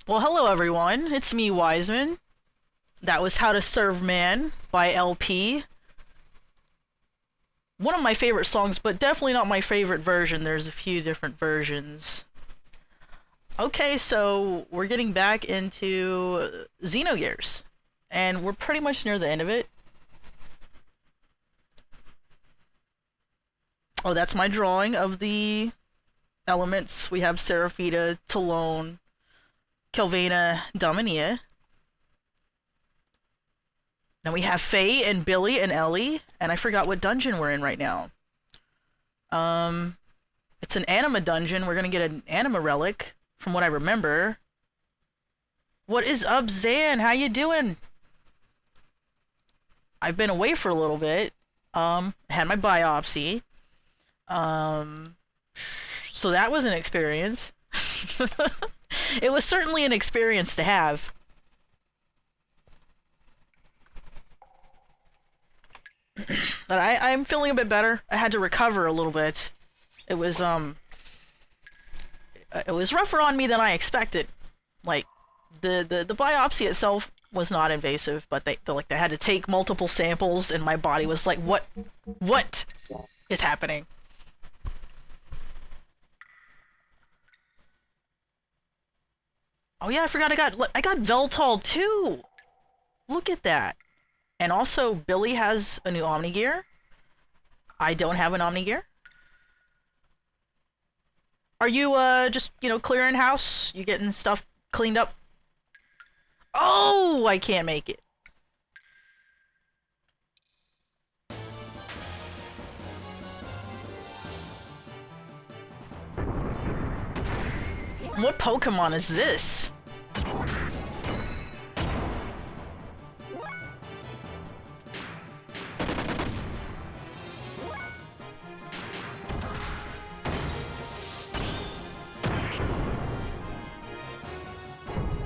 Well, hello everyone. It's me, Wiseman. That was How to Serve Man by LP. One of my favorite songs, but definitely not my favorite version. There's a few different versions. Okay, so we're getting back into Xenogears. And we're pretty much near the end of it. Oh, that's my drawing of the elements. We have Seraphita, Talone, Kelvina, Dominia. Now we have Faye and Billy and Ellie, and I forgot what dungeon we're in right now. It's an anima dungeon. We're gonna get an anima relic, from what I remember. What is up, Zan? How you doing? I've been away for a little bit. Had my biopsy. So that was an experience. It was certainly an experience to have. But I'm feeling a bit better. I had to recover a little bit. It was rougher on me than I expected. Like the biopsy itself was not invasive, but they had to take multiple samples, and my body was like, what is happening? Oh yeah, I forgot I got Veltal too. Look at that. And also, Billy has a new Omni Gear. I don't have an Omni Gear. Are you, just, clearing house? You getting stuff cleaned up? Oh, I can't make it. What Pokemon is this?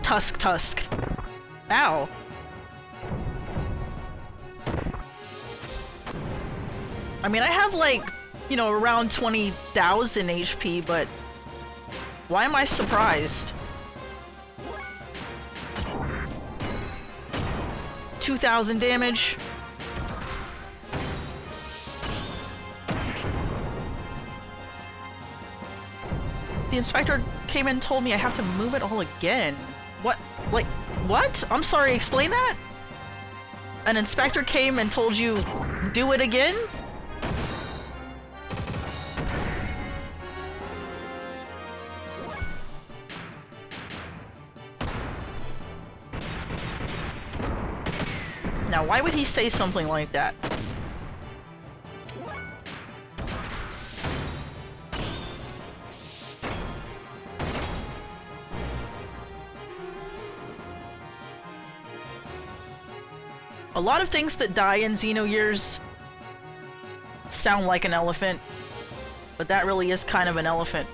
Tusk. Ow. I mean, I have around 20,000 HP, but why am I surprised? 2,000 damage. The inspector came and told me I have to move it all again. What? Like, what? I'm sorry, explain that? An inspector came and told you, do it again? Now, why would he say something like that? A lot of things that die in Xenogears sound like an elephant, but that really is kind of an elephant.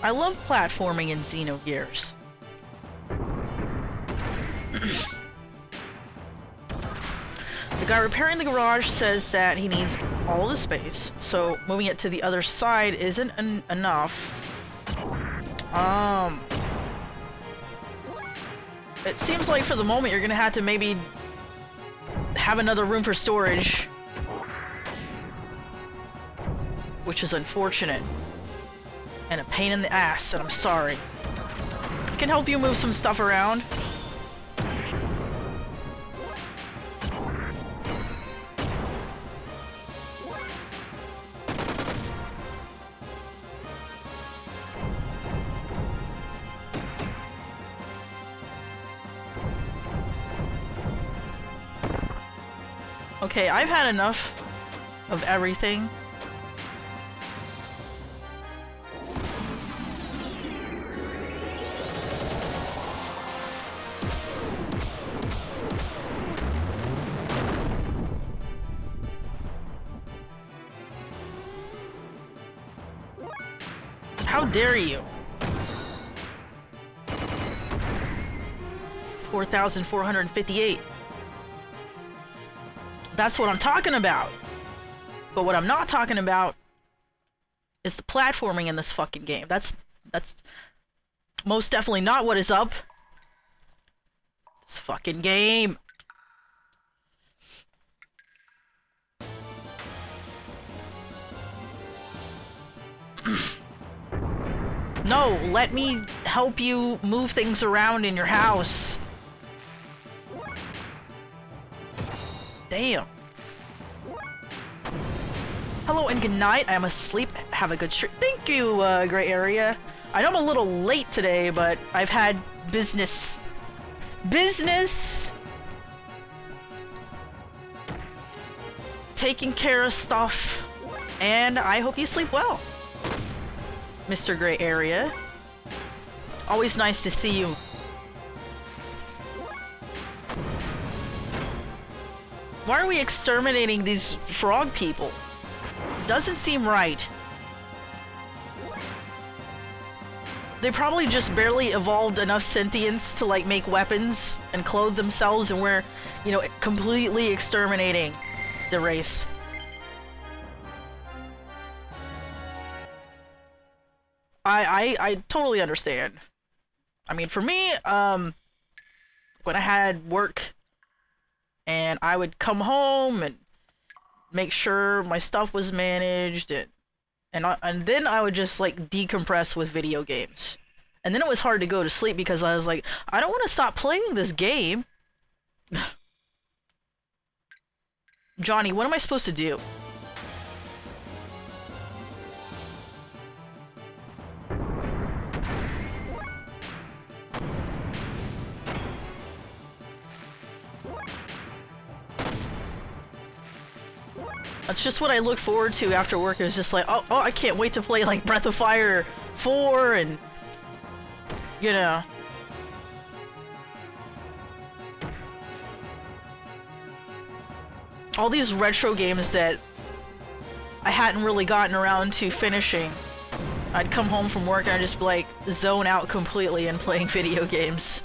I love platforming in Xenogears. The guy repairing the garage says that he needs all the space, so moving it to the other side isn't enough. It seems like for the moment you're gonna have to maybe have another room for storage, which is unfortunate. And a pain in the ass, and I'm sorry. I can help you move some stuff around. Okay, I've had enough of everything. How dare you? 4,458. That's what I'm talking about. But what I'm not talking about is the platforming in this fucking game. That's most definitely not what is up. This fucking game. No, let me help you move things around in your house. Damn. Hello and good night. I'm asleep. Have a good stream. Thank you, Gray Area. I know I'm a little late today, but I've had business. Taking care of stuff. And I hope you sleep well, Mr. Gray Area. Always nice to see you. Why are we exterminating these frog people? Doesn't seem right. They probably just barely evolved enough sentience to like make weapons and clothe themselves, and we're, you know, completely exterminating the race. I totally understand. I mean, for me, when I had work and I would come home and make sure my stuff was managed, and then I would just like decompress with video games. And then it was hard to go to sleep because I was like, I don't want to stop playing this game. Johnny, what am I supposed to do? That's just what I look forward to after work. It's just like, oh, I can't wait to play like Breath of Fire 4 and, you know. All these retro games that I hadn't really gotten around to finishing. I'd come home from work and I'd just be like, zone out completely and playing video games.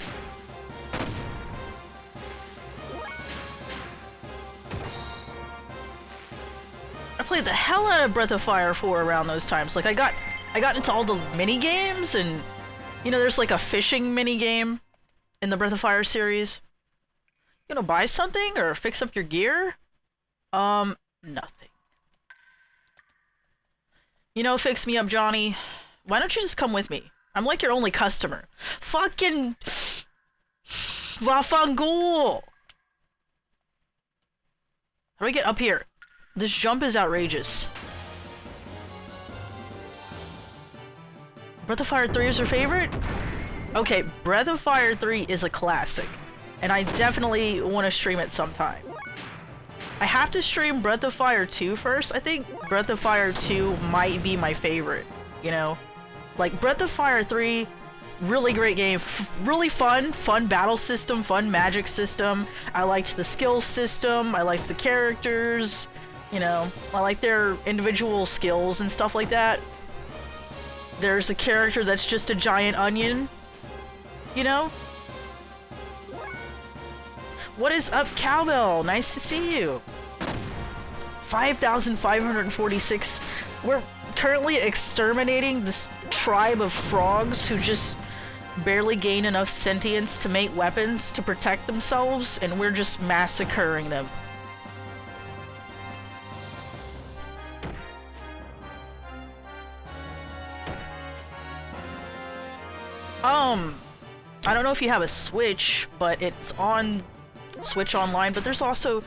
I played the hell out of Breath of Fire 4 around those times. Like I got into all the mini games, and you know, there's like a fishing mini game in the Breath of Fire series. You gonna buy something or fix up your gear? Nothing. You know, fix me up, Johnny. Why don't you just come with me? I'm like your only customer. Fucking Vafangool! How do I get up here? This jump is outrageous. Breath of Fire 3 is your favorite? Okay, Breath of Fire 3 is a classic, and I definitely want to stream it sometime. I have to stream Breath of Fire 2 first. I think Breath of Fire 2 might be my favorite, you know? Like, Breath of Fire 3, really great game. Really fun battle system, fun magic system. I liked the skill system, I liked the characters. You know, I like their individual skills and stuff like that. There's a character that's just a giant onion, you know? What is up, Cowbell? Nice to see you. 5,546. We're currently exterminating this tribe of frogs who just barely gain enough sentience to make weapons to protect themselves, and we're just massacring them. I don't know if you have a Switch, but it's on Switch Online, but there's also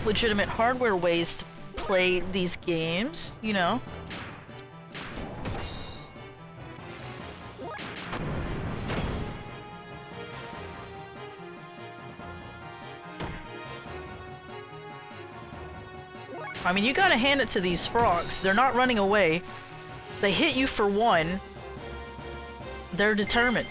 legitimate hardware ways to play these games, you know? I mean, you gotta hand it to these frogs. They're not running away. They hit you for one. They're determined.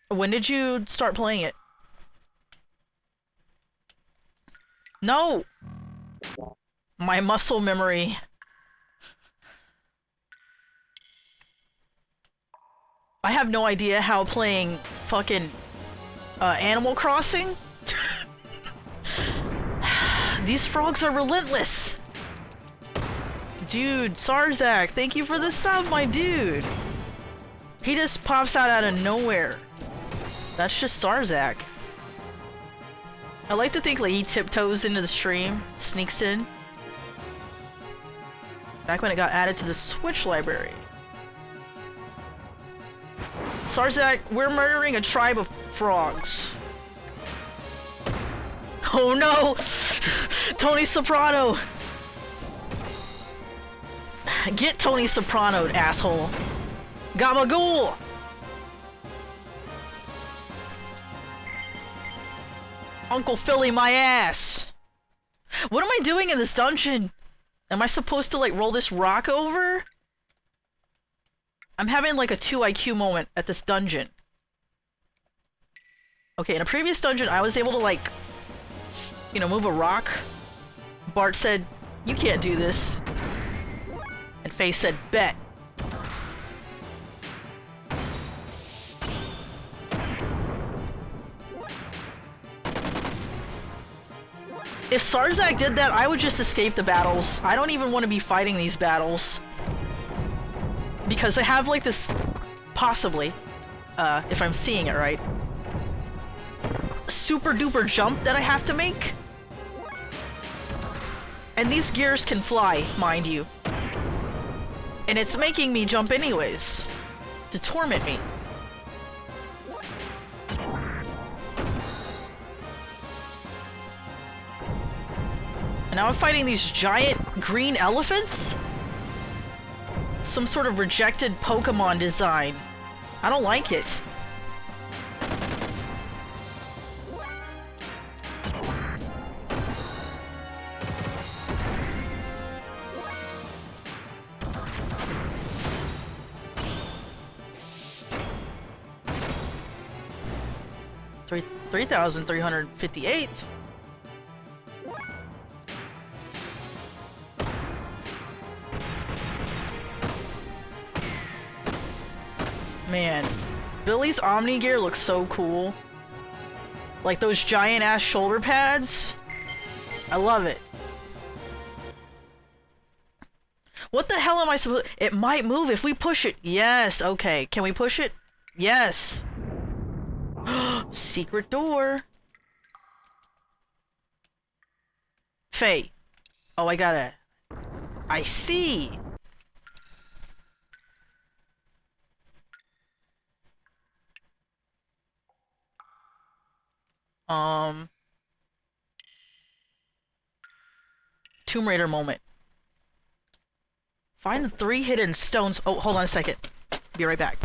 When did you start playing it? No! My muscle memory. I have no idea how playing fucking Animal Crossing. These frogs are relentless. Dude, Sarzak, thank you for the sub, my dude. He just pops out of nowhere. That's just Sarzak. I like to think like he tiptoes into the stream, sneaks in. Back when it got added to the Switch library. Sarzak, we're murdering a tribe of frogs. Oh no! Tony Soprano! Get Tony Soprano, asshole! Gabagool! Uncle Philly, my ass! What am I doing in this dungeon? Am I supposed to like roll this rock over? I'm having like a 2 IQ moment at this dungeon. Okay, in a previous dungeon I was able to like, you know, move a rock. Bart said, "You can't do this." And Faye said, "Bet." If Sarzak did that, I would just escape the battles. I don't even want to be fighting these battles. Because I have like this, possibly, if I'm seeing it right, super duper jump that I have to make. And these gears can fly, mind you. And it's making me jump anyways, to torment me. And now I'm fighting these giant green elephants? Some sort of rejected Pokemon design. I don't like it. Three 3,358. Man, Billy's Omni gear looks so cool. Like those giant ass shoulder pads. I love it. What the hell am I supposed— It might move if we push it. Yes, okay. Can we push it? Yes. Secret door. Faye. Oh, I see. Tomb Raider moment. Find the 3 hidden stones. Oh, hold on a second. Be right back.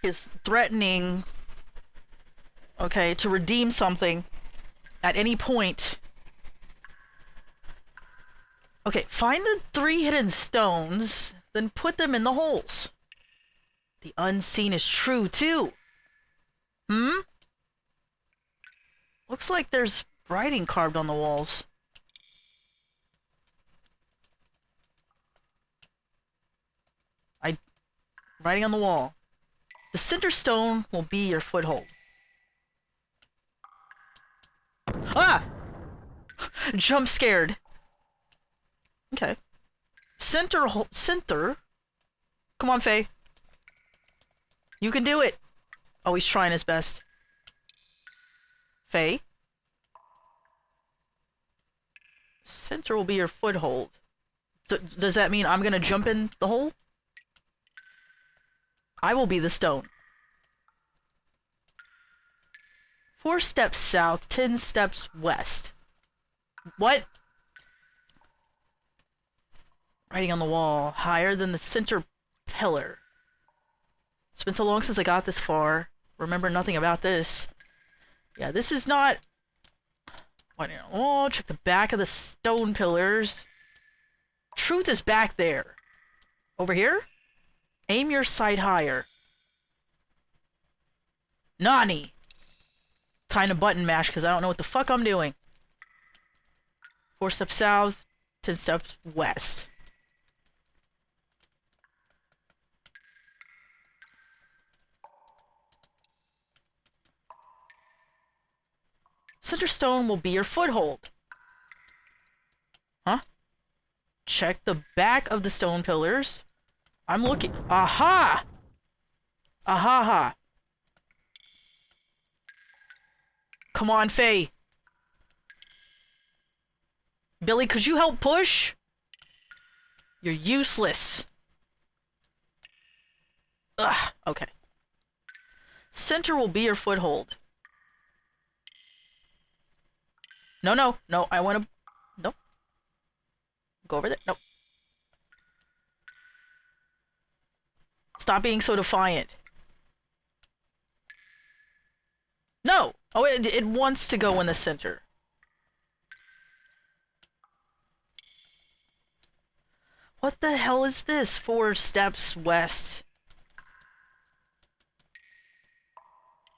Is threatening, okay, to redeem something at any point. Okay, find the 3 hidden stones, then put them in the holes. The unseen is true, too. Looks like there's writing carved on the walls. Writing on the wall. The center stone will be your foothold. Ah! Jump scared. Okay. Center. Come on, Faye. You can do it. Oh, he's trying his best. Faye. Center will be your foothold. So, does that mean I'm gonna jump in the hole? I will be the stone. 4 steps south, 10 steps west. What? Writing on the wall. Higher than the center pillar. It's been so long since I got this far. Remember nothing about this. Yeah, this is not... Writing on the wall. Check the back of the stone pillars. Truth is back there. Over here? Aim your sight higher. Nani! Time to button mash because I don't know what the fuck I'm doing. 4 steps south, 10 steps west. Center stone will be your foothold. Huh? Check the back of the stone pillars. I'm looking. Aha! Aha-ha. Come on, Faye. Billy, could you help push? You're useless. Ugh, okay. Center will be your foothold. No, I want to... Nope. Go over there. Nope. Stop being so defiant. No! Oh, it wants to go in the center. What the hell is this? 4 steps west.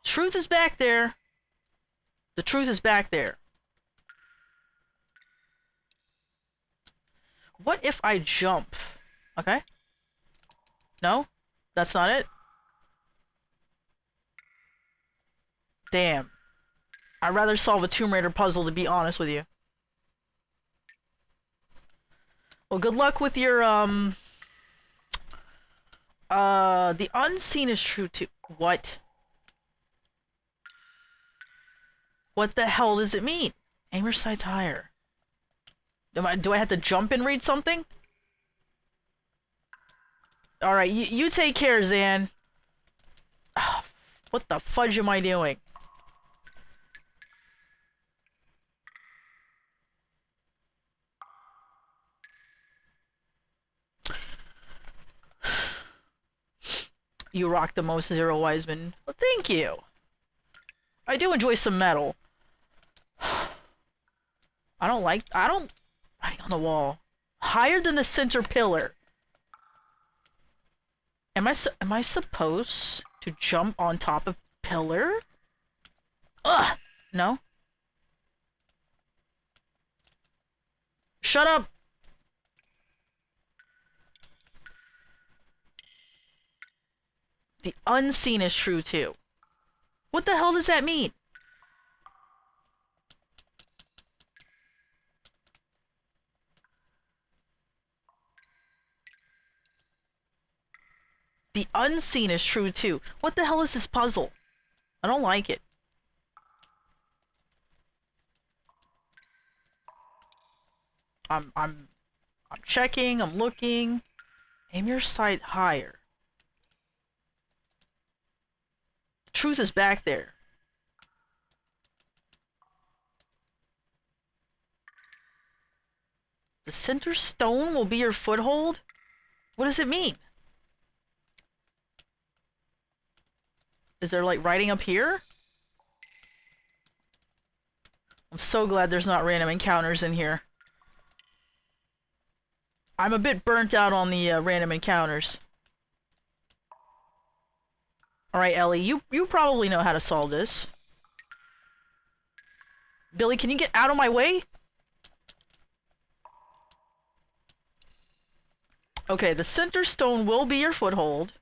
Truth is back there. The truth is back there. What if I jump? Okay. No? That's not it? Damn. I'd rather solve a Tomb Raider puzzle, to be honest with you. Well, good luck with your, the unseen is true too. What? What the hell does it mean? Aim your sights higher. Do I have to jump and read something? Alright, you take care, Zan. Oh, what the fudge am I doing? You rock the most, Zero Wiseman. Well, thank you. I do enjoy some metal. I don't... Writing on the wall. Higher than the center pillar. Am I supposed to jump on top of pillar? Ugh! No? Shut up! The unseen is true too. What the hell does that mean? The unseen is true too. What the hell is this puzzle? I don't like it. I'm checking, I'm looking. Aim your sight higher. The truth is back there. The center stone will be your foothold? What does it mean? Is there, like, writing up here? I'm so glad there's not random encounters in here. I'm a bit burnt out on the random encounters. Alright, Ellie, you probably know how to solve this. Billy, can you get out of my way? Okay, the center stone will be your foothold.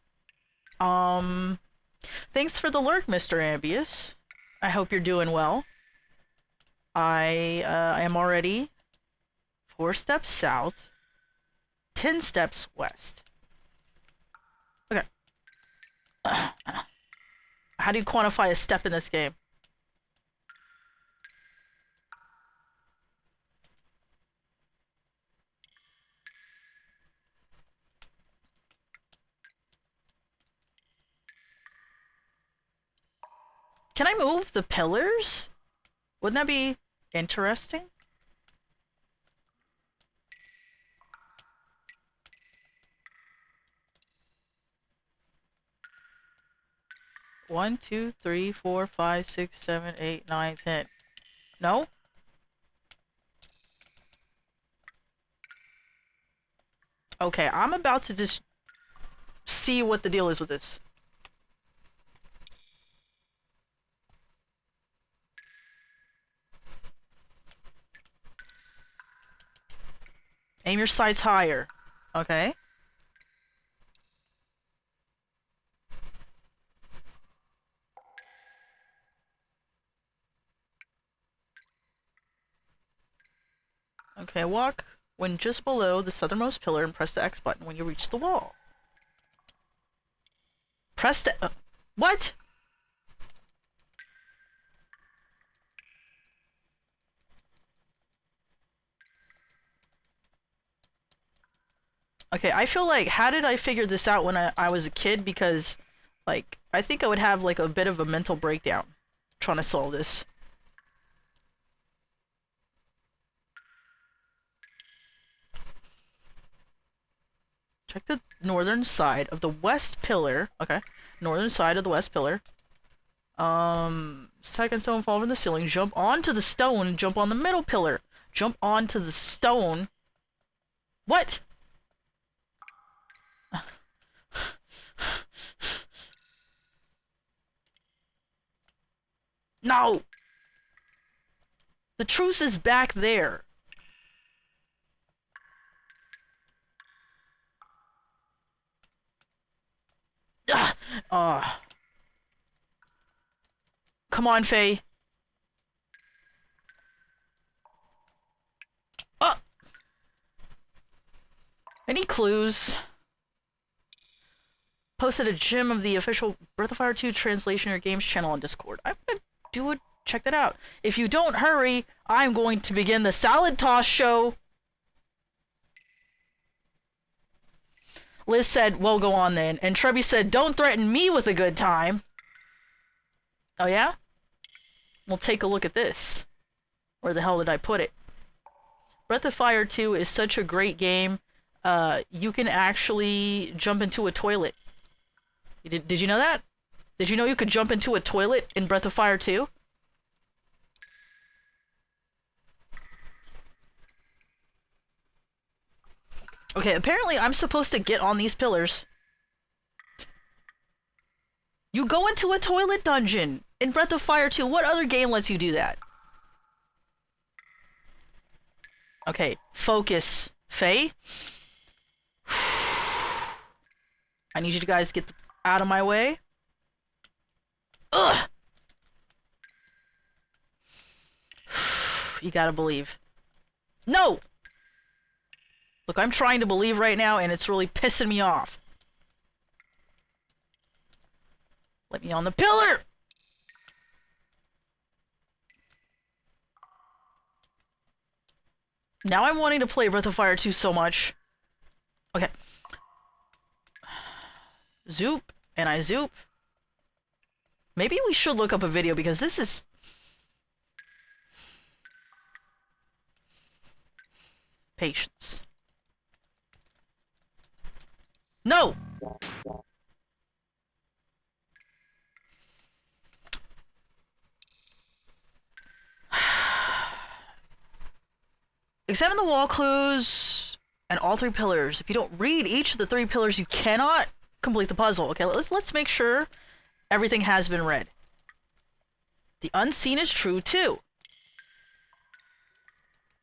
Um, Thanks for the lurk, Mr. Ambius. I hope you're doing well. I am already 4 steps south, 10 steps west. Okay. How do you quantify a step in this game? Can I move the pillars? Wouldn't that be interesting? One, two, three, four, 5, 6, 7, 8, 9, 10. No? Okay, I'm about to just see what the deal is with this. Aim your sights higher. Okay. Okay, walk when just below the southernmost pillar and press the X button when you reach the wall. Press the... what? Okay, I feel like, how did I figure this out when I was a kid? Because, like, I think I would have, like, a bit of a mental breakdown trying to solve this. Check the northern side of the west pillar. Okay. Northern side of the west pillar. Second stone fall from the ceiling. Jump onto the stone. Jump on the middle pillar. Jump onto the stone. What? No! The truth is back there. Uh, Come on, Faye. Any clues? Posted a gem of the official Breath of Fire 2 translation or games channel on Discord. I'm gonna do it. Check that out. If you don't hurry, I'm going to begin the salad toss show. Liz said, well, go on then. And Trebby said, don't threaten me with a good time. Oh, yeah? We'll take a look at this. Where the hell did I put it? Breath of Fire 2 is such a great game. You can actually jump into a toilet. Did you know that? Did you know you could jump into a toilet in Breath of Fire 2? Okay, apparently I'm supposed to get on these pillars. You go into a toilet dungeon in Breath of Fire 2. What other game lets you do that? Okay, focus. Faye? I need you guys to get out of my way. Ugh! You gotta believe. No! Look, I'm trying to believe right now, and it's really pissing me off. Let me on the pillar! Now I'm wanting to play Breath of Fire 2 so much. Okay. Zoop, and I zoop. Maybe we should look up a video, because this is... patience. No! Examine the wall clues and all 3 pillars. If you don't read each of the 3 pillars, you cannot complete the puzzle. Okay, let's make sure everything has been read. The unseen is true too.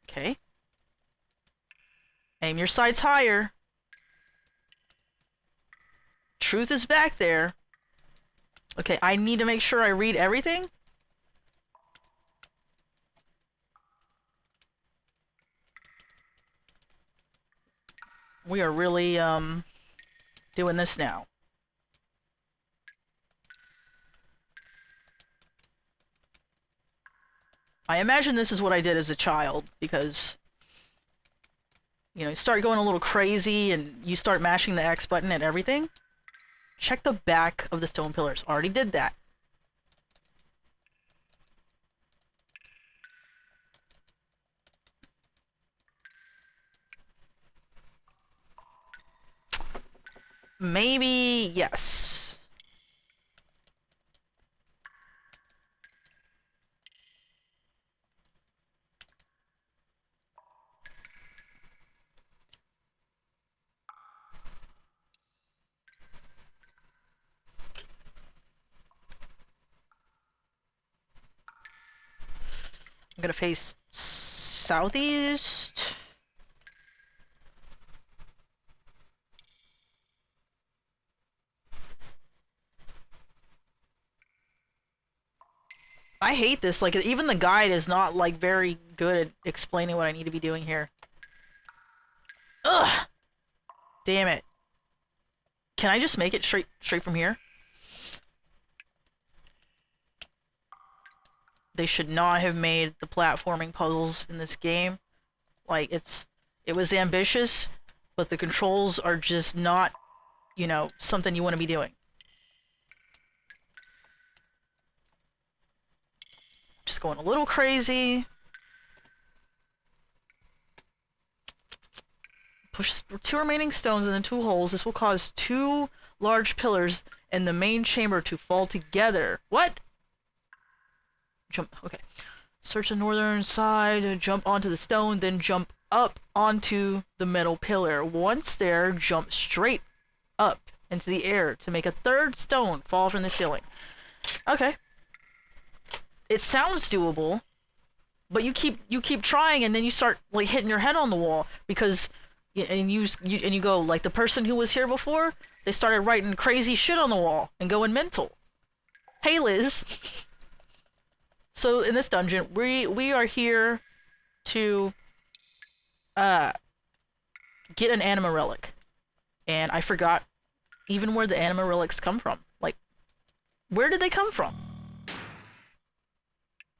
Okay. Aim your sights higher. truth is back there. Okay, I need to make sure I read everything. We are really, doing this now. I imagine this is what I did as a child, because, you know, you start going a little crazy and you start mashing the X button and everything. Check the back of the stone pillars. Already did that. Maybe, yes. I'm gonna face southeast. I hate this. Like, even the guide is not, like, very good at explaining what I need to be doing here. Ugh! Damn it. Can I just make it straight from here? They should not have made the platforming puzzles in this game. Like, it was ambitious, but the controls are just not, you know, something you want to be doing. Just going a little crazy. Push 2 remaining stones in the 2 holes. This will cause 2 large pillars in the main chamber to fall together. What? Jump. Okay. Search the northern side, jump onto the stone, then jump up onto the metal pillar. Once there, jump straight up into the air to make a 3rd stone fall from the ceiling. Okay. It sounds doable, but you keep trying, and then you start, like, hitting your head on the wall because you go, like, the person who was here before, they started writing crazy shit on the wall and going mental. Hey, Liz. So in this dungeon, we are here to get an anima relic, and I forgot even where the anima relics come from. Like, where did they come from?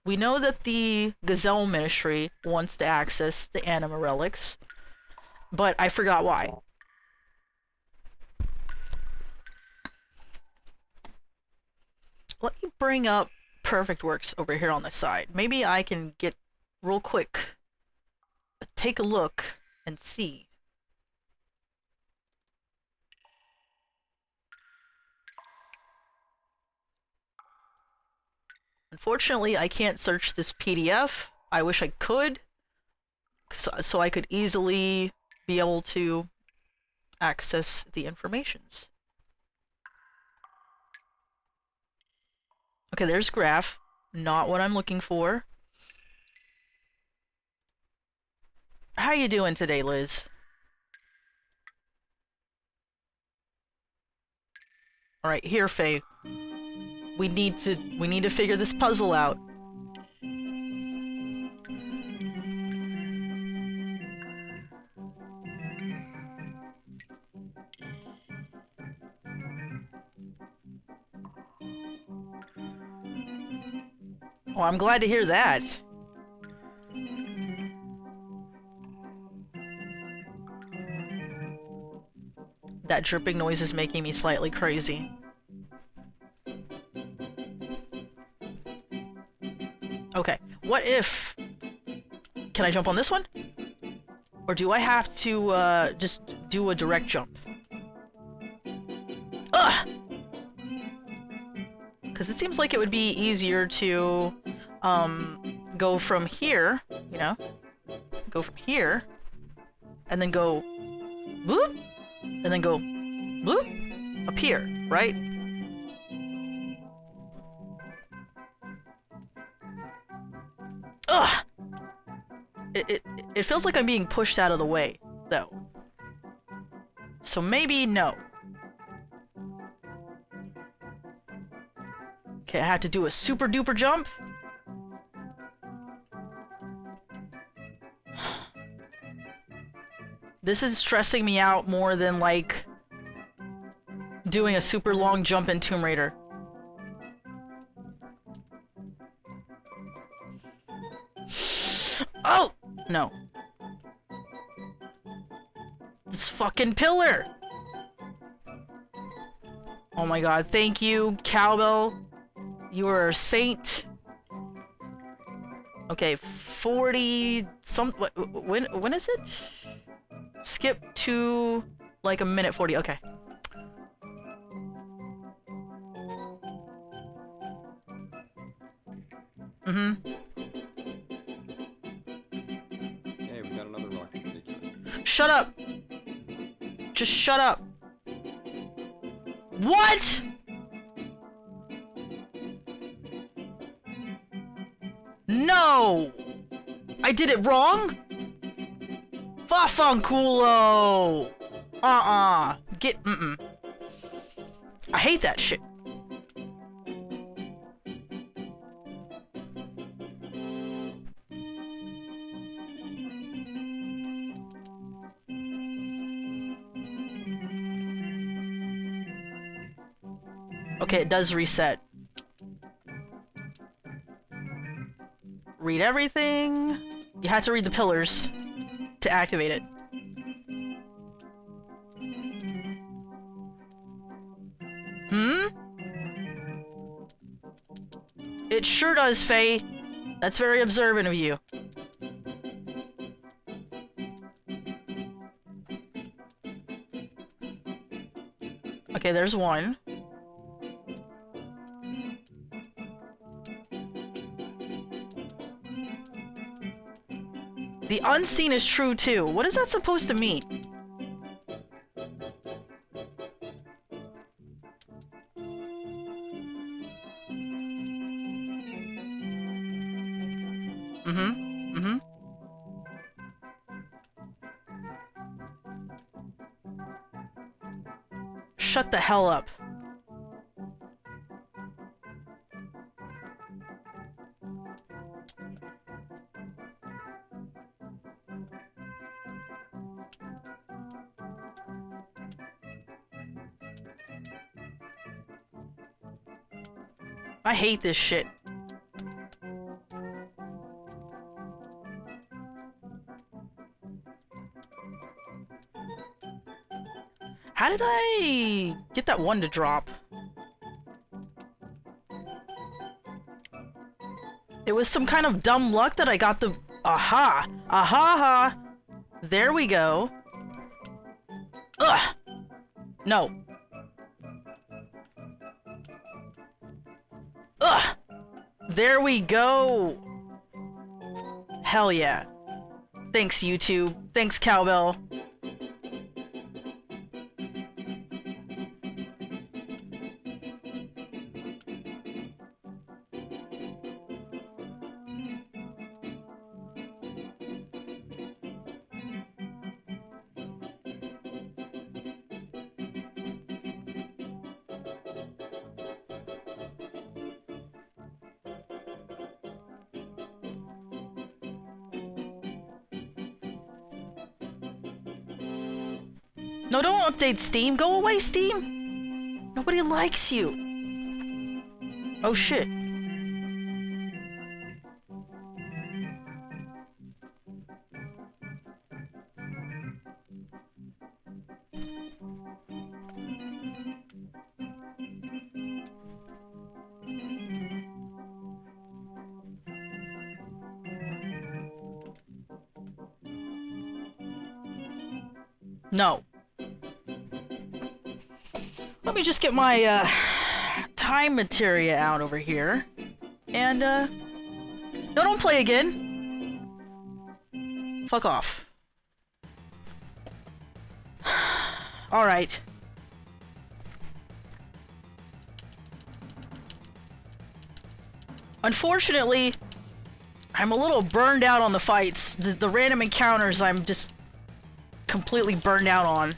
We know that the Gazelle Ministry wants to access the anima relics, but I forgot why. Let me bring up Perfect Works over here on the side. Maybe I can get real quick, take a look and see. Unfortunately, I can't search this PDF. I wish I could, so I could easily be able to access the informations. Okay, there's graph. Not what I'm looking for. How you doing today, Liz? Alright, here, Faye. We need to figure this puzzle out. Oh, I'm glad to hear that. That dripping noise is making me slightly crazy. Okay, what if... Can I jump on this one? Or do I have to, just do a direct jump? Ugh! Because it seems like it would be easier to, go from here, you know? Go from here, and then go... Bloop! And then go... Bloop! Up here, right? Ugh! It feels like I'm being pushed out of the way, though. So maybe no. Okay, I had to do a super duper jump. This is stressing me out more than, like, doing a super long jump in Tomb Raider. Oh! No. This fucking pillar! Oh my god, thank you, Cowbell. You are a saint. Okay, 40... when is it? Skip to, like, a minute 40, okay. Mm-hmm. Hey, we got another rock. Ridiculous. Shut up! Just shut up! What?! No! I did it wrong?! Vafanculo! Get, I hate that shit. Okay, it does reset. Read everything. You had to read the pillars to activate it. It sure does, Faye. That's very observant of you. Okay, there's one. The unseen is true too. What is that supposed to mean? Shut the hell up. I hate this shit. How did I get that one to drop? It was some kind of dumb luck that I got the... Aha! Aha! There we go. Ugh! No. Ugh! There we go! Hell yeah. Thanks, YouTube. Thanks, Cowbell. No, don't update Steam. Go away, Steam. Nobody likes you. Oh, shit. No. Let me just get my, time materia out over here. And, no, don't play again. Fuck off. Alright. Unfortunately, I'm a little burned out on the fights. The random encounters I'm just completely burned out on.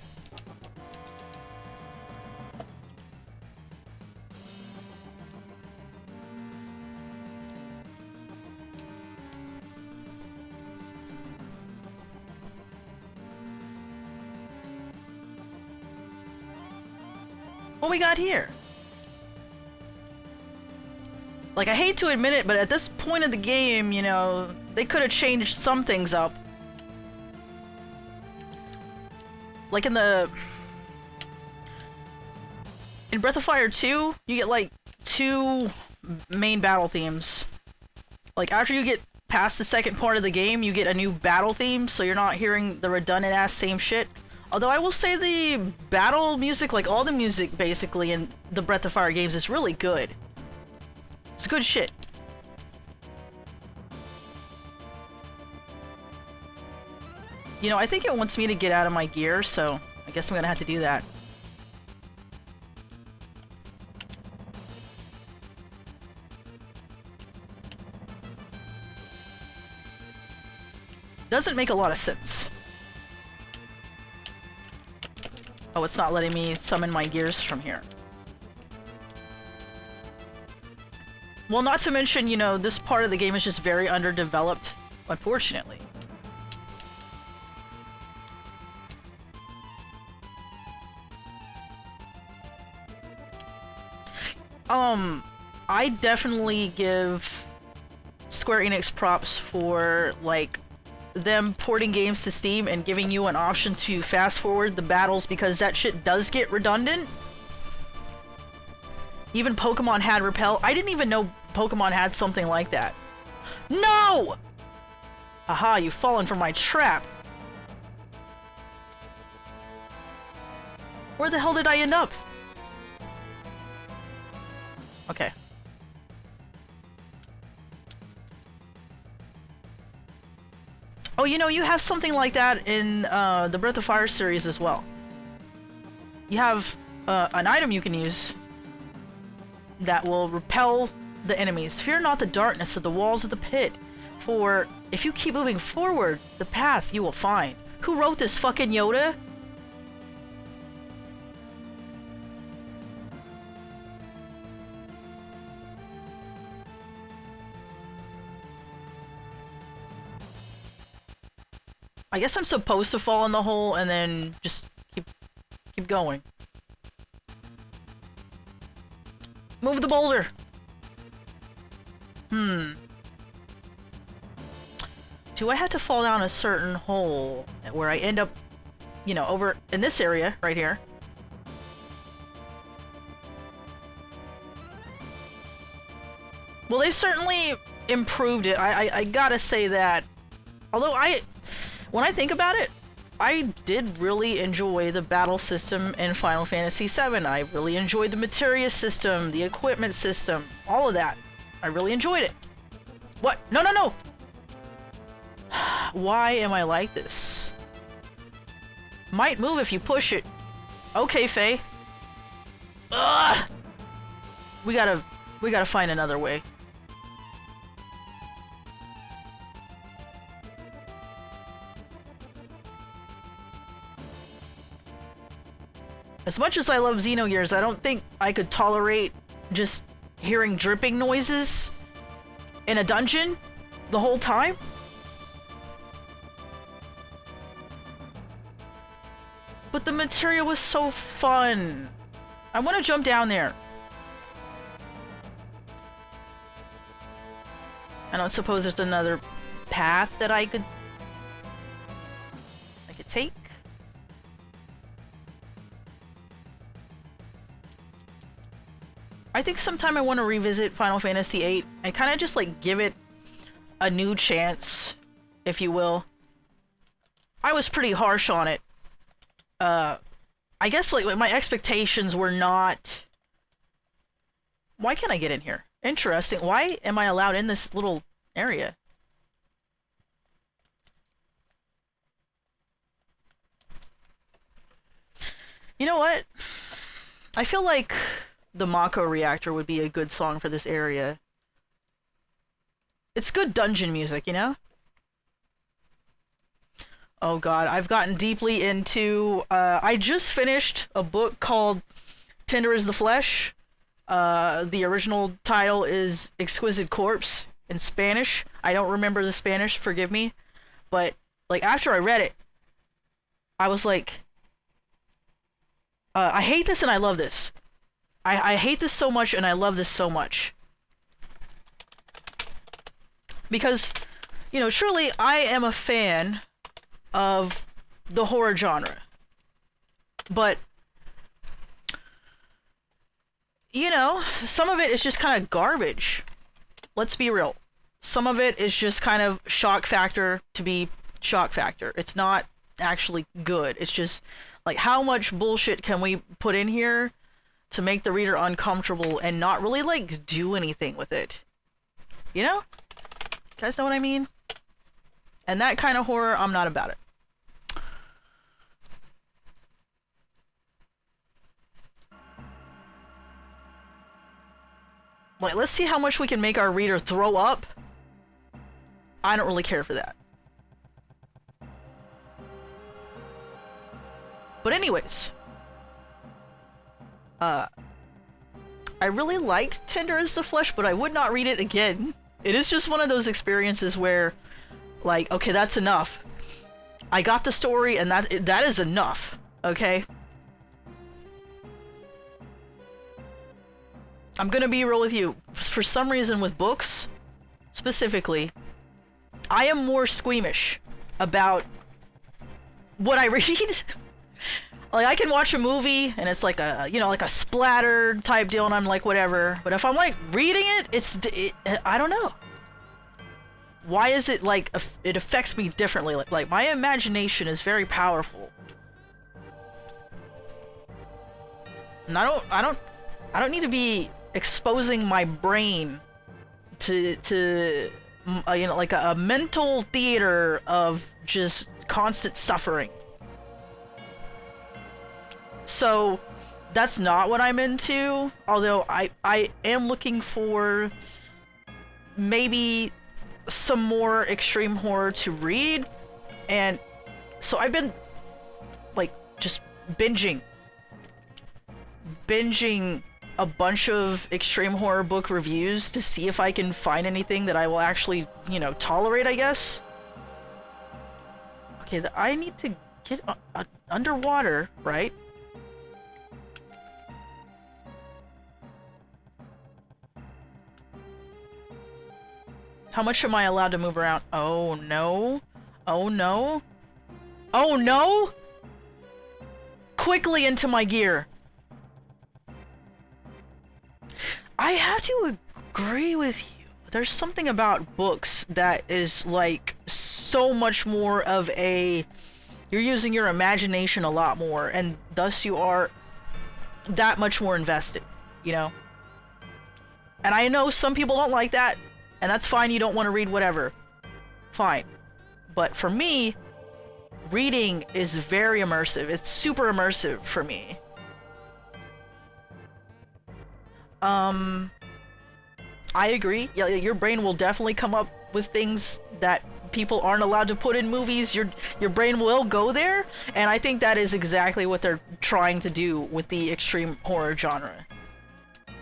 What we got here? Like, I hate to admit it, but at this point of the game, you know, they could have changed some things up. Like in Breath of Fire 2, you get like 2 main battle themes. Like, after you get past the second part of the game, you get a new battle theme, so you're not hearing the redundant ass same shit. Although I will say the battle music, like all the music basically in the Breath of Fire games, is really good. It's good shit. You know, I think it wants me to get out of my gear, so I guess I'm gonna have to do that. Doesn't make a lot of sense. Oh, it's not letting me summon my gears from here. Well, not to mention, you know, this part of the game is just very underdeveloped, unfortunately. I definitely give Square Enix props for, like, them porting games to Steam and giving you an option to fast forward the battles, because that shit does get redundant. Even Pokemon had Repel. I didn't even know Pokemon had something like that. No! Aha, you've fallen for my trap. Where the hell did I end up? Okay. Oh, you know, you have something like that in the Breath of Fire series as well. You have an item you can use that will repel the enemies. Fear not the darkness of the walls of the pit, for if you keep moving forward, the path you will find. Who wrote this, fucking Yoda? I guess I'm supposed to fall in the hole and then just keep going. Move the boulder. Do I have to fall down a certain hole where I end up, you know, over in this area right here? Well, they've certainly improved it. I gotta say that. Although when I think about it, I did really enjoy the battle system in Final Fantasy VII. I really enjoyed the materia system, the equipment system, all of that. I really enjoyed it. What? No, no, no! Why am I like this? Might move if you push it. Okay, Faye. Ugh! We gotta find another way. As much as I love Xenogears, I don't think I could tolerate just hearing dripping noises in a dungeon the whole time. But the materia was so fun. I want to jump down there. I don't suppose there's another path that I could take. I think sometime I want to revisit Final Fantasy VIII and kind of just like give it a new chance, if you will. I was pretty harsh on it. I guess like my expectations were not... Why can't I get in here? Interesting. Why am I allowed in this little area? You know what? I feel like the Mako Reactor would be a good song for this area. It's good dungeon music, you know? Oh god, I've gotten deeply into... I just finished a book called Tender is the Flesh. The original title is Exquisite Corpse in Spanish. I don't remember the Spanish, forgive me. But, like, after I read it, I was like... I hate this and I love this. I hate this so much and I love this so much. Because, you know, surely I am a fan of the horror genre. But, you know, some of it is just kind of garbage. Let's be real. Some of it is just kind of shock factor to be shock factor. It's not actually good. It's just, like, how much bullshit can we put in here to make the reader uncomfortable and not really, like, do anything with it? You know? You guys know what I mean? And that kind of horror, I'm not about it. Like, let's see how much we can make our reader throw up. I don't really care for that. But anyways. I really liked Tender as the Flesh, but I would not read it again. It is just one of those experiences where, like, okay, that's enough. I got the story, and that is enough, okay? I'm gonna be real with you. For some reason with books, specifically, I am more squeamish about what I read. Like, I can watch a movie, and it's like a, you know, like a splatter type deal, and I'm like, whatever. But if I'm, like, reading it, I don't know. Why is it, like, it affects me differently? Like, my imagination is very powerful. And I don't need to be exposing my brain to you know, like a mental theater of just constant suffering. So that's not what I'm into, although I am looking for maybe some more extreme horror to read. And so I've been, like, just binging a bunch of extreme horror book reviews to see if I can find anything that I will actually, you know, tolerate, I guess. Okay, I need to get underwater, right? How much am I allowed to move around? Oh no. Oh no. Oh no! Quickly into my gear. I have to agree with you. There's something about books that is, like, so much more of a... You're using your imagination a lot more, and thus you are that much more invested, you know? And I know some people don't like that, and that's fine, you don't want to read whatever. Fine. But for me, reading is very immersive. It's super immersive for me. I agree. Yeah, your brain will definitely come up with things that people aren't allowed to put in movies. Your brain will go there, and I think that is exactly what they're trying to do with the extreme horror genre.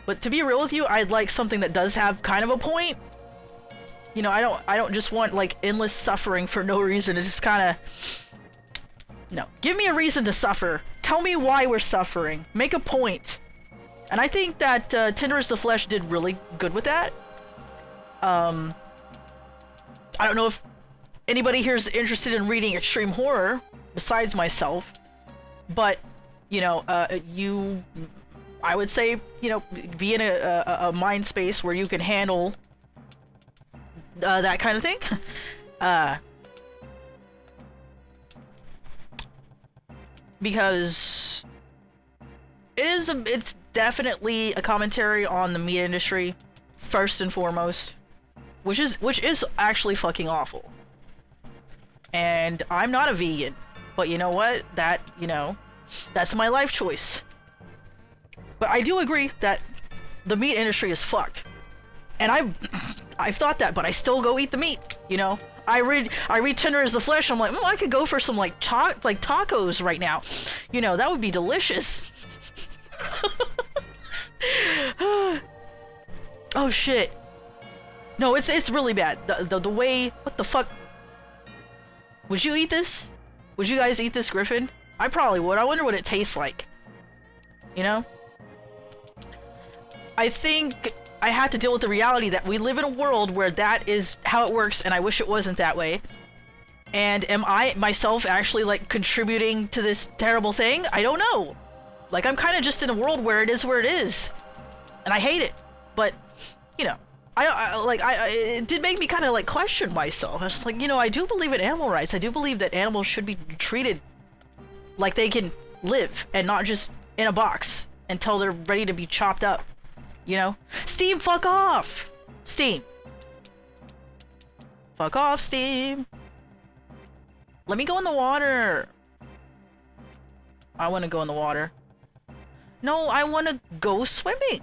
But to be real with you, I'd like something that does have kind of a point. You know, I don't just want, like, endless suffering for no reason. It's just kind of... No. Give me a reason to suffer. Tell me why we're suffering. Make a point. And I think that Tender as the Flesh did really good with that. I don't know if anybody here is interested in reading extreme horror, besides myself. But, you know, I would say, you know, be in a mind space where you can handle that kind of thing. Because it's definitely a commentary on the meat industry, first and foremost, which is actually fucking awful. And I'm not a vegan, but you know what? That, you know, that's my life choice. But I do agree that the meat industry is fucked. And I've thought that, but I still go eat the meat, you know? I read Tender as the Flesh, I'm like, I could go for some, like, tacos right now. You know, that would be delicious. Oh shit. No, it's really bad. The way... What the fuck? Would you eat this? Would you guys eat this, Griffin? I probably would. I wonder what it tastes like. You know? I think I had to deal with the reality that we live in a world where that is how it works, and I wish it wasn't that way. And am I myself actually like contributing to this terrible thing? I don't know. Like, I'm kind of just in a world where it is where it is, and I hate it. But you know, it did make me kind of like question myself. I was just like, you know, I do believe in animal rights. I do believe that animals should be treated like they can live and not just in a box until they're ready to be chopped up. You know? Steam, fuck off! Steam. Fuck off, Steam. Let me go in the water. I want to go in the water. No, I want to go swimming.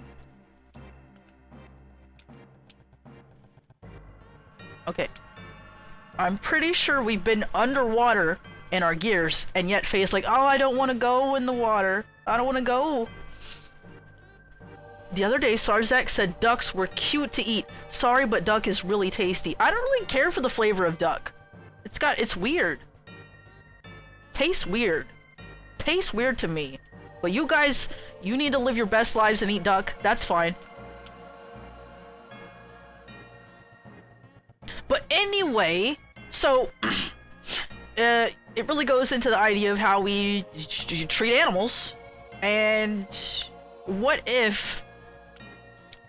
Okay. I'm pretty sure we've been underwater in our gears, and yet Faye's like, oh, I don't want to go in the water. I don't want to go. The other day, Sarzak said ducks were cute to eat. Sorry, but duck is really tasty. I don't really care for the flavor of duck. It's weird. Tastes weird. Tastes weird to me. But you guys, you need to live your best lives and eat duck. That's fine. But anyway, so it really goes into the idea of how we treat animals. And what if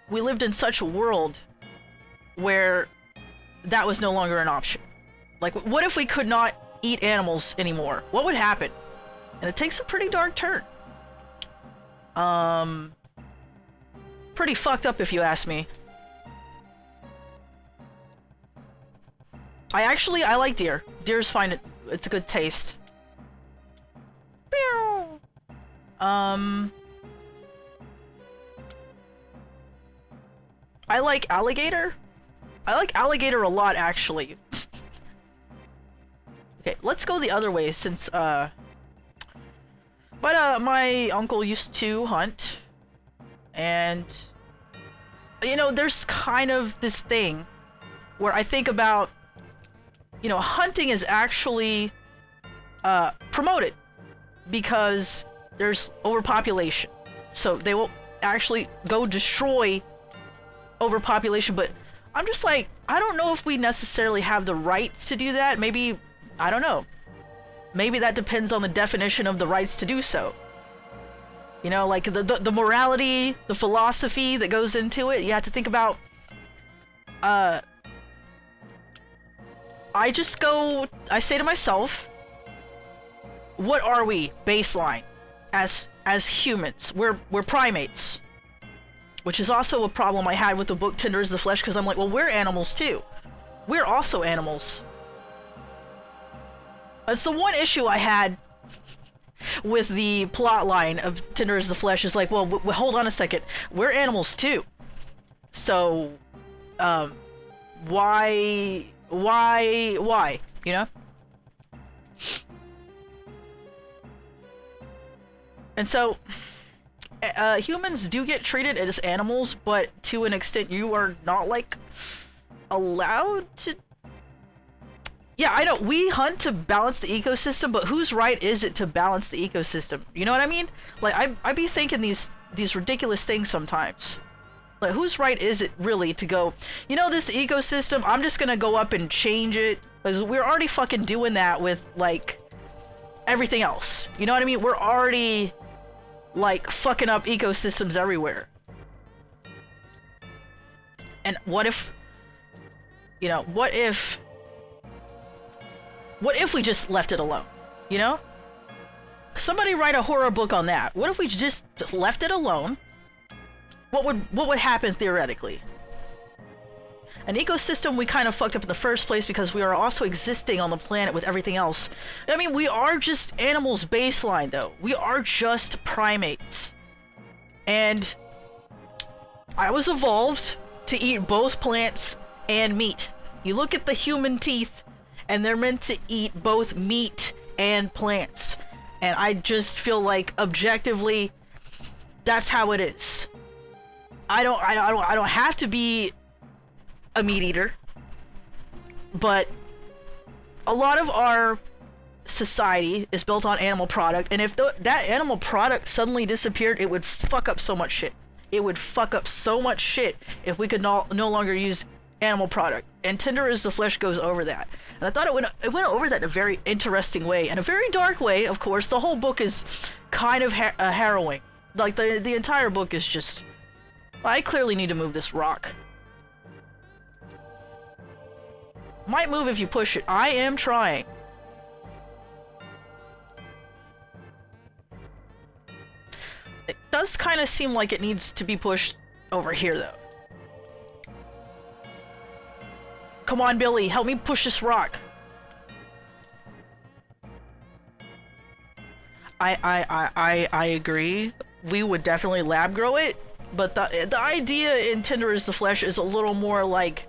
we lived in such a world where that was no longer an option? Like, what if we could not eat animals anymore? What would happen? And it takes a pretty dark turn. Pretty fucked up if you ask me. I like deer. Deer's fine. It's a good taste. I like alligator. I like alligator a lot, actually. Okay, let's go the other way since, my uncle used to hunt, and, you know, there's kind of this thing where I think about, you know, hunting is actually, promoted because there's overpopulation. So they will actually go destroy overpopulation, but I'm just like, I don't know if we necessarily have the rights to do that. Maybe, I don't know. Maybe that depends on the definition of the rights to do so. You know, like the morality, the philosophy that goes into it. You have to think about, I say to myself, what are we baseline as humans? We're primates. Which is also a problem I had with the book Tender is the Flesh, because I'm like, well, we're animals too. We're also animals. That's the one issue I had with the plot line of Tender is the Flesh, is like, well, hold on a second. We're animals too. So, why, you know? And so, humans do get treated as animals, but to an extent you are not, like, allowed to... Yeah, I know, we hunt to balance the ecosystem, but whose right is it to balance the ecosystem? You know what I mean? Like, I be thinking these ridiculous things sometimes. Like, whose right is it really to go, you know, this ecosystem, I'm just gonna go up and change it? Because we're already fucking doing that with, like, everything else. You know what I mean? We're already... like, fucking up ecosystems everywhere. And what if, you know, what if we just left it alone, you know? Somebody write a horror book on that. What if we just left it alone? What would happen theoretically? An ecosystem we kind of fucked up in the first place because we are also existing on the planet with everything else. I mean, we are just animals baseline, though. We are just primates. And I was evolved to eat both plants and meat. You look at the human teeth, and they're meant to eat both meat and plants. And I just feel like, objectively, that's how it is. I don't have to be a meat eater, but a lot of our society is built on animal product, and if that animal product suddenly disappeared, it would fuck up so much shit. it would fuck up so much shit if we could no longer use animal product. And Tender as the Flesh goes over that. And I thought it went over that in a very interesting way, and a very dark way, of course. The whole book is kind of harrowing. Like, the entire book is just... I clearly need to move this rock. Might move if you push it. I am trying. It does kind of seem like it needs to be pushed over here, though. Come on, Billy, help me push this rock. I agree. We would definitely lab grow it, but the idea in Tender as the Flesh is a little more like...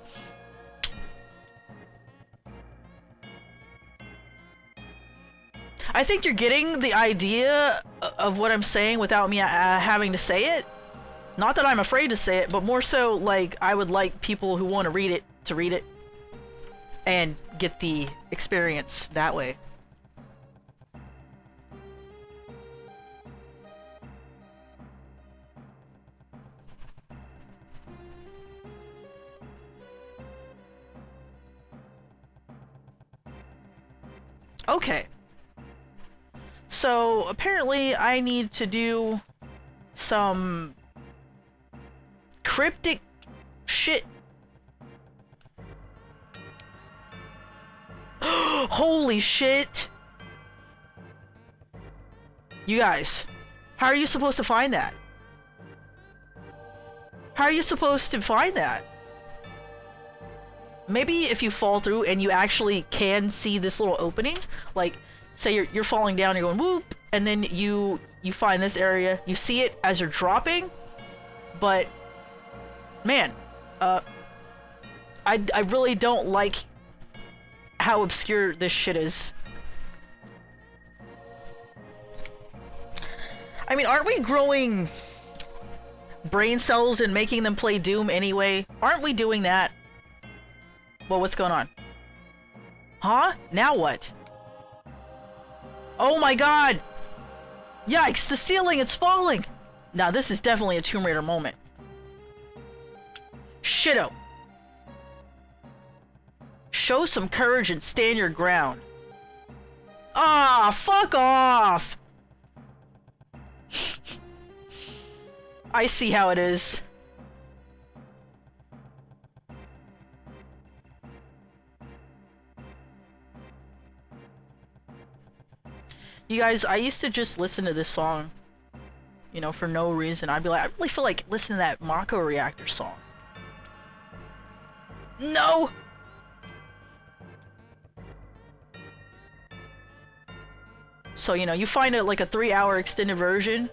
I think you're getting the idea of what I'm saying without me having to say it. Not that I'm afraid to say it, but more so like I would like people who want to read it to read it and get the experience that way. Okay. So apparently I need to do some cryptic shit. Holy shit! You guys, how are you supposed to find that? How are you supposed to find that? Maybe if you fall through and you actually can see this little opening, like say you're falling down, you're going whoop, and then you find this area, you see it as you're dropping, but man, I really don't like how obscure this shit is. I mean, aren't we growing brain cells and making them play Doom anyway? Aren't we doing that? Well, what's going on? Huh? Now what? Oh my god! Yikes, the ceiling, it's falling! Now this is definitely a Tomb Raider moment. Shitto. Show some courage and stand your ground. Ah, fuck off! I see how it is. You guys, I used to just listen to this song, you know, for no reason. I'd be like, I really feel like listening to that Mako Reactor song. No! So, you know, you find it like a 3-hour extended version,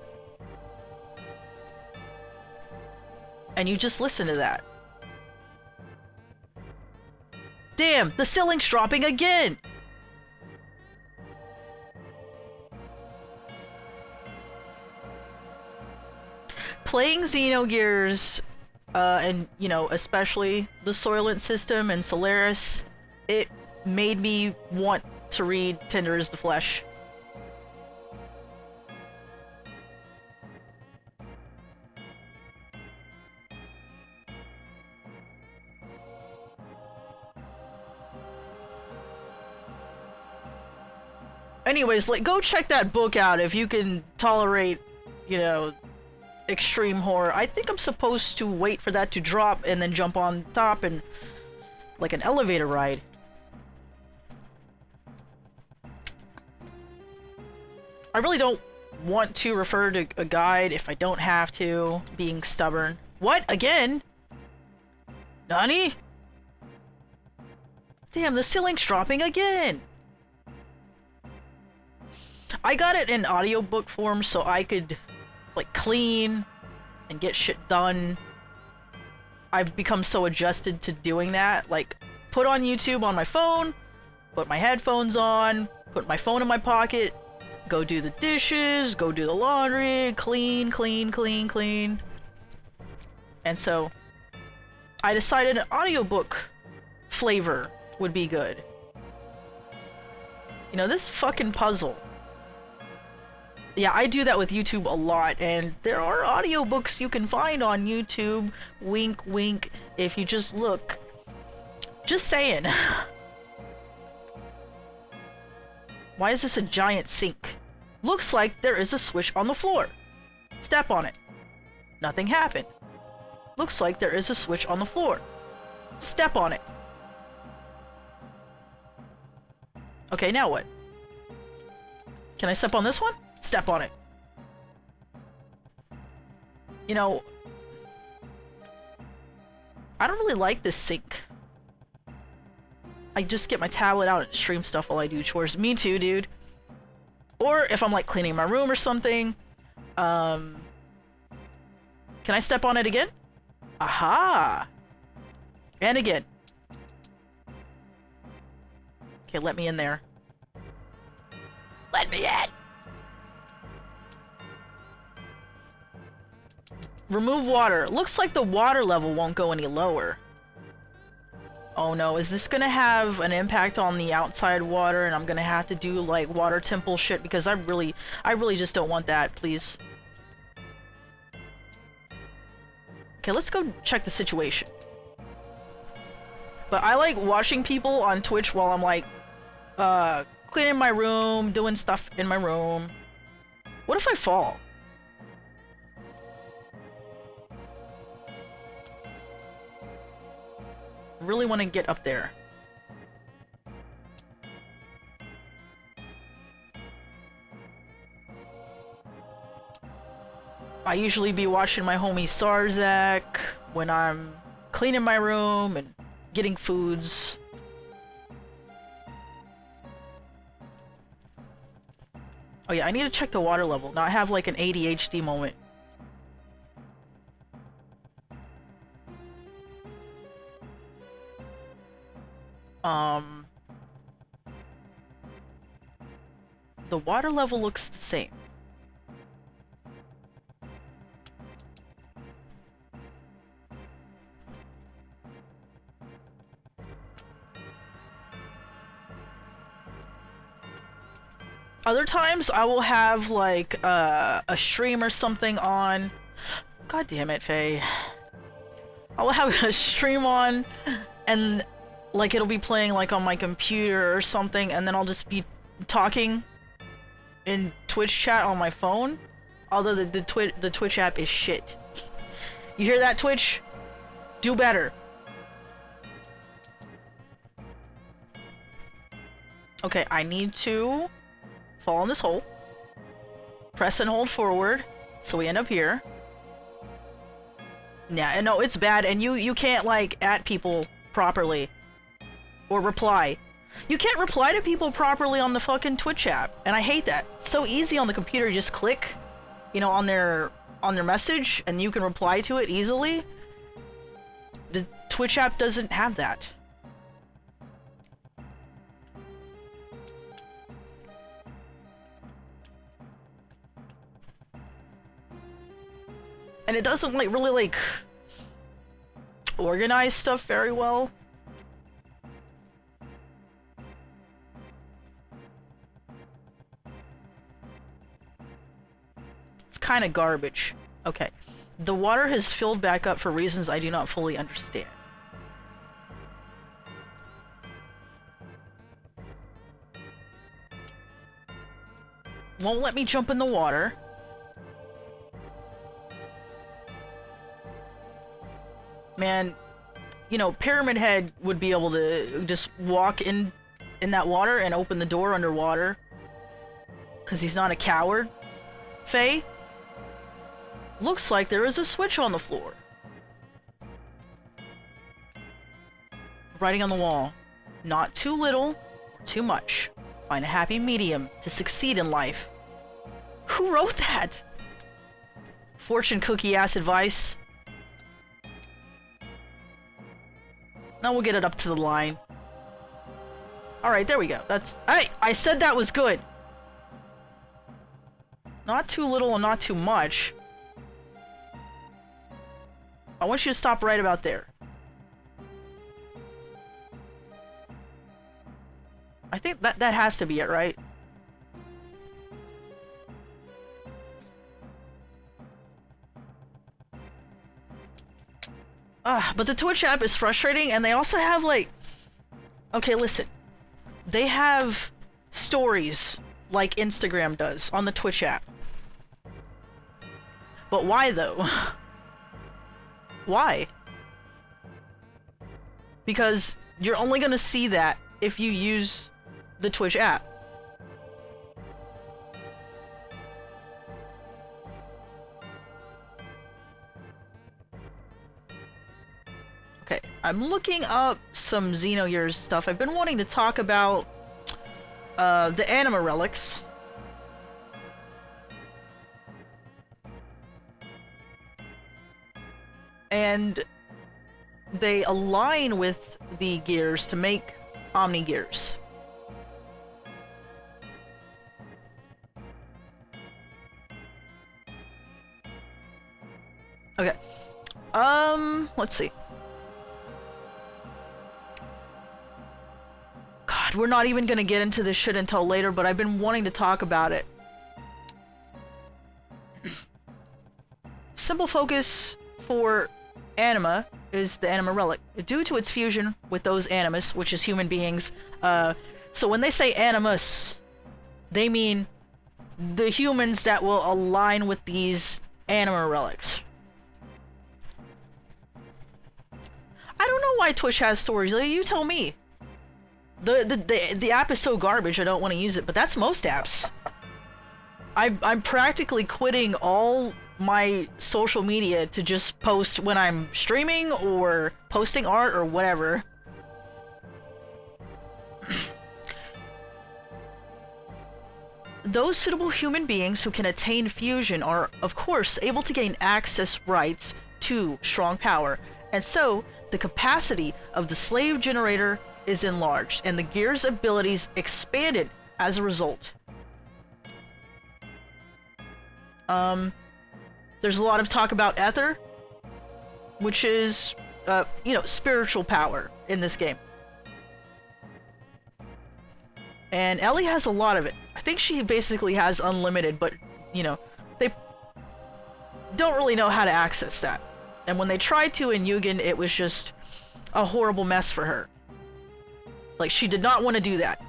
and you just listen to that. Damn, the ceiling's dropping again! Playing Xenogears, and, you know, especially the Soylent system and Solaris, it made me want to read Tender as the Flesh. Anyways, like, go check that book out if you can tolerate, you know, extreme horror. I think I'm supposed to wait for that to drop and then jump on top and like an elevator ride. I really don't want to refer to a guide if I don't have to, being stubborn. What? Again? Nani? Damn, the ceiling's dropping again! I got it in audiobook form so I could like clean and get shit done. I've become so adjusted to doing that. Like, put on YouTube on my phone, put my headphones on, put my phone in my pocket, go do the dishes, go do the laundry, clean, clean, clean, clean. And so I decided an audiobook flavor would be good. You know, this fucking puzzle. Yeah, I do that with YouTube a lot, and there are audiobooks you can find on YouTube. Wink, wink, if you just look. Just saying. Why is this a giant sink? Looks like there is a switch on the floor. Step on it. Nothing happened. Looks like there is a switch on the floor. Step on it. Okay, now what? Can I step on this one? Step on it. You know, I don't really like this sink. I just get my tablet out and stream stuff while I do chores. Me too, dude. Or if I'm like cleaning my room or something. Can I step on it again? Aha! And again. Okay, let me in there. Let me in! Remove water. Looks like the water level won't go any lower. Oh no, is this gonna have an impact on the outside water and I'm gonna have to do like water temple shit? Because I really just don't want that, please. Okay, let's go check the situation. But I like watching people on Twitch while I'm like, cleaning my room, doing stuff in my room. What if I fall? Really want to get up there. I usually be watching my homie Sarzak when I'm cleaning my room and getting foods. Oh yeah, I need to check the water level. Now I have like an ADHD moment. The water level looks the same. Other times I will have like a stream or something on. God damn it, Faye. I will have a stream on and like it'll be playing like on my computer or something, and then I'll just be talking in Twitch chat on my phone. Although the Twitch app is shit. You hear that, Twitch? Do better. Okay, I need to fall in this hole. Press and hold forward, so we end up here. Yeah, no, it's bad, and you can't like at people properly or reply. You can't reply to people properly on the fucking Twitch app, and I hate that. It's so easy on the computer, you just click, you know, on their message, and you can reply to it easily. The Twitch app doesn't have that. And it doesn't like really like organize stuff very well. It's kind of garbage. Okay. The water has filled back up for reasons I do not fully understand. Won't let me jump in the water. Man, you know, Pyramid Head would be able to just walk in that water and open the door underwater. Because he's not a coward. Faye? Looks like there is a switch on the floor. Writing on the wall. Not too little or too much. Find a happy medium to succeed in life. Who wrote that? Fortune cookie ass advice. Now we'll get it up to the line. Alright, there we go. That's... Hey! I said that was good! Not too little and not too much. I want you to stop right about there. I think that has to be it, right? But the Twitch app is frustrating, and they also have, like... Okay, listen. They have stories like Instagram does on the Twitch app. But why, though? Why? Because you're only gonna see that if you use the Twitch app. Okay, I'm looking up some Xenogears stuff. I've been wanting to talk about the anima relics. And they align with the gears to make Omni Gears. Okay. Let's see. God, we're not even gonna get into this shit until later, but I've been wanting to talk about it. Simple focus for anima is the anima relic, due to its fusion with those animus, which is human beings. So when they say animus, they mean the humans that will align with these anima relics. I don't know why Twitch has stories. Like, you tell me. The app is so garbage I don't want to use it, but that's most apps. I'm practically quitting all my social media to just post when I'm streaming or posting art or whatever. Those suitable human beings who can attain fusion are, of course, able to gain access rights to strong power, and so the capacity of the slave generator is enlarged, and the gear's abilities expanded as a result. There's a lot of talk about ether, which is, you know, spiritual power in this game. And Ellie has a lot of it. I think she basically has unlimited, but, you know, they don't really know how to access that. And when they tried to in Yugen, it was just a horrible mess for her. Like, she did not want to do that.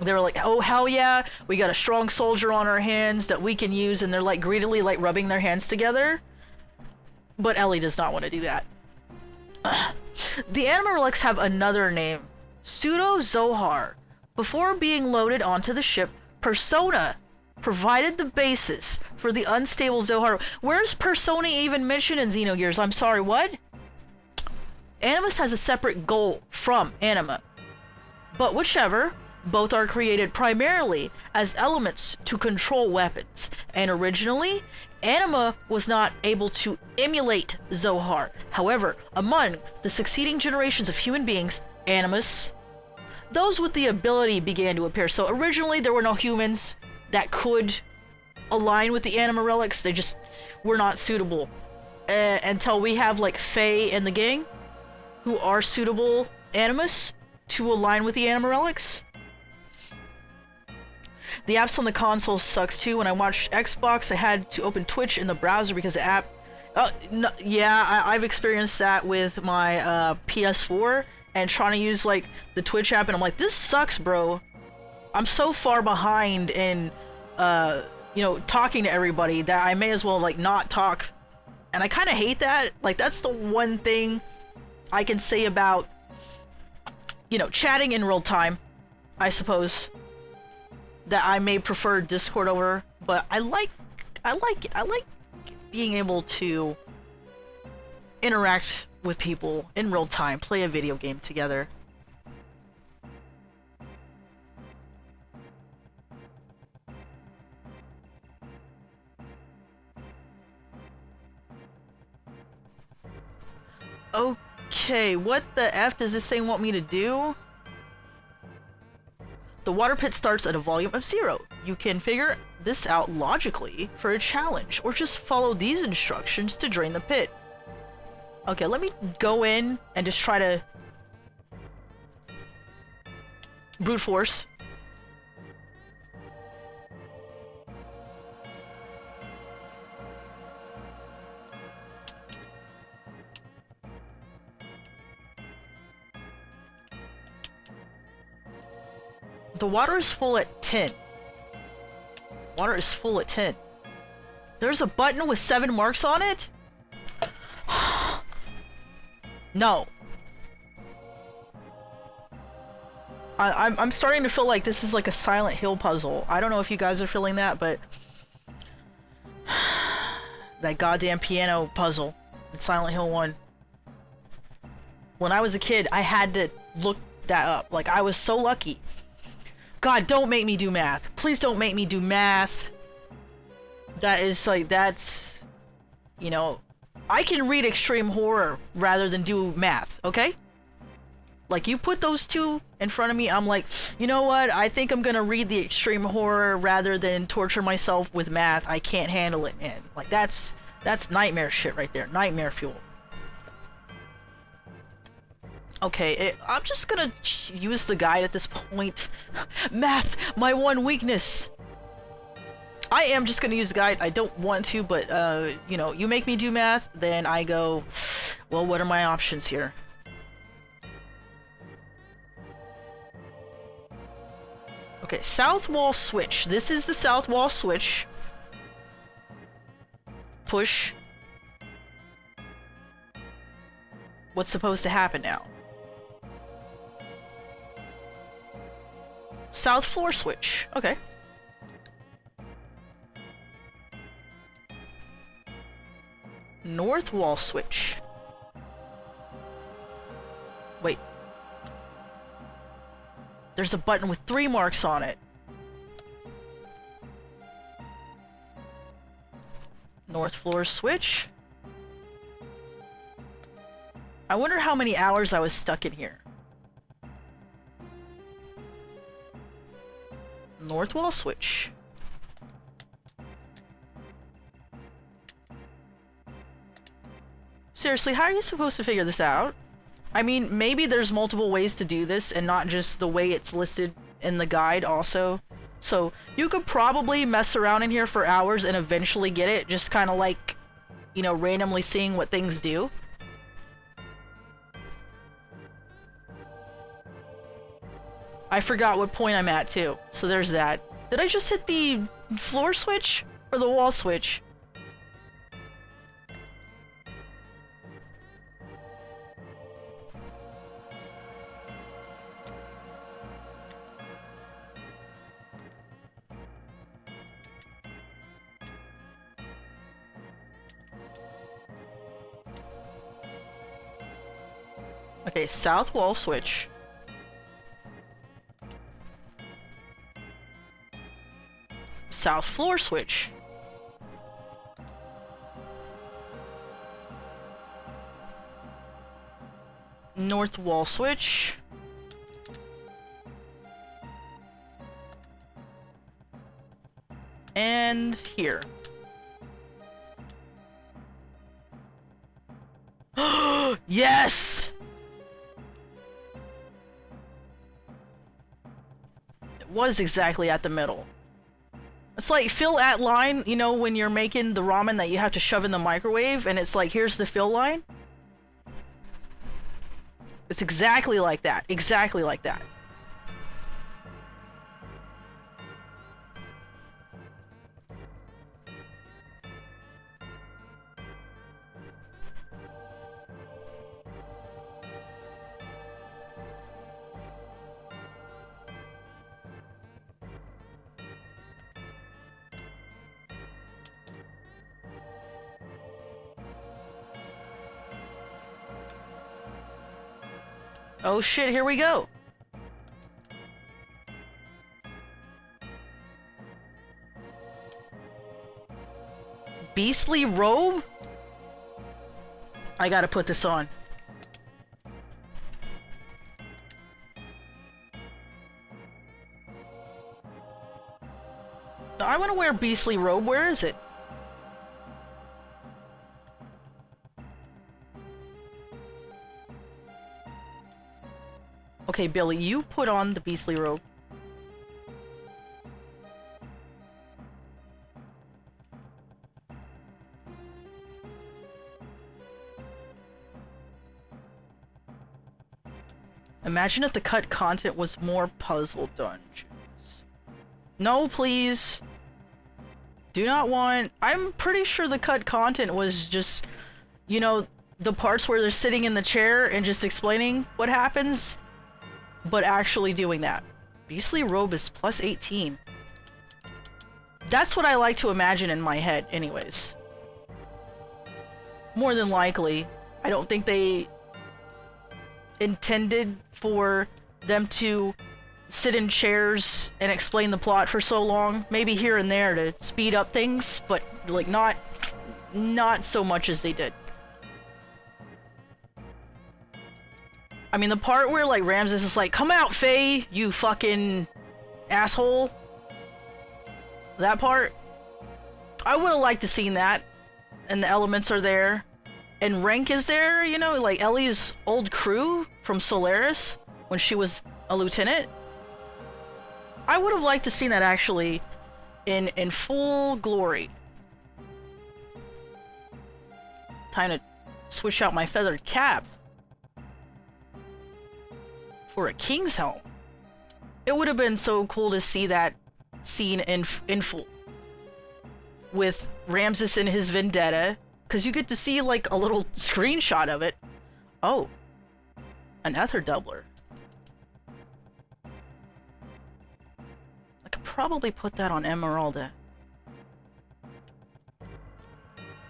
They were like, oh, hell yeah, we got a strong soldier on our hands that we can use, and they're like greedily like rubbing their hands together. But Ellie does not want to do that. The anima relics have another name, Pseudo Zohar. Before being loaded onto the ship, Persona provided the basis for the unstable Zohar. Where's Persona even mentioned in Xenogears? I'm sorry, what? Animus has a separate goal from anima. But whichever, both are created primarily as elements to control weapons, and originally, anima was not able to emulate Zohar. However, among the succeeding generations of human beings, animus, those with the ability began to appear. So originally there were no humans that could align with the anima relics. They just were not suitable. Until we have like Fae in the gang, who are suitable animus to align with the anima relics. The apps on the console sucks too. When I watched Xbox, I had to open Twitch in the browser because the app... no, yeah, I've experienced that with my PS4 and trying to use like the Twitch app, and I'm like, this sucks, bro. I'm so far behind in, you know, talking to everybody that I may as well like not talk. And I kind of hate that. Like, that's the one thing I can say about, you know, chatting in real time, I suppose, that I may prefer Discord over, but I like it. I like being able to interact with people in real time, play a video game together. Okay, what the F does this thing want me to do? The water pit starts at a volume of 0. You can figure this out logically for a challenge, or just follow these instructions to drain the pit. Okay, let me go in and just try to brute force. The water is full at 10. Water is full at 10. There's a button with 7 marks on it? No. I'm starting to feel like this is like a Silent Hill puzzle. I don't know if you guys are feeling that, but that goddamn piano puzzle in Silent Hill 1. When I was a kid, I had to look that up. Like, I was so lucky. God, don't make me do math. Please don't make me do math. That is like, that's, you know, I can read extreme horror rather than do math, okay? Like, you put those two in front of me, I'm like, you know what? I think I'm gonna read the extreme horror rather than torture myself with math. I can't handle it, man. Like, that's nightmare shit right there. Nightmare fuel. Okay, I'm just gonna use the guide at this point. Math, my one weakness. I am just gonna use the guide. I don't want to, but, you know, you make me do math, then I go, well, what are my options here? Okay, south wall switch. This is the south wall switch. Push. What's supposed to happen now? South floor switch. Okay. North wall switch. Wait. There's a button with 3 marks on it. North floor switch. I wonder how many hours I was stuck in here. North wall switch. Seriously, how are you supposed to figure this out? I mean, maybe there's multiple ways to do this and not just the way it's listed in the guide also. So you could probably mess around in here for hours and eventually get it, just kind of like, you know, randomly seeing what things do. I forgot what point I'm at too, so there's that. Did I just hit the floor switch or the wall switch? Okay, south wall switch. South floor switch. North wall switch. And here. Yes! It was exactly at the middle. It's like fill at line, you know, when you're making the ramen that you have to shove in the microwave, and it's like, here's the fill line. It's exactly like that. Exactly like that. Oh shit, here we go. Beastly robe? I gotta put this on. I wanna wear beastly robe. Where is it? Okay, Billy, you put on the beastly robe. Imagine if the cut content was more puzzle dungeon. No, please. Do not want... I'm pretty sure the cut content was just, you know, the parts where they're sitting in the chair and just explaining what happens, but actually doing that. Beastly Robe is plus 18. That's what I like to imagine in my head, anyways. More than likely. I don't think they intended for them to sit in chairs and explain the plot for so long. Maybe here and there to speed up things, but like not so much as they did. I mean, the part where like Ramses is like, "Come out, Faye, you fucking asshole." That part, I would have liked to seen that, and the elements are there, and Rank is there, you know, like Ellie's old crew from Solaris when she was a lieutenant. I would have liked to seen that actually in full glory. Time to switch out my feathered cap for a king's helm. It would have been so cool to see that scene in full with Ramses in his vendetta, because you get to see like a little screenshot of it. Oh, an ether doubler. I could probably put that on Emeralda.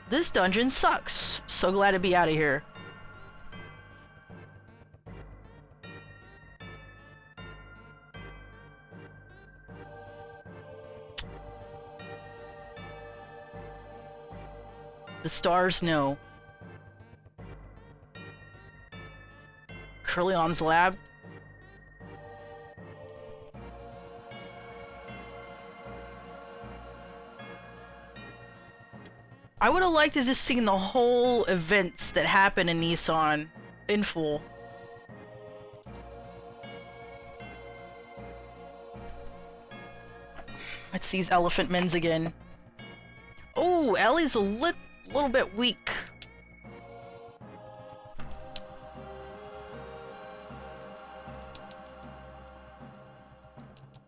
This dungeon sucks. So glad to be out of here. The stars know. Curleon's lab. I would have liked to just seen the whole events that happen in Nissan in full. It's these elephant men's again. Oh, Ellie's a little bit weak.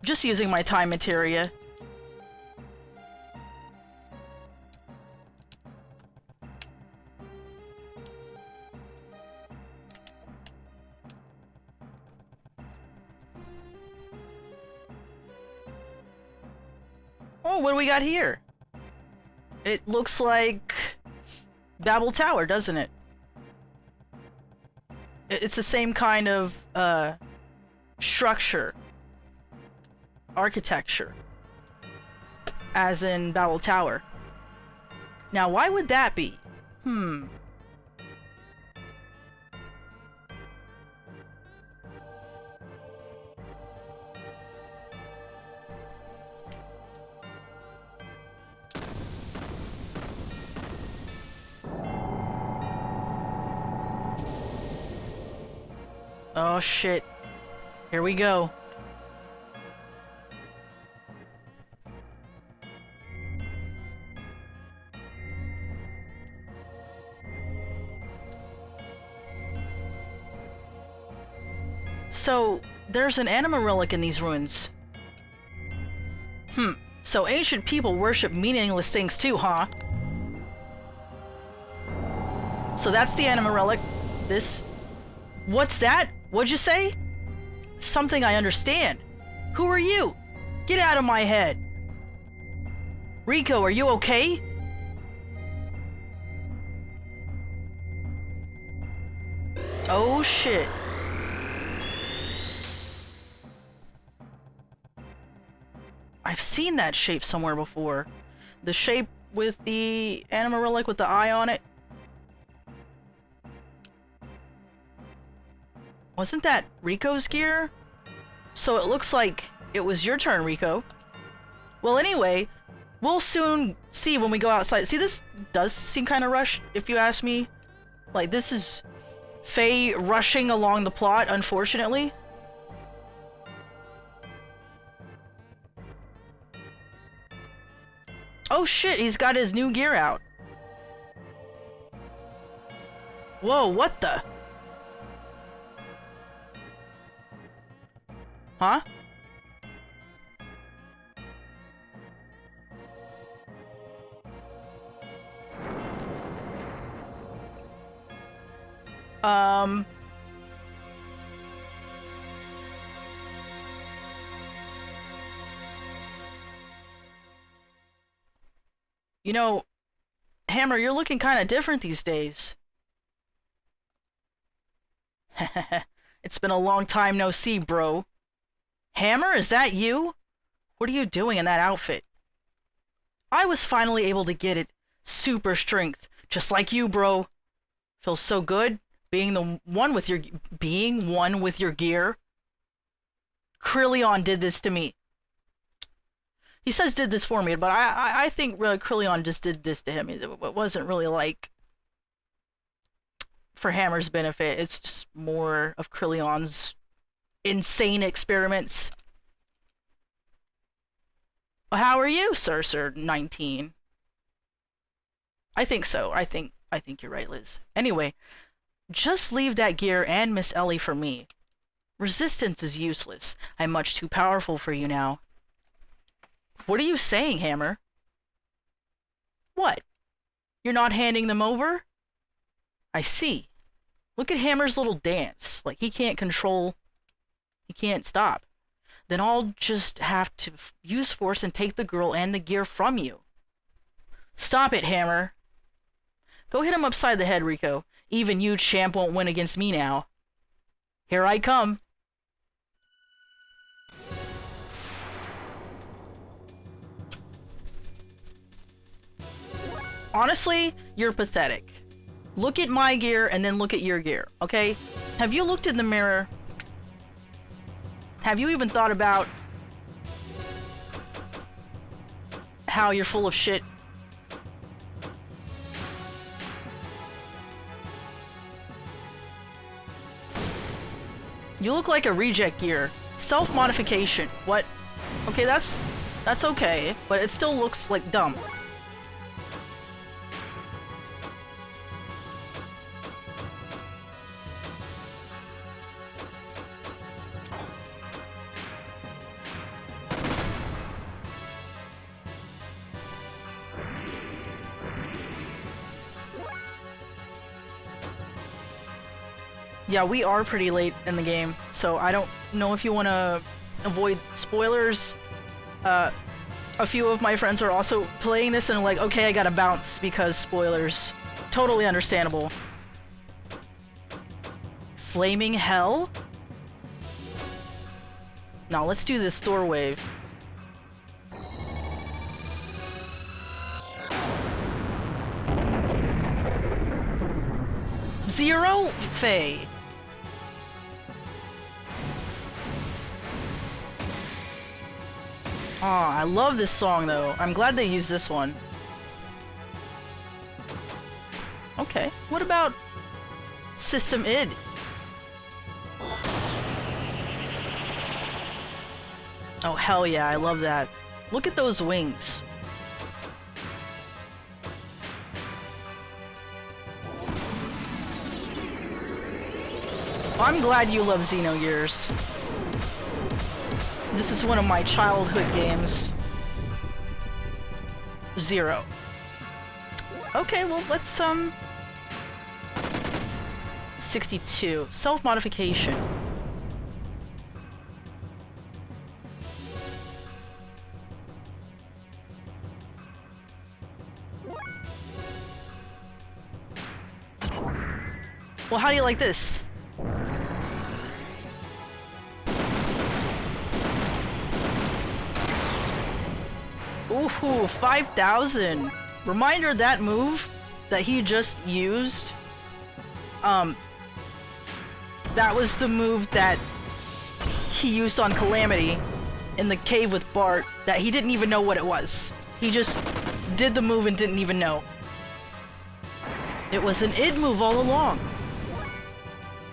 Just using my time materia. Oh, what do we got here? It looks like Babel Tower, doesn't it? It's the same kind of structure, architecture, as in Babel Tower. Now, why would that be? Oh shit. Here we go. So, there's an anima relic in these ruins. So ancient people worship meaningless things too, huh? So that's the anima relic. This... What's that? What'd you say? Something I understand. Who are you? Get out of my head. Rico, are you okay? Oh shit. I've seen that shape somewhere before. The shape with the anima relic with the eye on it. Wasn't that Rico's gear? So it looks like it was your turn, Rico. Well, anyway, we'll soon see when we go outside. See, this does seem kind of rushed, if you ask me. Like, this is Faye rushing along the plot, unfortunately. Oh shit, he's got his new gear out. Whoa, what the? Huh? Um... You know, Hammer, you're looking kind of different these days. It's been a long time no see, bro. Hammer, is that you? What are you doing in that outfit? I was finally able to get it. Super strength. Just like you, bro. Feels so good being one with your gear. Krillion did this to me. He says did this for me, but I think really Krillion just did this to him. It wasn't really like for Hammer's benefit. It's just more of Krillion's insane experiments. How are you, Sir 19? I think so. I think you're right, Liz. Anyway, just leave that gear and Miss Ellie for me. Resistance is useless. I'm much too powerful for you now. What are you saying, Hammer? What? You're not handing them over? I see. Look at Hammer's little dance. Like, he can't stop. Then I'll just have to use force and take the girl and the gear from you. Stop it, Hammer. Go hit him upside the head, Rico. Even you, champ, won't win against me now. Here I come. Honestly, you're pathetic. Look at my gear and then look at your gear, okay? Have you looked in the mirror? Have you even thought about how you're full of shit? You look like a reject gear. Self-modification. What? Okay, that's okay, but it still looks like dumb. Yeah, we are pretty late in the game, so I don't know if you want to avoid spoilers. A few of my friends are also playing this and are like, okay, I gotta bounce because spoilers. Totally understandable. Flaming Hell? Now let's do this Thor wave. Zero Faye. Aw, I love this song though. I'm glad they used this one. Okay, what about System id? Oh hell yeah, I love that. Look at those wings. I'm glad you love Xenogears. This is one of my childhood games. 0. Okay, well, let's, 62. Self-modification. Well, how do you like this? Ooh, 5,000. Reminder that move that he just used, that was the move that he used on Calamity in the cave with Bart that he didn't even know what it was. He just did the move and didn't even know. It was an id move all along.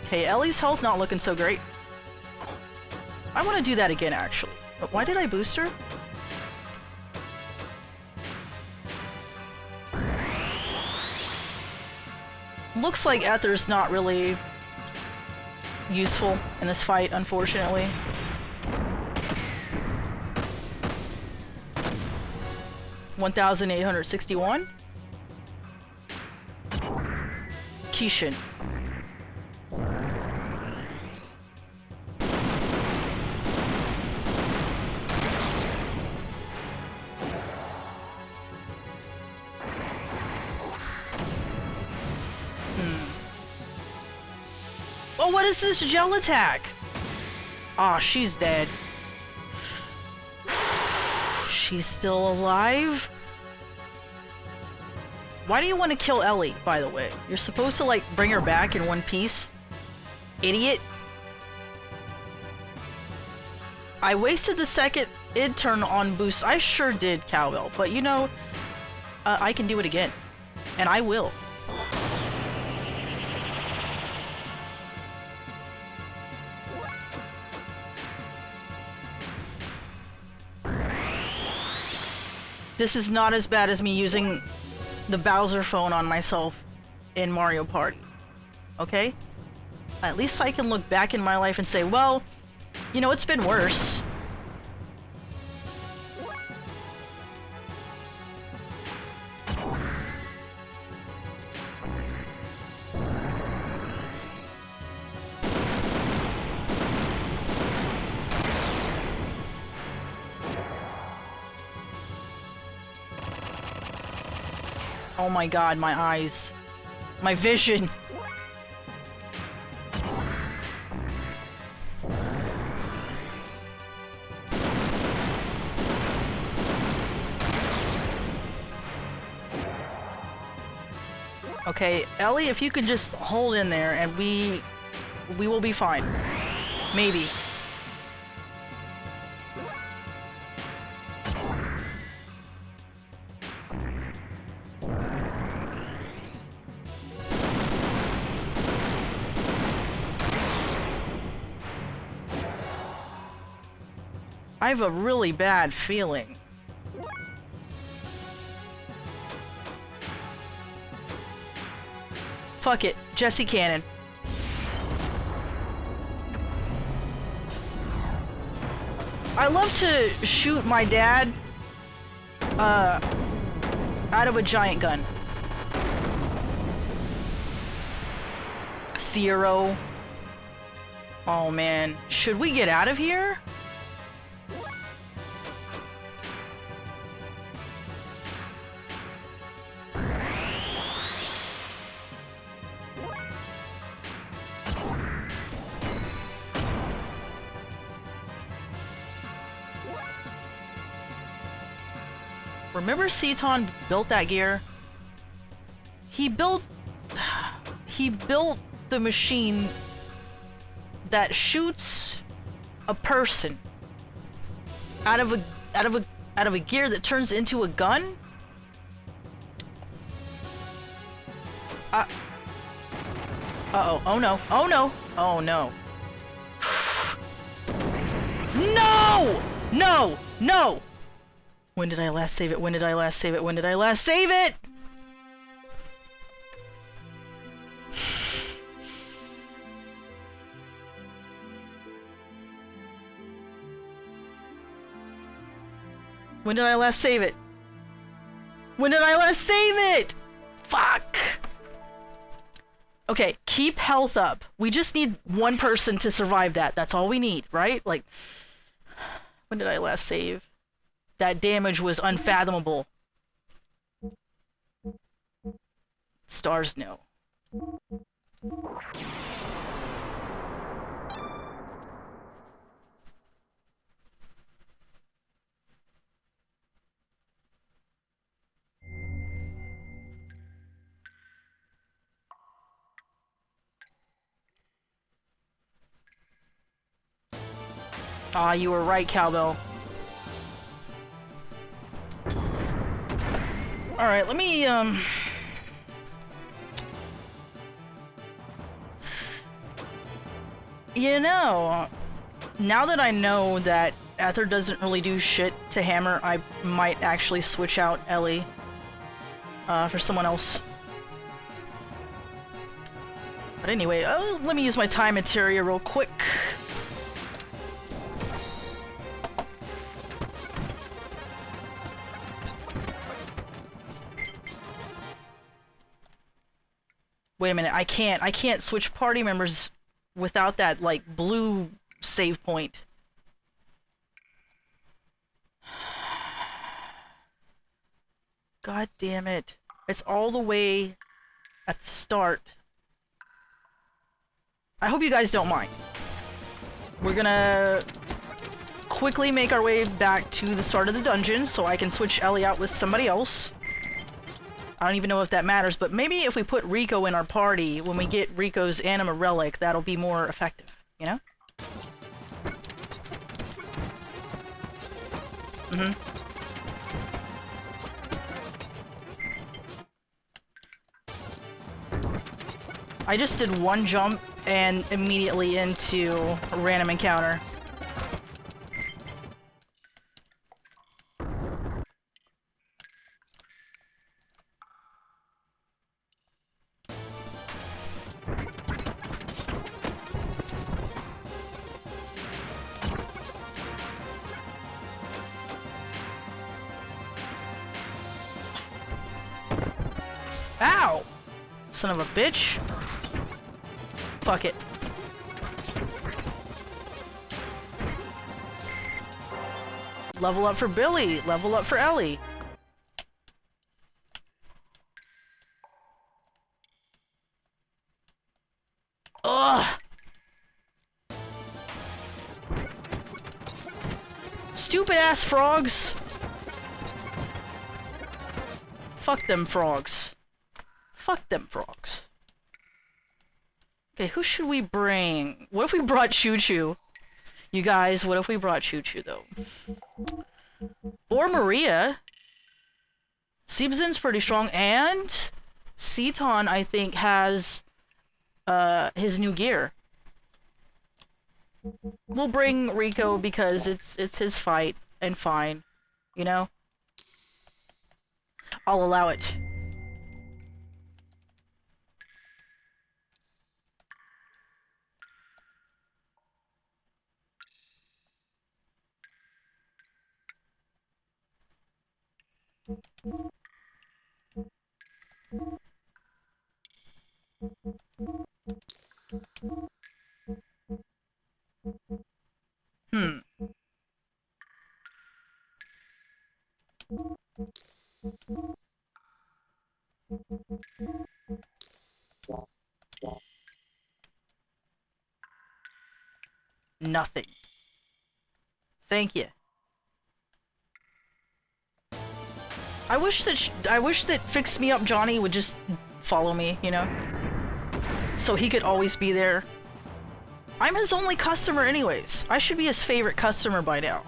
Okay, Ellie's health not looking so great. I want to do that again, actually. But why did I boost her? Looks like Ether's not really useful in this fight, unfortunately. $1,861. Kishin. what is this gel attack? Aw, she's dead. She's still alive? Why do you want to kill Ellie, by the way? You're supposed to, like, bring her back in one piece? Idiot. I wasted the second id turn on boost. I sure did, Cowbell. But, you know, I can do it again. And I will. This is not as bad as me using the Bowser phone on myself in Mario Party. Okay? At least I can look back in my life and say, well, you know, it's been worse. Oh my god, my eyes. My vision. Okay, Ellie, if you could just hold in there and we will be fine. Maybe. I have a really bad feeling. Fuck it, Jesse Cannon. I love to shoot my dad out of a giant gun. Zero. Oh man, should we get out of here? Remember Seton built that gear? He built the machine that shoots a person out of a gear that turns into a gun? Uh-oh. Oh no. Oh no. Oh no. No! No! No! When did I last save it? When did I last save it? When did I last save it? When did I last save it? When did I last save it? Fuck! Okay, keep health up. We just need one person to survive that. That's all we need, right? Like, when did I last save? That damage was unfathomable. Stars, no. Ah, you were right, Cowbell. Alright, let me, you know, now that I know that Ether doesn't really do shit to Hammer, I might actually switch out Ellie, for someone else. But anyway, let me use my time materia real quick. Wait a minute, I can't switch party members without that, like, blue save point. God damn it. It's all the way at the start. I hope you guys don't mind. We're gonna quickly make our way back to the start of the dungeon so I can switch Ellie out with somebody else. I don't even know if that matters, but maybe if we put Rico in our party, when we get Rico's anima relic, that'll be more effective, you know? I just did one jump and immediately into a random encounter. Ow! Son of a bitch. Fuck it. Level up for Billy. Level up for Ellie. Ugh! Stupid ass frogs! Fuck them frogs. Fuck them frogs. Okay, who should we bring? What if we brought Choo Choo? You guys, what if we brought Choo Choo, though? Or Maria. Seebzen's pretty strong, and Seaton, I think, has his new gear. We'll bring Rico because it's his fight, and fine. You know? I'll allow it. Hmm. Nothing. Thank you. I wish that Fix Me Up Johnny would just follow me, you know? So he could always be there. I'm his only customer anyways. I should be his favorite customer by now.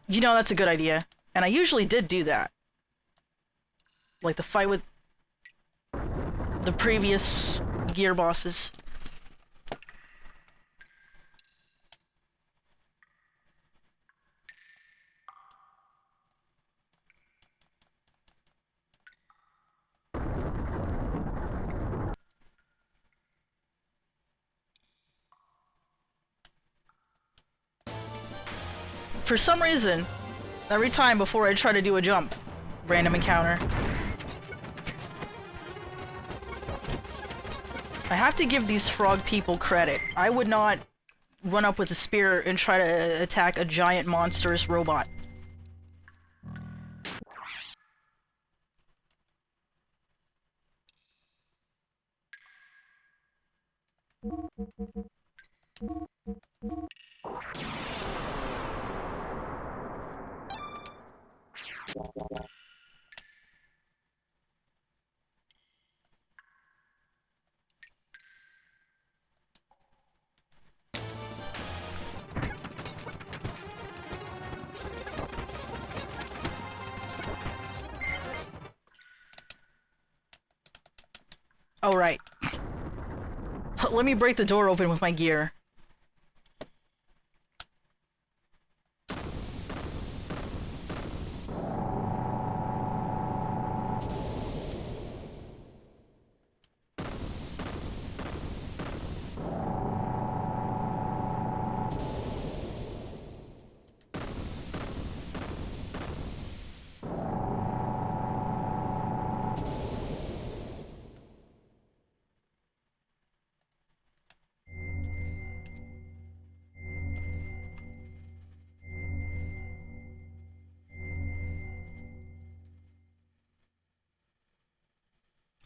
You know, that's a good idea. And I usually did do that. Like the fight with the previous gear bosses. For some reason, every time before I try to do a jump, random encounter. I have to give these frog people credit. I would not run up with a spear and try to attack a giant monstrous robot. Oh, right. Let me break the door open with my gear.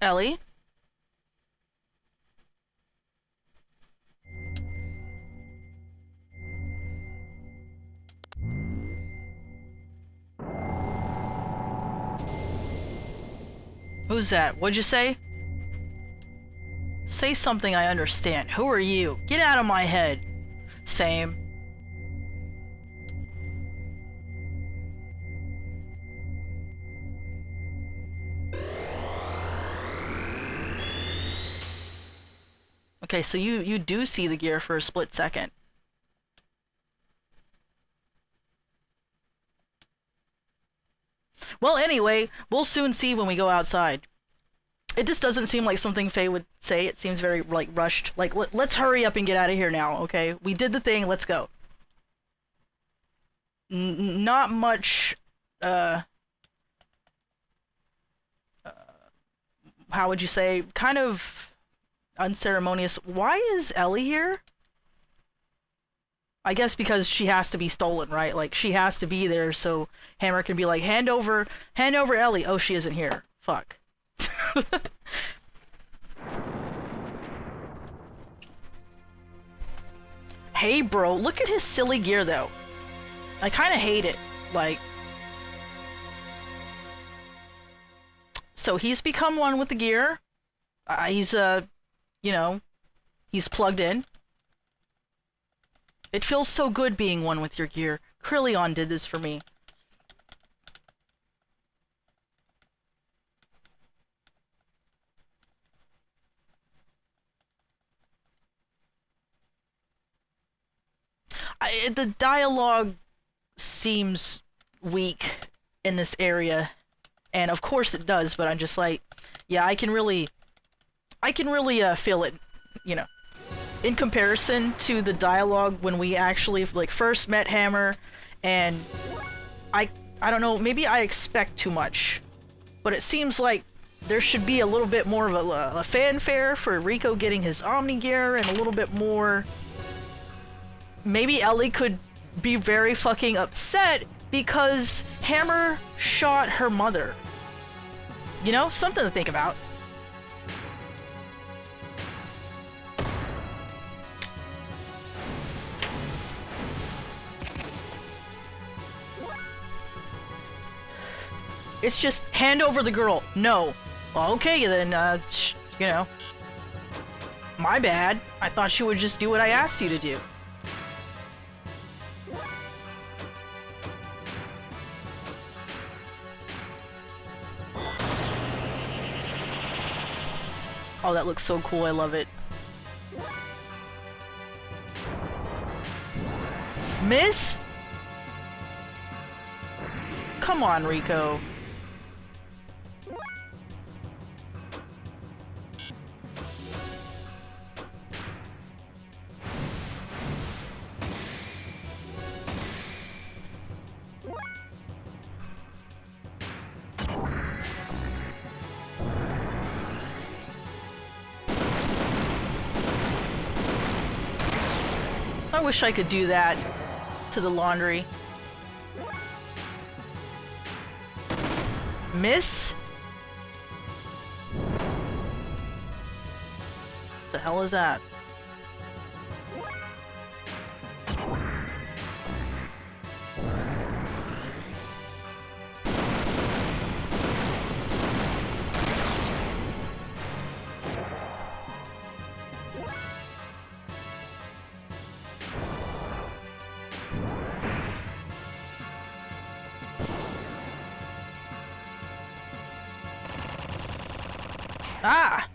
Ellie? Who's that? What'd you say? Say something I understand. Who are you? Get out of my head. Same. Okay, so you do see the gear for a split second. Well, anyway, we'll soon see when we go outside. It just doesn't seem like something Faye would say. It seems very, like, rushed. Like, let's hurry up and get out of here now, okay? We did the thing, let's go. Not much, how would you say? Kind of unceremonious. Why is Ellie here? I guess because she has to be stolen, right? Like, she has to be there so Hammer can be like, hand over Ellie. Oh, she isn't here. Fuck. Hey, bro, look at his silly gear, though. I kind of hate it. Like, so he's become one with the gear. He's, you know, he's plugged in. It feels so good being one with your gear. Krillion did this for me. The dialogue seems weak in this area, and of course it does, but I'm just like, yeah, I can really feel it, you know. In comparison to the dialogue when we actually, like, first met Hammer, and I don't know, maybe I expect too much, but it seems like there should be a little bit more of a fanfare for Rico getting his Omni gear, and a little bit more. Maybe Ellie could be very fucking upset because Hammer shot her mother. You know, something to think about. It's just hand over the girl. No. Well, okay then, you know. My bad. I thought you would just do what I asked you to do. Oh, that looks so cool. I love it. Miss? Come on, Rico. I wish I could do that to the laundry. Miss? The hell is that? Ah!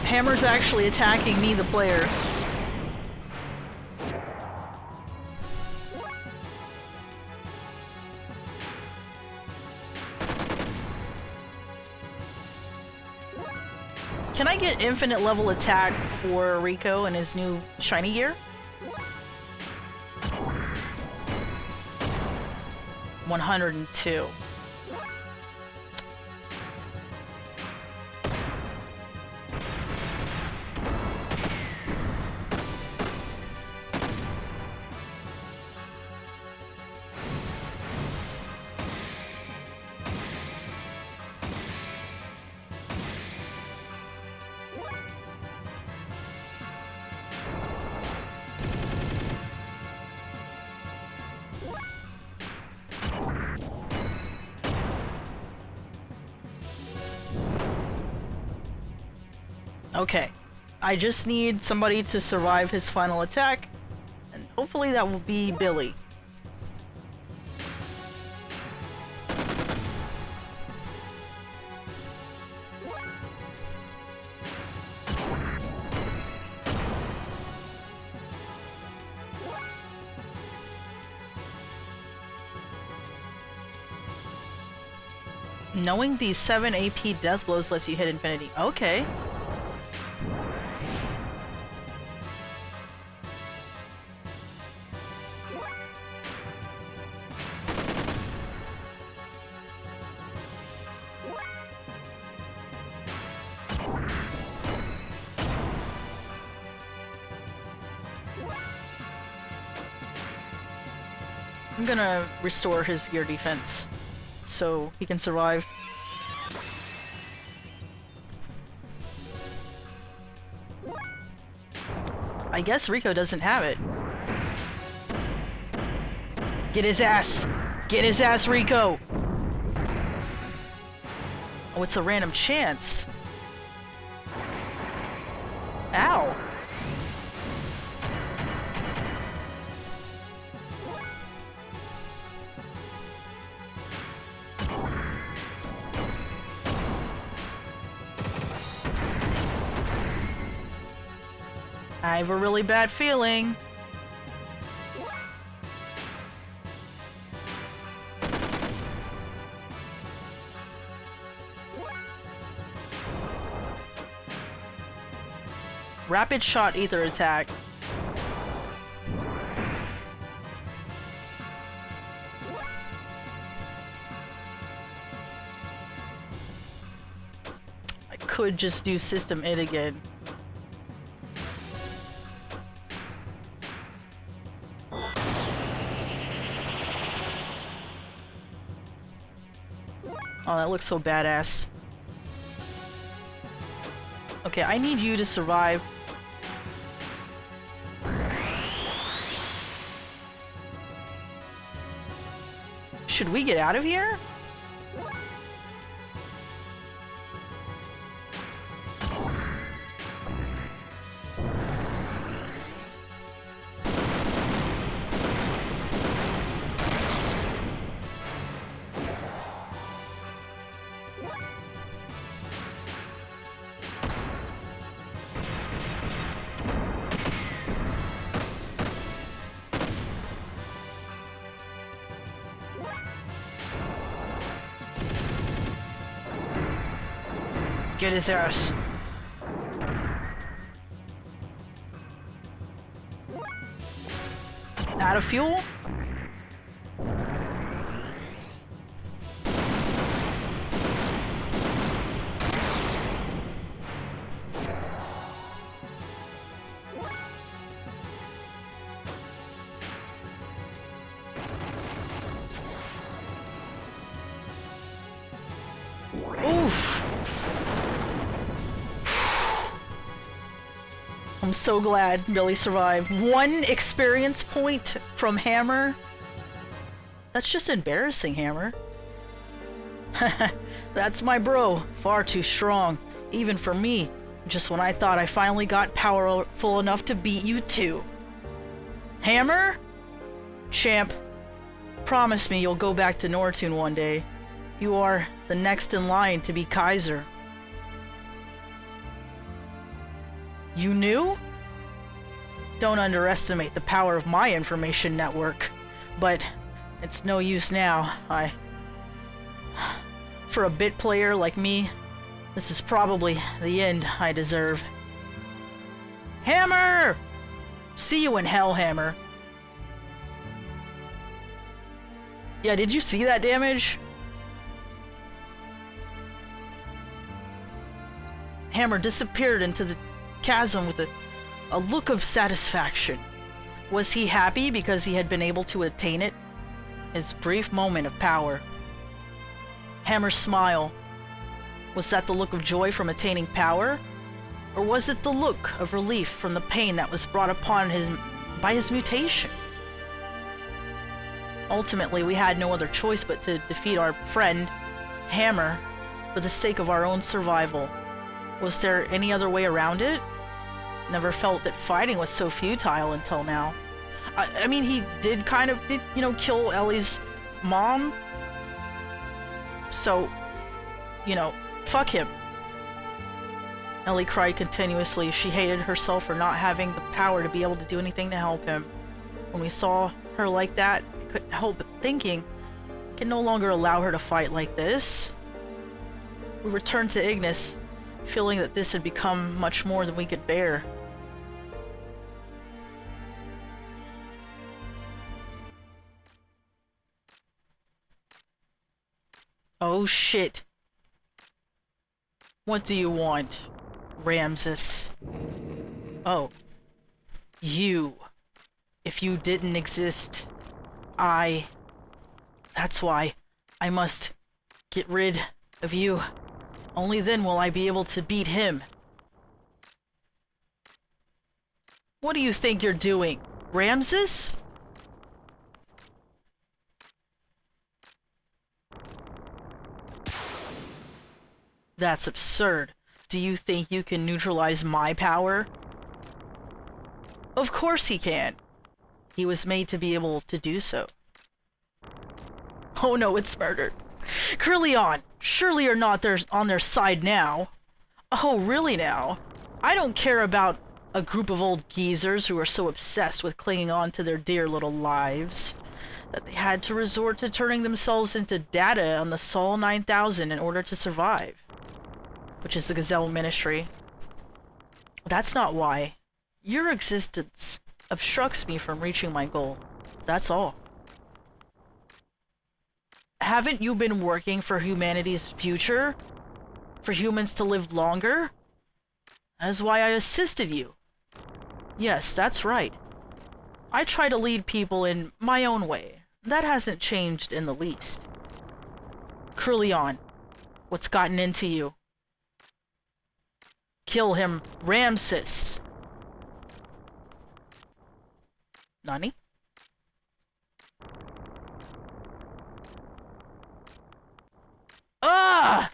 Hammer's actually attacking me, the player. Can I get infinite level attack for Rico and his new shiny gear? 102. Okay. I just need somebody to survive his final attack, and hopefully that will be Billy. Knowing these 7 AP death blows lets you hit infinity. Okay. I'm gonna restore his gear defense so he can survive. I guess Rico doesn't have it. Get his ass! Get his ass, Rico! Oh, it's a random chance. Ow! I have a really bad feeling. Rapid shot ether attack. I could just do system it again. Oh, that looks so badass. Okay, I need you to survive. Should we get out of here? Get his ass. Out of fuel? Oof. I'm so glad Billy survived. 1 experience point from Hammer? That's just embarrassing, Hammer. That's my bro. Far too strong. Even for me. Just when I thought I finally got powerful enough to beat you too. Hammer? Champ, promise me you'll go back to Nortune one day. You are the next in line to be Kaiser. You knew? Don't underestimate the power of my information network. But it's no use now. For a bit player like me, this is probably the end I deserve. Hammer! See you in hell, Hammer. Yeah, did you see that damage? Hammer disappeared into the chasm with a look of satisfaction. Was he happy because he had been able to attain it? His brief moment of power. Hammer's smile. Was that the look of joy from attaining power? Or was it the look of relief from the pain that was brought upon him by his mutation? Ultimately, we had no other choice but to defeat our friend, Hammer, for the sake of our own survival. Was there any other way around it? Never felt that fighting was so futile until now. I mean, he did kind of, you know, kill Ellie's mom. So, you know, fuck him. Ellie cried continuously. She hated herself for not having the power to be able to do anything to help him. When we saw her like that, I couldn't help but thinking, I can no longer allow her to fight like this. We returned to Ignis, feeling that this had become much more than we could bear. Oh shit. What do you want, Ramses? Oh. You. If you didn't exist, that's why I must get rid of you. Only then will I be able to beat him. What do you think you're doing, Ramses? That's absurd. Do you think you can neutralize my power? Of course he can. He was made to be able to do so. Oh no, it's murder. Curleon, surely you're not on their side now. Oh, really now? I don't care about a group of old geezers who are so obsessed with clinging on to their dear little lives that they had to resort to turning themselves into data on the Sol 9000 in order to survive. Which is the Gazelle Ministry. That's not why. Your existence obstructs me from reaching my goal. That's all. Haven't you been working for humanity's future? For humans to live longer? That is why I assisted you. Yes, that's right. I try to lead people in my own way. That hasn't changed in the least. Curleon, what's gotten into you? Kill him, Ramses. Nani? Ah!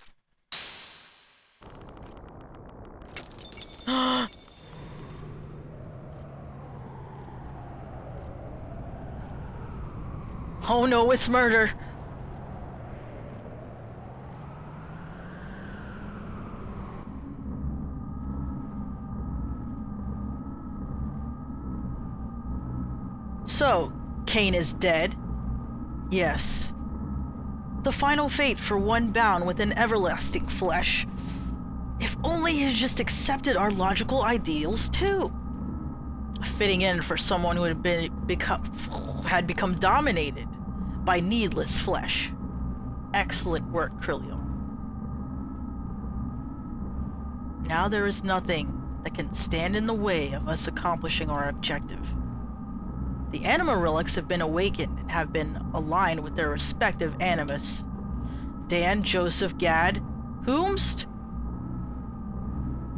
Oh no, it's murder. So, Cain is dead? Yes. The final fate for one bound with an everlasting flesh. If only he had just accepted our logical ideals too. Fitting in for someone who had become dominated by needless flesh. Excellent work, Curleon. Now there is nothing that can stand in the way of us accomplishing our objective. The anima relics have been awakened and have been aligned with their respective animus. Dan, Joseph, Gad, whomst?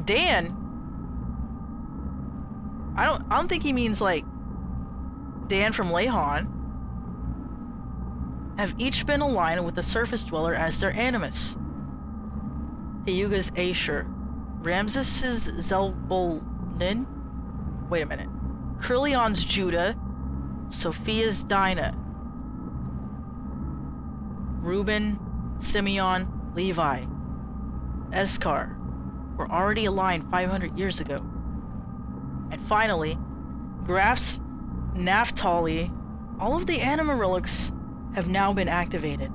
Dan? I don't think he means like Dan from Lehon. Have each been aligned with the surface dweller as their animus. Hyuga's Asher. Ramses is Zelbolnin? Wait a minute. Curleon's Judah. Sophia's Dinah. Reuben, Simeon, Levi, Eskar were already aligned 500 years ago. And finally, Graf's Naphtali, all of the anima relics have now been activated.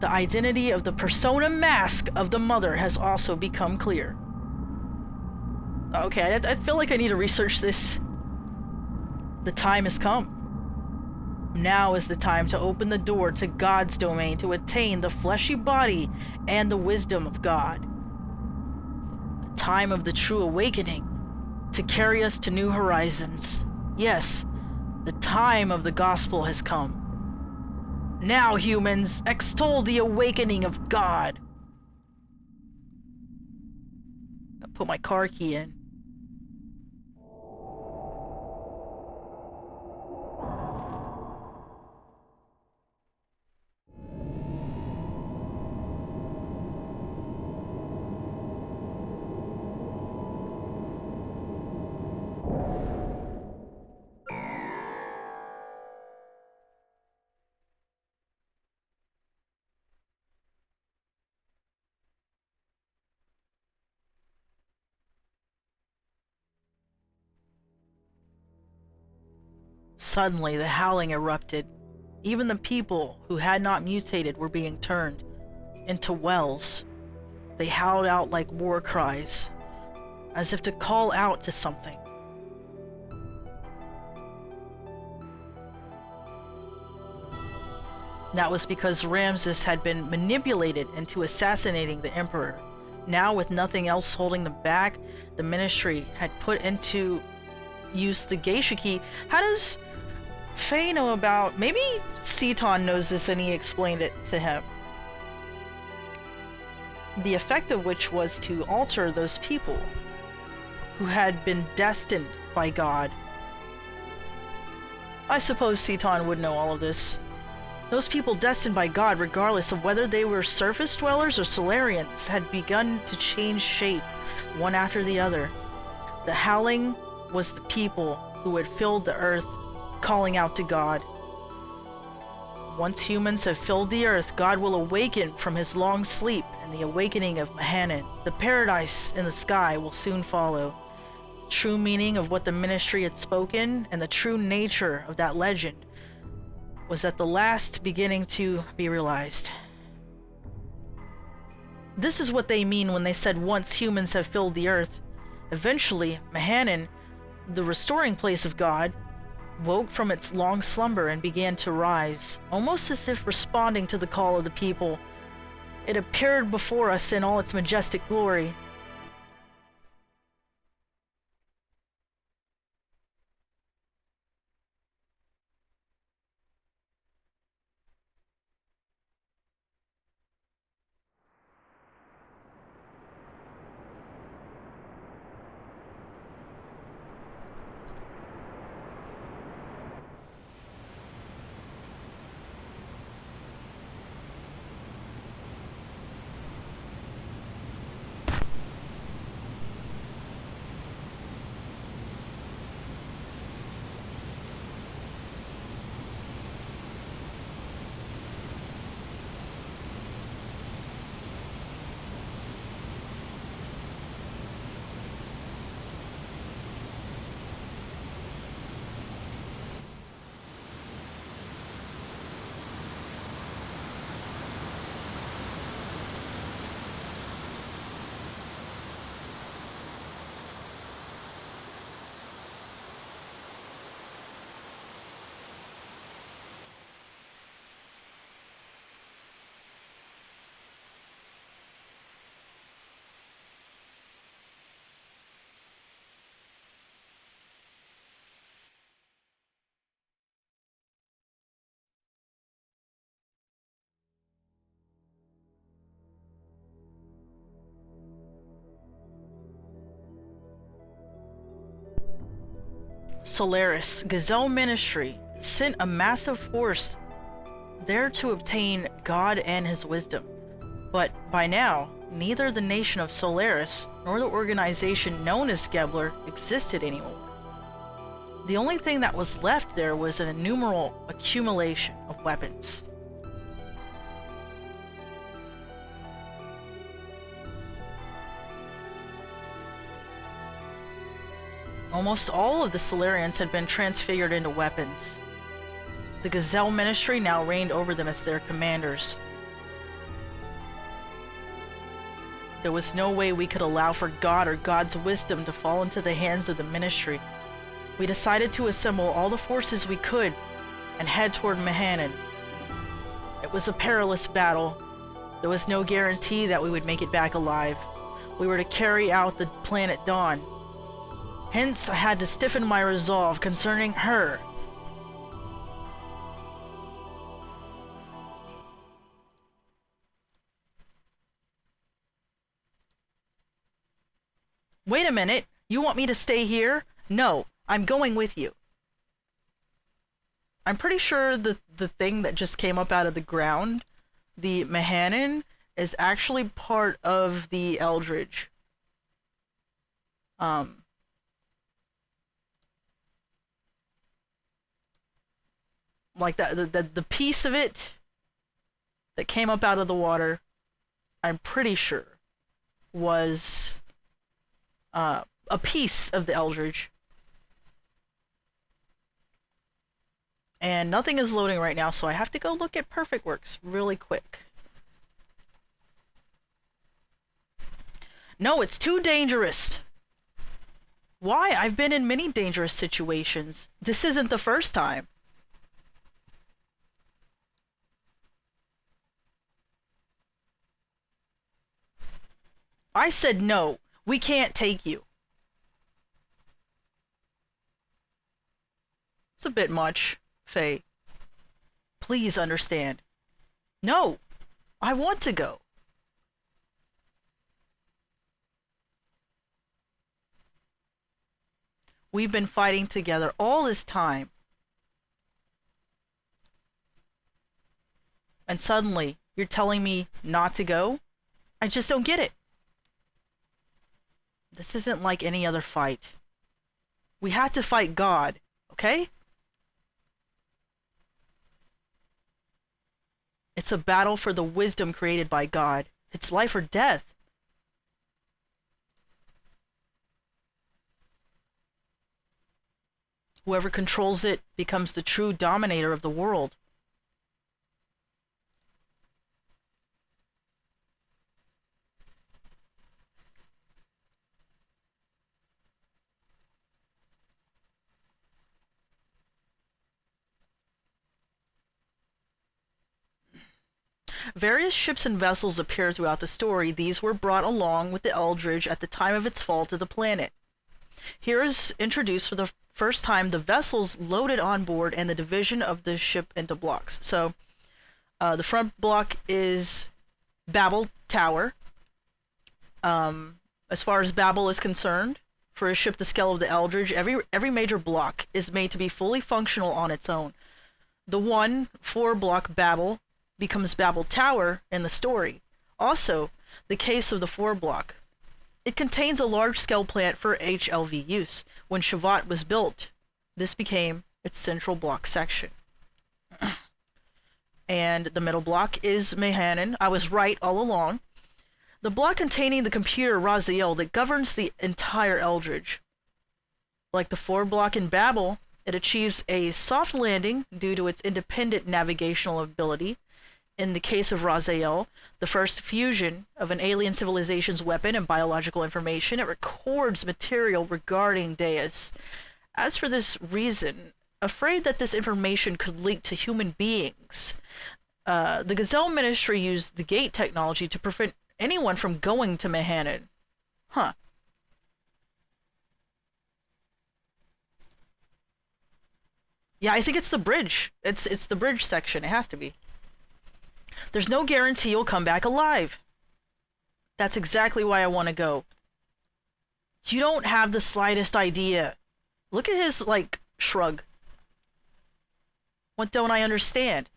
The identity of the persona mask of the mother has also become clear. Okay, I feel like I need to research this. The time has come. Now is the time to open the door to God's domain to attain the fleshy body and the wisdom of God. The time of the true awakening to carry us to new horizons. Yes, the time of the gospel has come. Now, humans, extol the awakening of God. I'll put my car key in. Suddenly, the howling erupted. Even the people who had not mutated were being turned into wells. They howled out like war cries, as if to call out to something. That was because Ramses had been manipulated into assassinating the emperor. Now, with nothing else holding them back, the ministry had put into use the geisha key. How does Faye know about... Maybe Seton knows this and he explained it to him. The effect of which was to alter those people who had been destined by God. I suppose Seton would know all of this. Those people destined by God, regardless of whether they were surface dwellers or Solarians, had begun to change shape, one after the other. The howling was the people who had filled the earth, calling out to God. Once humans have filled the earth, God will awaken from his long sleep, and the awakening of Mahanan, the paradise in the sky, will soon follow. The true meaning of what the ministry had spoken, and the true nature of that legend, was at the last beginning to be realized. This is what they mean when they said once humans have filled the earth. Eventually, Mahanan, the restoring place of God, woke from its long slumber and began to rise, almost as if responding to the call of the people. It appeared before us in all its majestic glory. Solaris, Gazelle Ministry, sent a massive force there to obtain God and his wisdom. But by now, neither the nation of Solaris nor the organization known as Gebler existed anymore. The only thing that was left there was an innumerable accumulation of weapons. Almost all of the Solarians had been transfigured into weapons. The Gazelle Ministry now reigned over them as their commanders. There was no way we could allow for God or God's wisdom to fall into the hands of the Ministry. We decided to assemble all the forces we could and head toward Mahanan. It was a perilous battle. There was no guarantee that we would make it back alive. We were to carry out the plan at dawn. Hence, I had to stiffen my resolve concerning her. Wait a minute, you want me to stay here? No, I'm going with you. I'm pretty sure the thing that just came up out of the ground, the Mahanan, is actually part of the Eldridge. Like the piece of it that came up out of the water, I'm pretty sure, was a piece of the Eldridge. And nothing is loading right now, so I have to go look at Perfect Works really quick. No, it's too dangerous. Why? I've been in many dangerous situations. This isn't the first time. I said no. We can't take you. It's a bit much, Faye. Please understand. No, I want to go. We've been fighting together all this time. And suddenly, you're telling me not to go? I just don't get it. This isn't like any other fight. We had to fight God, okay? It's a battle for the wisdom created by God. It's life or death. Whoever controls it becomes the true dominator of the world. Various ships and vessels appear throughout the story. These were brought along with the Eldridge at the time of its fall to the planet. Here is introduced for the first time the vessels loaded on board and the division of the ship into blocks. So, the front block is Babel Tower. As far as Babel is concerned, for a ship the scale of the Eldridge, every major block is made to be fully functional on its own. The 4 block Babel becomes Babel Tower in the story. Also, the case of the 4 block. It contains a large-scale plant for HLV use. When Shavat was built, this became its central block section. And the middle block is Mehanan. I was right all along. The block containing the computer Raziel that governs the entire Eldridge. Like the 4 block in Babel, it achieves a soft landing due to its independent navigational ability. In the case of Raziel, the first fusion of an alien civilization's weapon and biological information, it records material regarding Deus. As for this reason, afraid that this information could leak to human beings, the Gazelle Ministry used the gate technology to prevent anyone from going to Mehanan. Huh. Yeah, I think it's the bridge. It's the bridge section. It has to be. There's no guarantee you'll come back alive. That's exactly why I want to go. You don't have the slightest idea. Look at his, shrug. What don't I understand?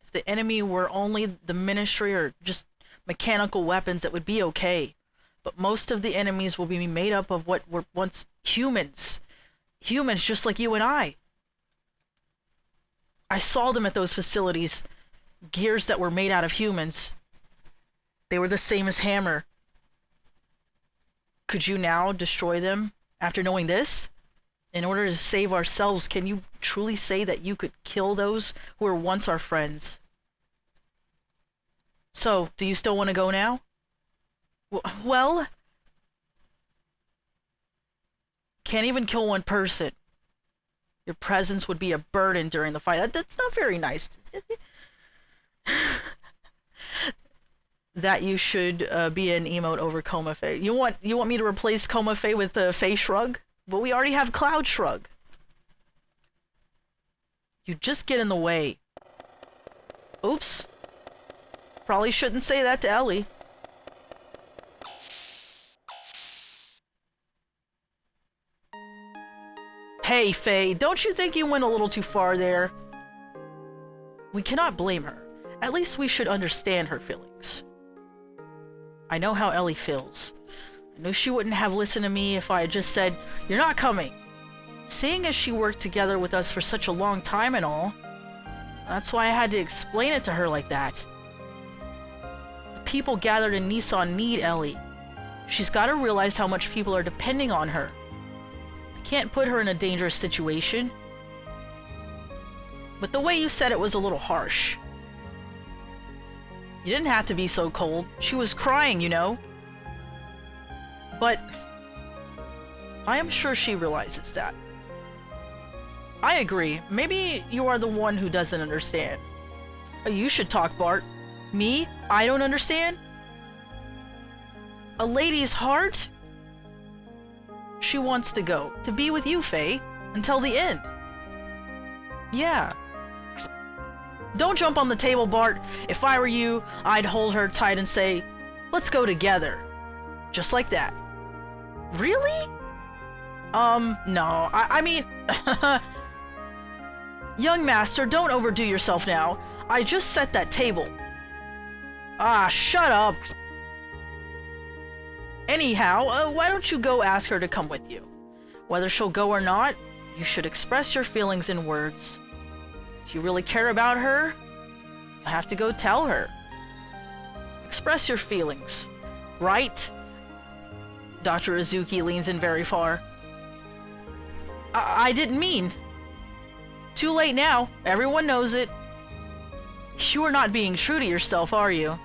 If the enemy were only the Ministry or just mechanical weapons, it would be okay. But most of the enemies will be made up of what were once humans. Humans just like you and I. I saw them at those facilities. Gears that were made out of humans. They were the same as Hammer. Could you now destroy them after knowing this? In order to save ourselves, can you truly say that you could kill those who were once our friends? So, do you still want to go now? Well, can't even kill one person. Your presence would be a burden during the fight. That's not very nice. That you should be an emote over Coma Faye. You want me to replace Coma Faye with Faye Shrug? But we already have Cloud Shrug. You just get in the way. Oops. Probably shouldn't say that to Ellie. Hey, Faye, don't you think you went a little too far there? We cannot blame her. At least we should understand her feelings. I know how Ellie feels. I knew she wouldn't have listened to me if I had just said, "You're not coming." Seeing as she worked together with us for such a long time and all, that's why I had to explain it to her like that. The people gathered in Nissan need Ellie. She's got to realize how much people are depending on her. I can't put her in a dangerous situation. but the way you said it was a little harsh. You didn't have to be so cold. She was crying, you know. But I am sure she realizes that. I agree. Maybe you are the one who doesn't understand. You should talk, Bart. Me? I don't understand? A lady's heart? She wants to go. To be with you, Faye. Until the end. Yeah. Don't jump on the table, Bart. If I were you, I'd hold her tight and say, let's go together. Just like that. Really? No. I mean... Young master, don't overdo yourself now. I just set that table. Ah, shut up. Anyhow, why don't you go ask her to come with you? Whether she'll go or not, you should express your feelings in words. If you really care about her, you have to go tell her. Express your feelings, right? Dr. Izuki leans in very far. I didn't mean. Too late now. Everyone knows it. You are not being true to yourself, are you?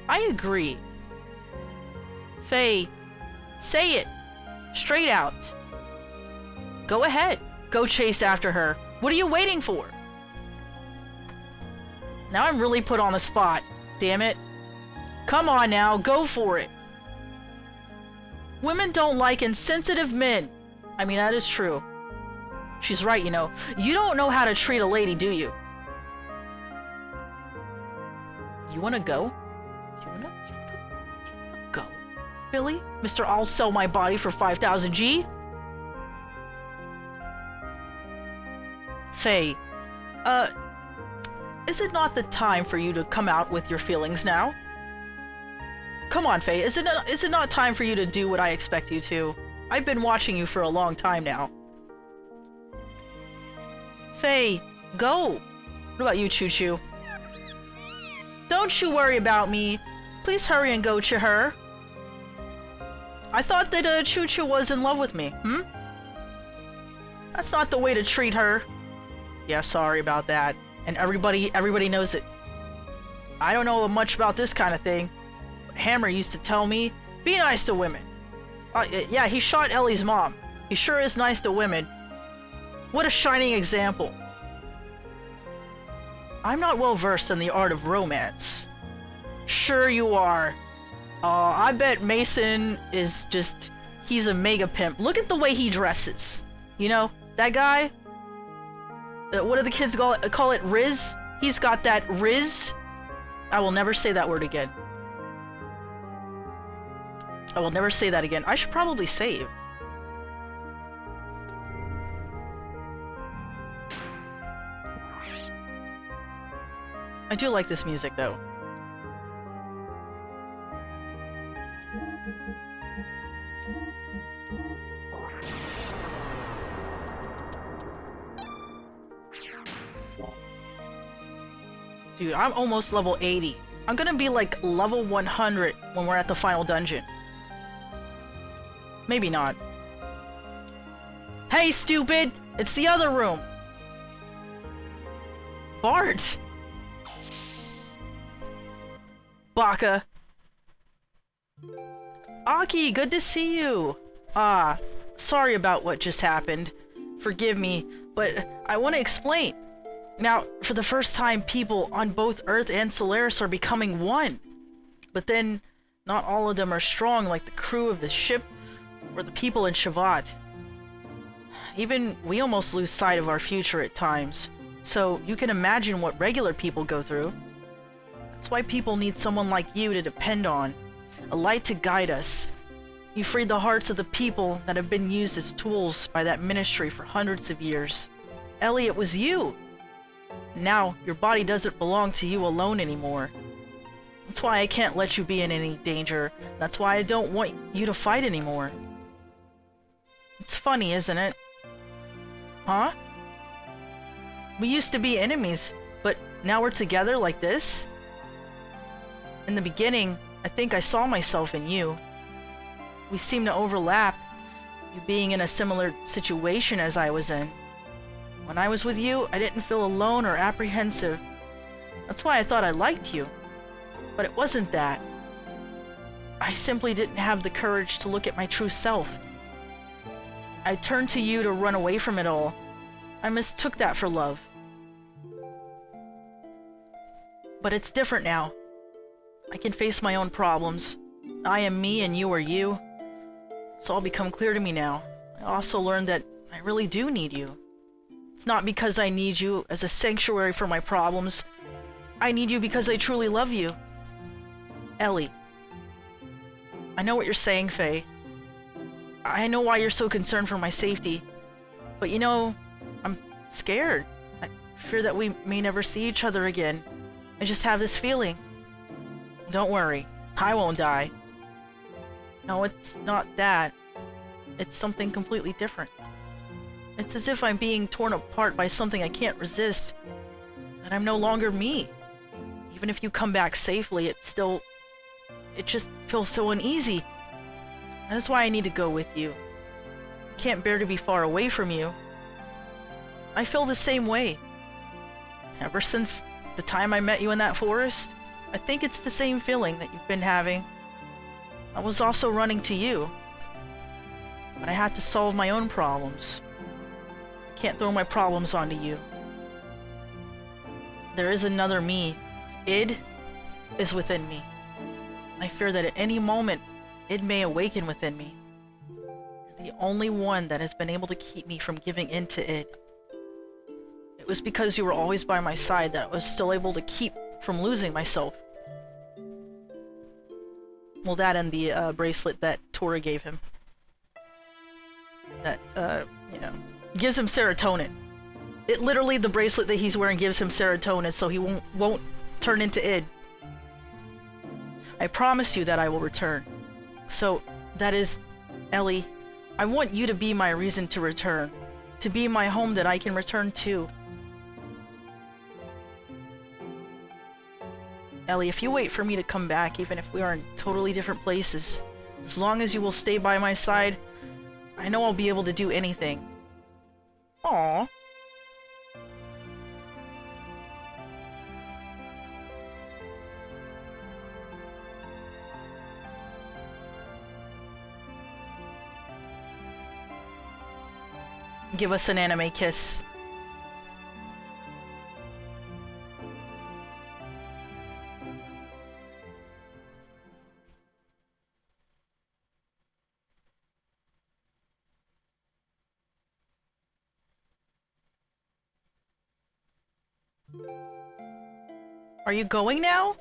I agree. Faye, say it. Straight out. Go ahead. Go chase after her. What are you waiting for? Now I'm really put on the spot. Damn it. Come on now, go for it. Women don't like insensitive men. I mean, that is true. She's right, you know. You don't know how to treat a lady, do you? You wanna go? You wanna go? Really? Mr. I'll sell my body for 5,000 G? Faye, is it not the time for you to come out with your feelings now? Come on, Faye, is it not time for you to do what I expect you to? I've been watching you for a long time now. Faye, go! What about you, Choo-Choo? Don't you worry about me. Please hurry and go to her. I thought that Choo-Choo was in love with me, That's not the way to treat her. Yeah, sorry about that. And everybody knows it. I don't know much about this kind of thing, but Hammer used to tell me, be nice to women. Yeah, he shot Ellie's mom. He sure is nice to women. What a shining example. I'm not well versed in the art of romance. Sure you are. I bet Mason is just... he's a mega pimp. Look at the way he dresses. You know, that guy? What do the kids call it? Riz? He's got that Riz. I will never say that word again. I will never say that again. I should probably save. I do like this music, though. Dude, I'm almost level 80. I'm gonna be like level 100 when we're at the final dungeon. Maybe not. Hey, stupid! It's the other room! Bart! Baka! Aki, good to see you! Sorry about what just happened. Forgive me, but I want to explain. Now, for the first time, people on both Earth and Solaris are becoming one. But then, not all of them are strong like the crew of the ship or the people in Shavat. Even we almost lose sight of our future at times. So you can imagine what regular people go through. That's why people need someone like you to depend on. A light to guide us. You freed the hearts of the people that have been used as tools by that ministry for hundreds of years. Ellie, it was you! Now, your body doesn't belong to you alone anymore. That's why I can't let you be in any danger. That's why I don't want you to fight anymore. It's funny, isn't it? Huh? We used to be enemies, but now we're together like this? In the beginning, I think I saw myself in you. We seem to overlap, you being in a similar situation as I was in. When I was with you, I didn't feel alone or apprehensive. That's why I thought I liked you. But it wasn't that. I simply didn't have the courage to look at my true self. I turned to you to run away from it all. I mistook that for love. But it's different now. I can face my own problems. I am me and you are you. It's all become clear to me now. I also learned that I really do need you. It's not because I need you as a sanctuary for my problems. I need you because I truly love you. Ellie. I know what you're saying, Faye. I know why you're so concerned for my safety. But you know, I'm scared. I fear that we may never see each other again. I just have this feeling. Don't worry, I won't die. No, it's not that. It's something completely different. It's as if I'm being torn apart by something I can't resist. That I'm no longer me. Even if you come back safely, it just feels so uneasy. That is why I need to go with you. I can't bear to be far away from you. I feel the same way. Ever since the time I met you in that forest, I think it's the same feeling that you've been having. I was also running to you. But I had to solve my own problems. I can't throw my problems onto you. There is another me. Id is within me. I fear that at any moment, it may awaken within me. You're the only one that has been able to keep me from giving in to it. It was because you were always by my side that I was still able to keep from losing myself. Well, that and the bracelet that Tora gave him. That, gives him serotonin. It literally, the bracelet that he's wearing gives him serotonin, so he won't turn into id. I promise you that I will return. So, that is, Ellie, I want you to be my reason to return. To be my home that I can return to. Ellie, if you wait for me to come back, even if we are in totally different places, as long as you will stay by my side, I know I'll be able to do anything. Aww. Give us an anime kiss. Are you going now?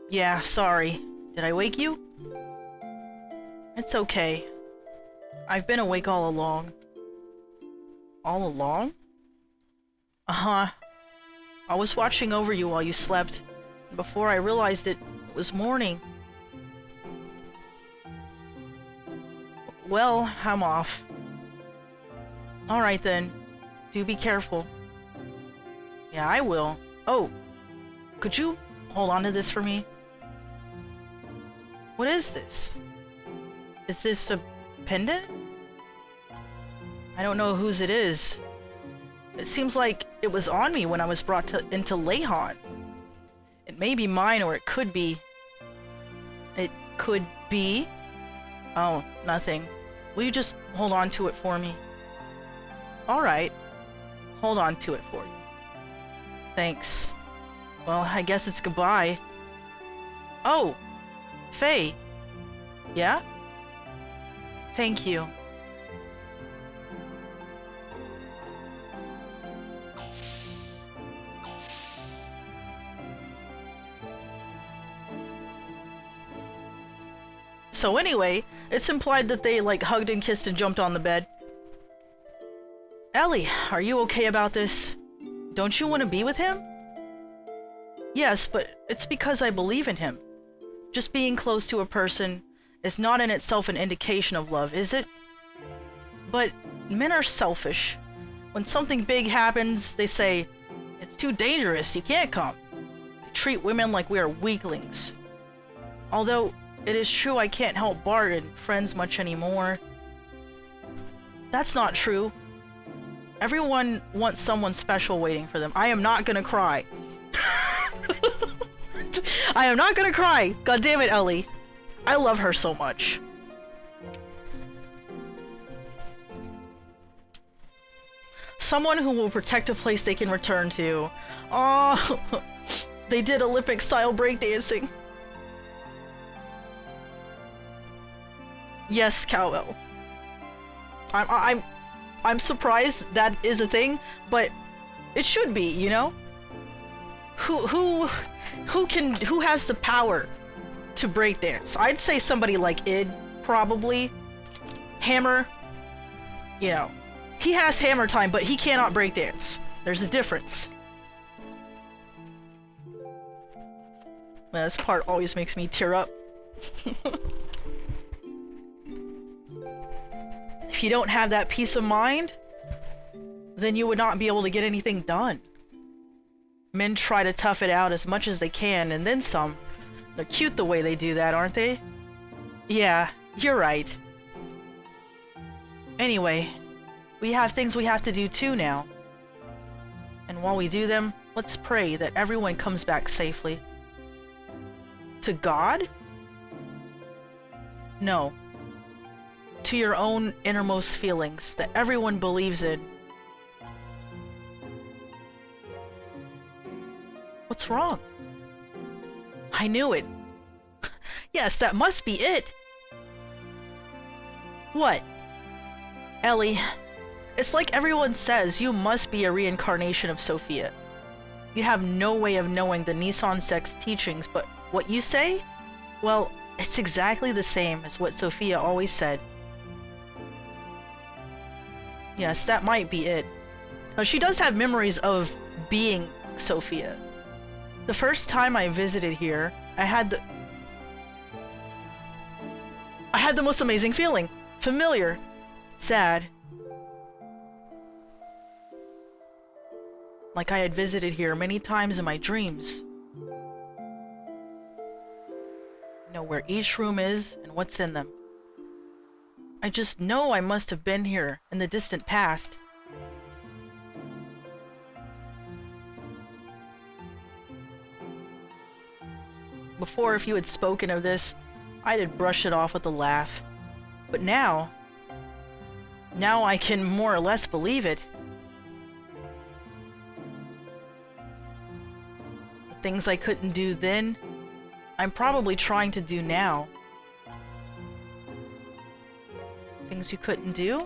Yeah, sorry. Did I wake you? It's okay. I've been awake all along. All along? Uh-huh. I was watching over you while you slept. Before I realized it was morning. Well, I'm off. Alright then. Do be careful. Yeah, I will. Oh, could you hold on to this for me? What is this? Is this a pendant? I don't know whose it is. It seems like it was on me when I was brought into Leyhan. It may be mine, or it could be. It could be. Oh, nothing. Will you just hold on to it for me? Alright. Hold on to it for you. Thanks. Well, I guess it's goodbye. Oh! Faye. Yeah? Thank you. So anyway, it's implied that they like hugged and kissed and jumped on the bed. Ellie, are you okay about this? Don't you want to be with him? Yes, but it's because I believe in him. Just being close to a person is not in itself an indication of love, is it? But men are selfish. When something big happens, they say, it's too dangerous, you can't come. They treat women like we are weaklings. Although, it is true I can't help Bart and friends much anymore. That's not true. Everyone wants someone special waiting for them. I am not gonna cry. I am not gonna cry. God damn it, Ellie. I love her so much. Someone who will protect a place they can return to. Oh, they did Olympic-style breakdancing. Yes, Cowbell. I'm surprised that is a thing, but it should be, you know? Who has the power to breakdance? I'd say somebody like Id, probably. Hammer, you know, he has hammer time, but he cannot breakdance. There's a difference. Man, this part always makes me tear up. If you don't have that peace of mind, then you would not be able to get anything done. Men try to tough it out as much as they can, and then some. They're cute the way they do that, aren't they? Yeah, you're right. Anyway, we have things we have to do too now. And while we do them, let's pray that everyone comes back safely. To God? No. To your own innermost feelings that everyone believes in. What's wrong? I knew it. Yes, that must be it. What? Ellie, it's like everyone says you must be a reincarnation of Sophia. You have no way of knowing the Nissan sect's teachings, but what you say? Well, it's exactly the same as what Sophia always said. Yes, that might be it. She does have memories of being Sophia. The first time I visited here, I had the most amazing feeling. Familiar. Sad. Like I had visited here many times in my dreams. I know where each room is and what's in them. I just know I must have been here in the distant past. Before, if you had spoken of this, I'd have brushed it off with a laugh. But now I can more or less believe it. The things I couldn't do then, I'm probably trying to do now. Things you couldn't do?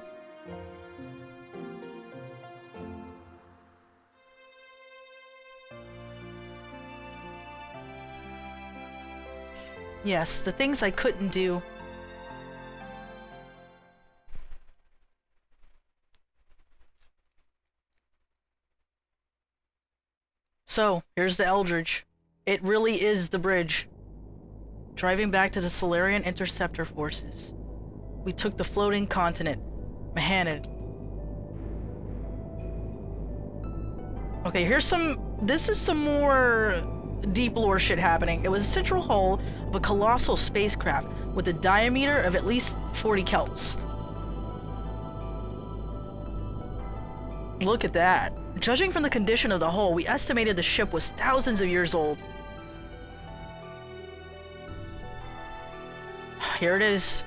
Yes, the things I couldn't do. So, here's the Eldridge. It really is the bridge. Driving back to the Solarian Interceptor Forces. We took the floating continent, Mahanan. Okay, this is some more deep lore shit happening. It was a central hull of a colossal spacecraft with a diameter of at least 40 kelts. Look at that. Judging from the condition of the hull, we estimated the ship was thousands of years old. Here it is.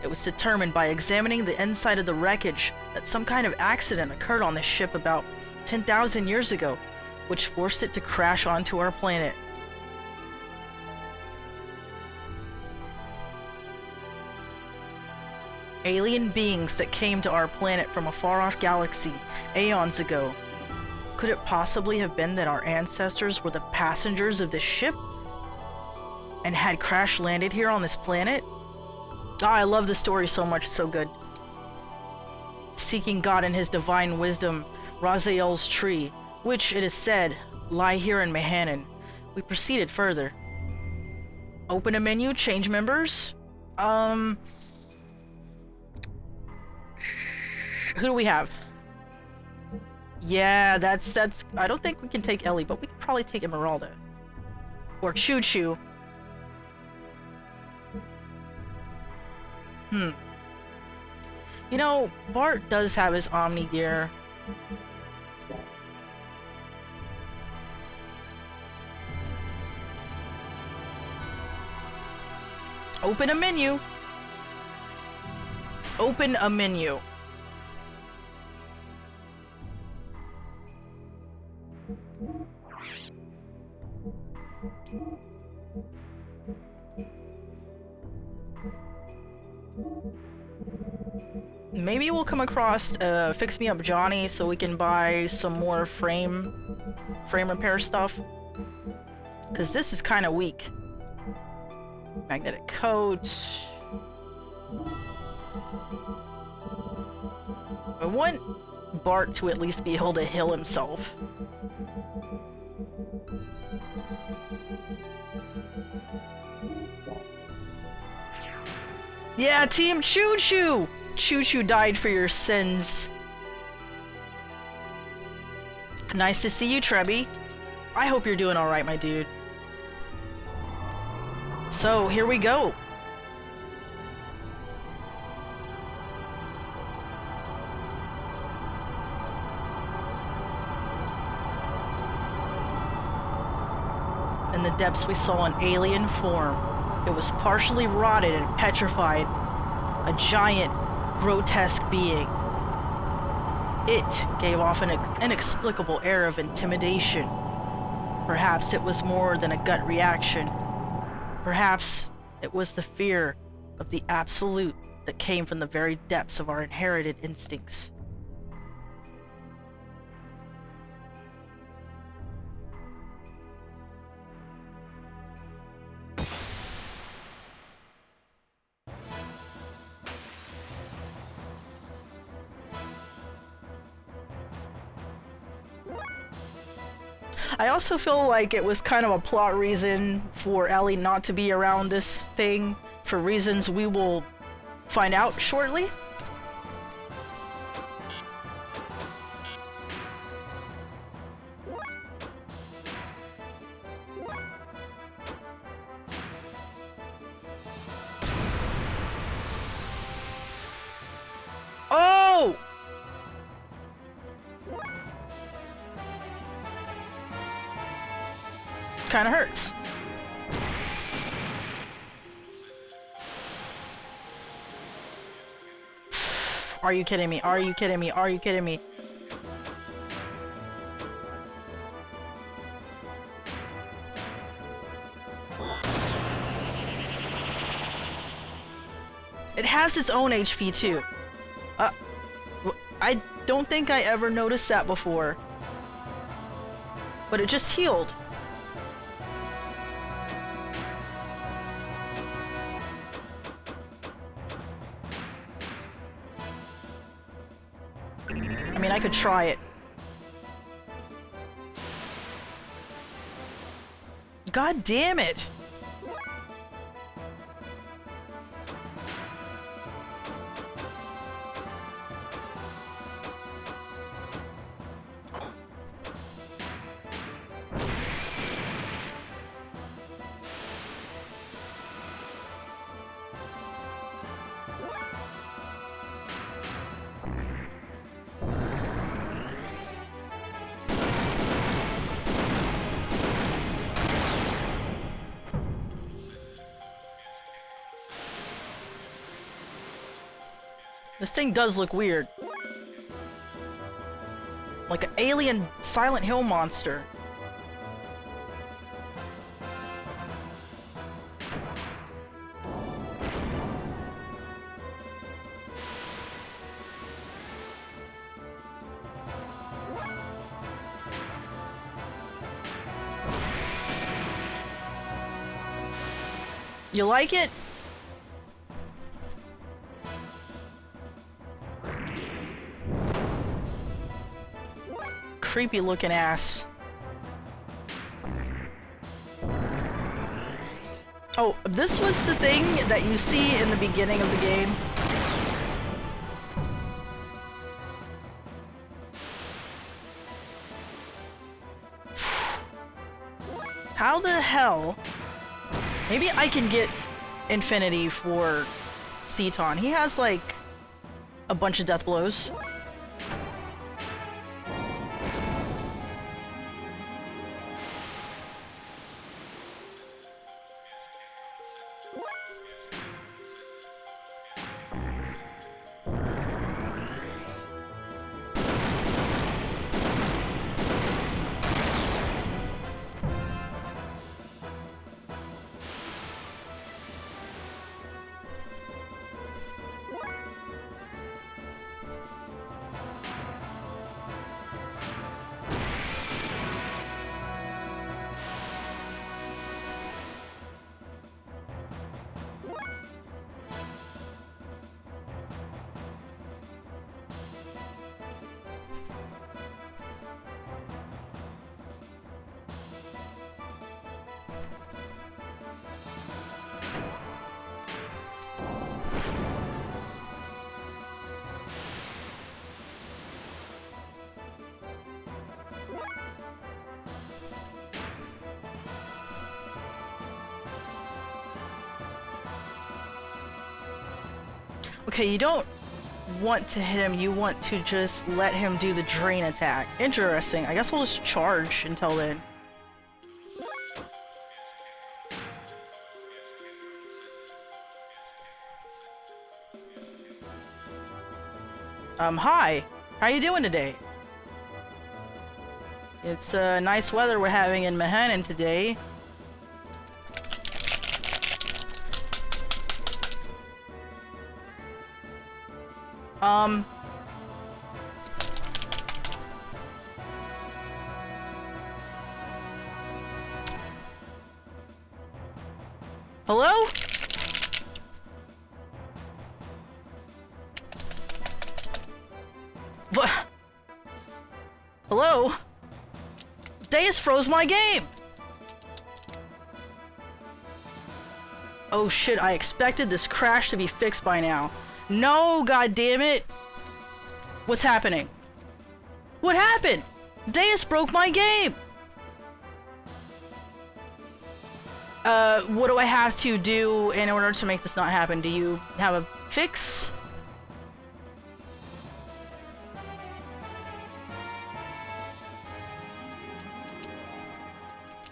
It was determined by examining the inside of the wreckage that some kind of accident occurred on this ship about 10,000 years ago, which forced it to crash onto our planet. Alien beings that came to our planet from a far-off galaxy aeons ago. Could it possibly have been that our ancestors were the passengers of this ship and had crash-landed here on this planet? Oh, I love the story so much, so good. Seeking God in his divine wisdom, Raziel's tree, which, it is said, lie here in Mahanan. We proceeded further. Open a menu, change members. Who do we have? Yeah, that's, I don't think we can take Ellie, but we could probably take Emeralda. Or Choo Choo. You know, Bart does have his Omni gear. Open a menu. Open a menu. Maybe we'll come across Fix Me Up Johnny so we can buy some more frame repair stuff. Because this is kind of weak. Magnetic coat. I want Bart to at least be able to heal himself. Yeah, Team Choo Choo! Choo Choo died for your sins. Nice to see you, Trebby. I hope you're doing alright, my dude. So, here we go. In the depths we saw an alien form. It was partially rotted and petrified. A giant, grotesque being. It gave off an inexplicable air of intimidation. Perhaps it was more than a gut reaction. Perhaps it was the fear of the absolute that came from the very depths of our inherited instincts. I also feel like it was kind of a plot reason for Ellie not to be around this thing, for reasons we will find out shortly. Oh! Kind of hurts. Are you kidding me? Are you kidding me? Are you kidding me? It has its own HP too. I don't think I ever noticed that before. But it just healed. I mean, I could try it. God damn it! This thing does look weird. Like an alien Silent Hill monster. You like it? Creepy looking ass. Oh, this was the thing that you see in the beginning of the game. How the hell? Maybe I can get Infinity for Ceton. He has like a bunch of death blows. Okay, you don't want to hit him, you want to just let him do the drain attack. Interesting. I guess we'll just charge until then. Hi. How you doing today? It's nice weather we're having in Mahanan today. Hello? What? Hello? Deus froze my game! Oh shit, I expected this crash to be fixed by now. No, god damn it! What's happening? What happened? Deus broke my game! What do I have to do in order to make this not happen? Do you have a fix?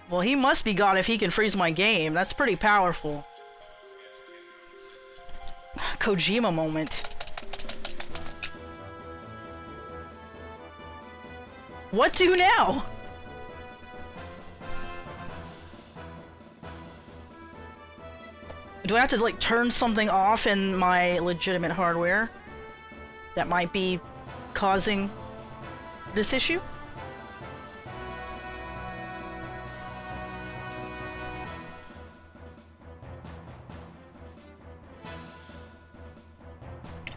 Well, he must be God if he can freeze my game. That's pretty powerful. Kojima moment. What do now? Do I have to, like, turn something off in my legitimate hardware that might be causing this issue?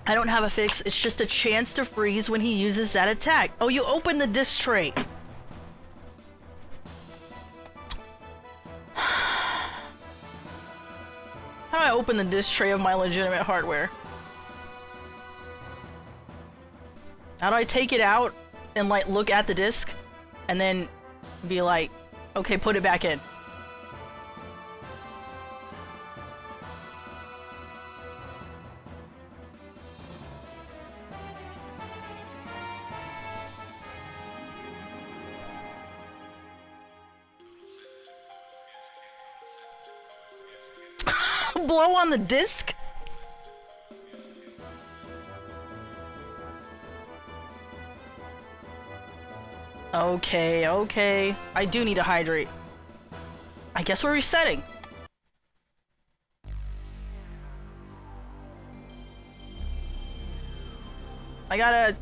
I don't have a fix, it's just a chance to freeze when he uses that attack. Oh, you opened the disc tray. How do I open the disc tray of my legitimate hardware? How do I take it out and, like, look at the disc and then be like, okay, put it back in? Blow on the disc? Okay, okay. I do need to hydrate. I guess we're resetting. I gotta...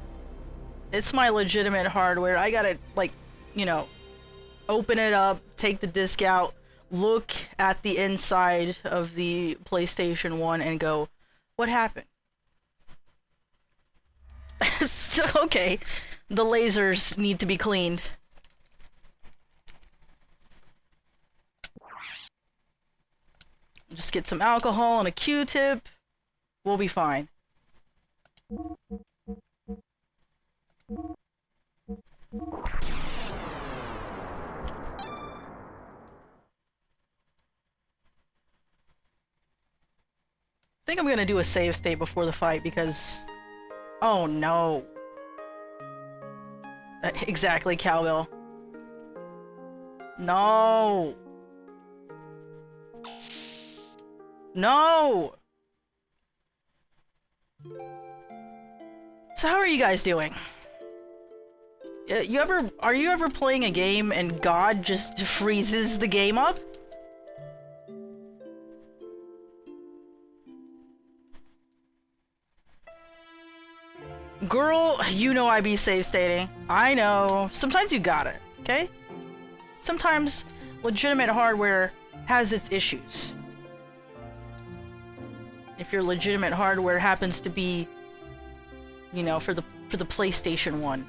It's my legitimate hardware. I gotta, like, you know, open it up, take the disc out, look at the inside of the PlayStation 1 and go, what happened? So, okay, the lasers need to be cleaned. Just get some alcohol and a Q-tip. We'll be fine. I think I'm gonna do a save state before the fight because Oh no. Exactly, cowbell. No. No. So how are you guys doing? Are you ever playing a game and God just freezes the game up? Girl, you know I be safe stating. I know. Sometimes you got it, okay? Sometimes legitimate hardware has its issues. If your legitimate hardware happens to be, you know, for the PlayStation 1.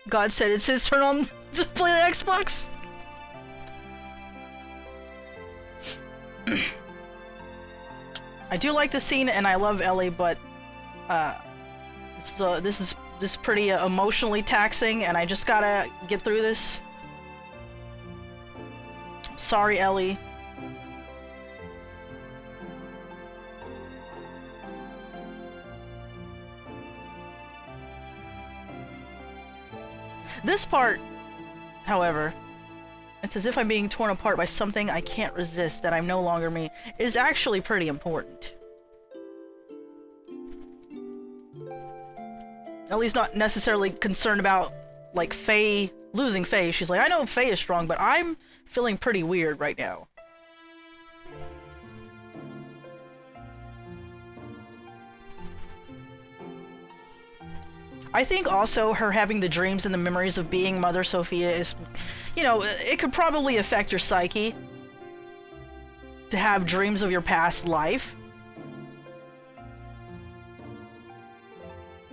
God said it's his turn on to play the Xbox. I do like the scene and I love Ellie, but this is pretty emotionally taxing, and I just gotta get through this. Sorry, Ellie. This part, however, it's as if I'm being torn apart by something I can't resist, that I'm no longer me, is actually pretty important. Ellie's not necessarily concerned about, like, Faye, losing Faye. She's like, I know Faye is strong, but I'm feeling pretty weird right now. I think also her having the dreams and the memories of being Mother Sophia is, you know, it could probably affect your psyche to have dreams of your past life.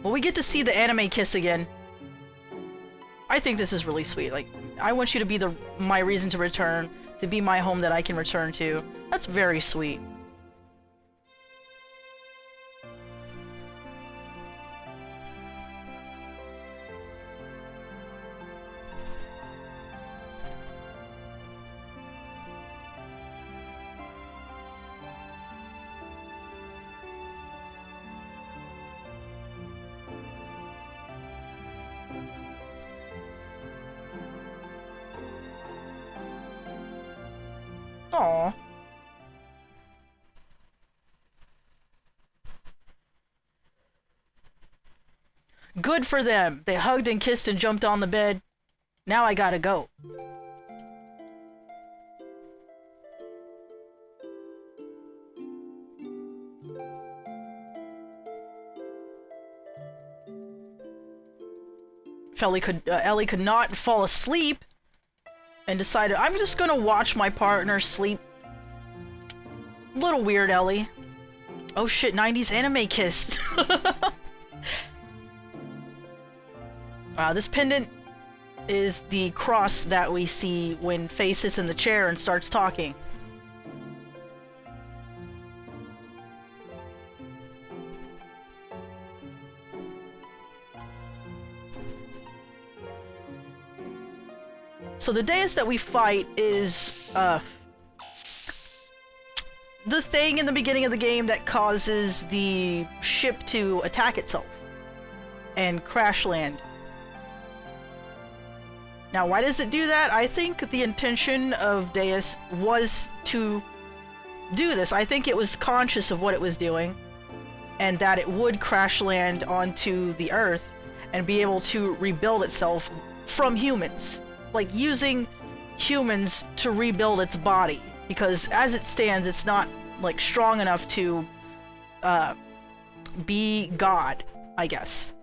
Well, we get to see the anime kiss again. I think this is really sweet. Like, I want you to be my reason to return, to be my home that I can return to. That's very sweet. Aww. Good for them. They hugged and kissed and jumped on the bed. Now I gotta go. Ellie could not fall asleep and decided, I'm just gonna watch my partner sleep. Little weird, Ellie. Oh shit, 90s anime kissed. This pendant is the cross that we see when Faye sits in the chair and starts talking. So the dais that we fight is, the thing in the beginning of the game that causes the ship to attack itself and crash land. Now, why does it do that? I think the intention of Deus was to do this. I think it was conscious of what it was doing, and that it would crash land onto the Earth and be able to rebuild itself from humans. Like, using humans to rebuild its body. Because as it stands, it's not, like, strong enough to be God, I guess.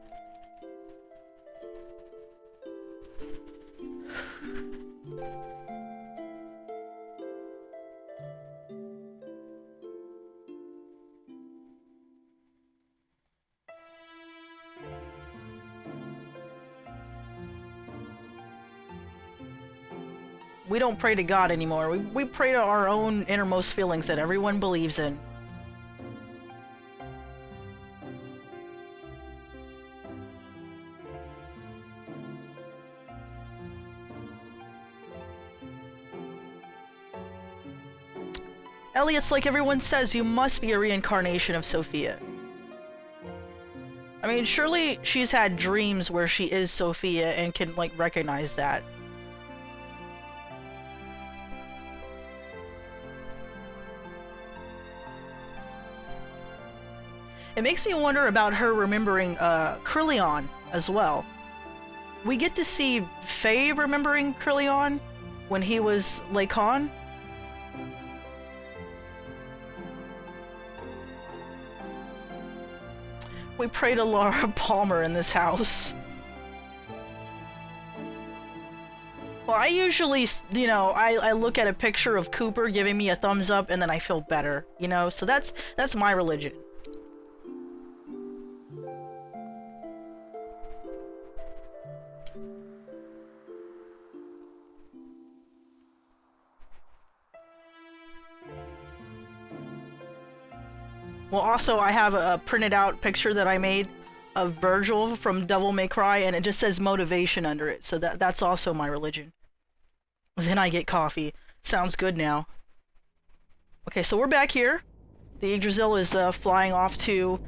We don't pray to God anymore. We pray to our own innermost feelings that everyone believes in. Ellie, it's like everyone says, you must be a reincarnation of Sophia. I mean, surely she's had dreams where she is Sophia and can, like, recognize that. It makes me wonder about her remembering Krillon as well. We get to see Faye remembering Krillon when he was Lakon. We pray to Laura Palmer in this house. Well, I usually, you know, I look at a picture of Cooper giving me a thumbs up and then I feel better, you know? So that's my religion. Well, also, I have a printed out picture that I made of Virgil from Devil May Cry, and it just says motivation under it, so that's also my religion. Then I get coffee. Sounds good now. Okay, so we're back here. The Yggdrasil is flying off to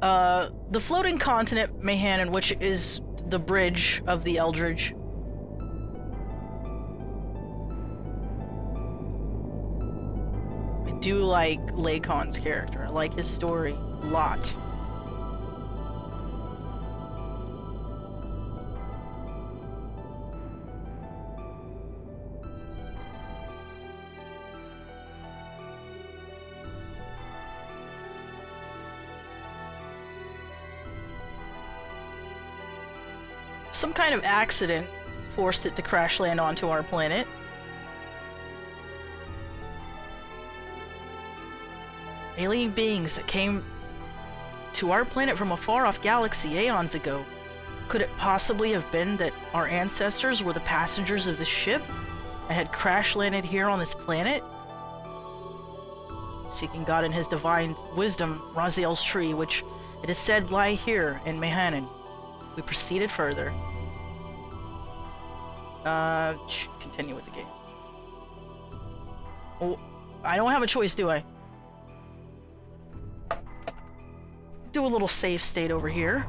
the floating continent Mayhanen, which is the bridge of the Eldridge. I do like Lakon's character. I like his story a lot. Some kind of accident forced it to crash land onto our planet. Alien beings that came to our planet from a far-off galaxy eons ago. Could it possibly have been that our ancestors were the passengers of the ship and had crash-landed here on this planet? Seeking God in his divine wisdom, Raziel's tree, which it is said lie here in Mayhanen. We proceeded further. Continue with the game. Oh, I don't have a choice, do I? Do a little save state over here.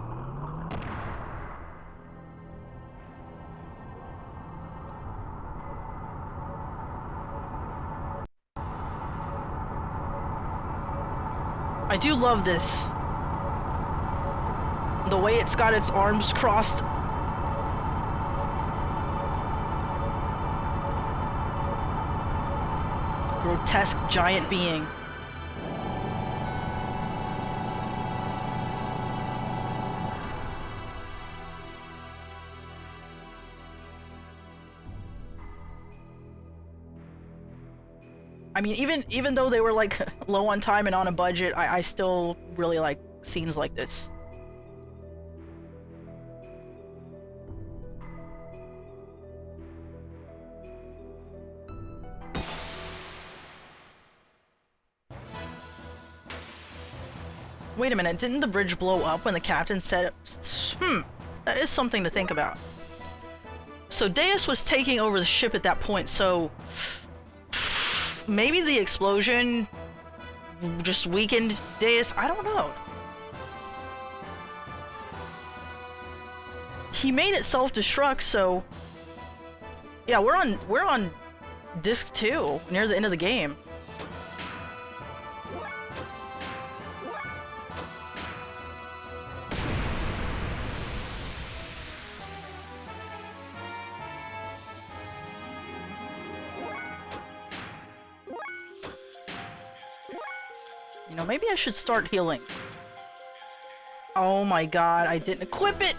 I do love this. The way it's got its arms crossed. Grotesque giant being. I mean, even though they were like low on time and on a budget, I still really like scenes like this. Wait a minute, didn't the bridge blow up when the captain said, that is something to think about. So Deus was taking over the ship at that point, so maybe the explosion just weakened Deus, I don't know. He made it self-destruct, so yeah, we're on disc 2, near the end of the game. You know, maybe I should start healing. Oh my god, I didn't equip it!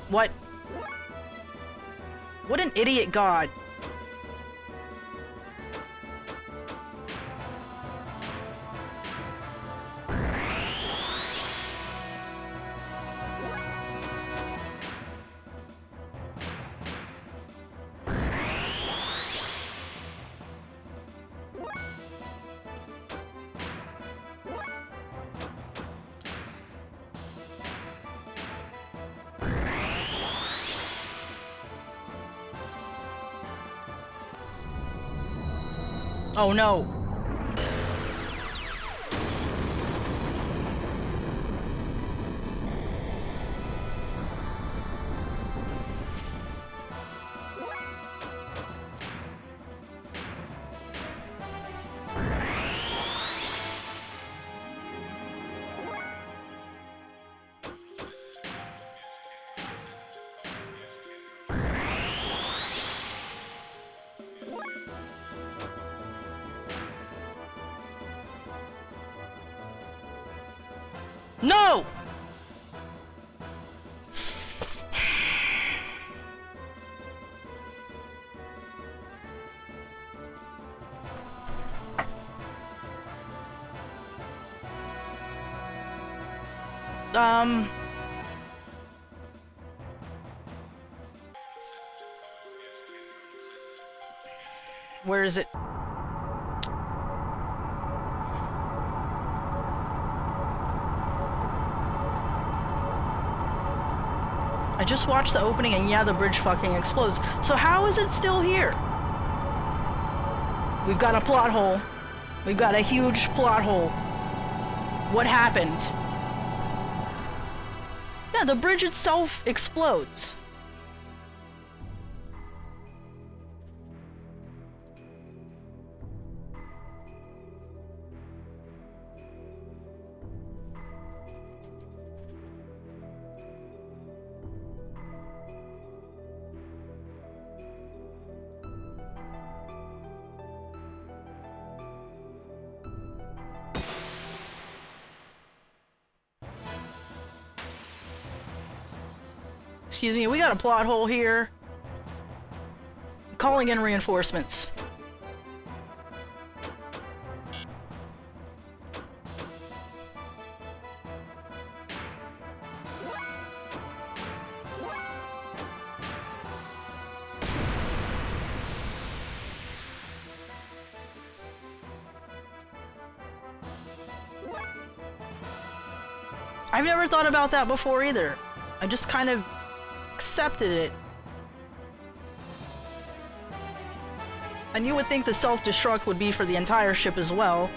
What? What an idiot god. Oh no. No! Where is it? I just watched the opening and yeah, the bridge fucking explodes. So how is it still here? We've got a plot hole. We've got a huge plot hole. What happened? Yeah, the bridge itself explodes. Excuse me, we got a plot hole here. Calling in reinforcements. I've never thought about that before either. I just kind of accepted it. And you would think the self-destruct would be for the entire ship as well.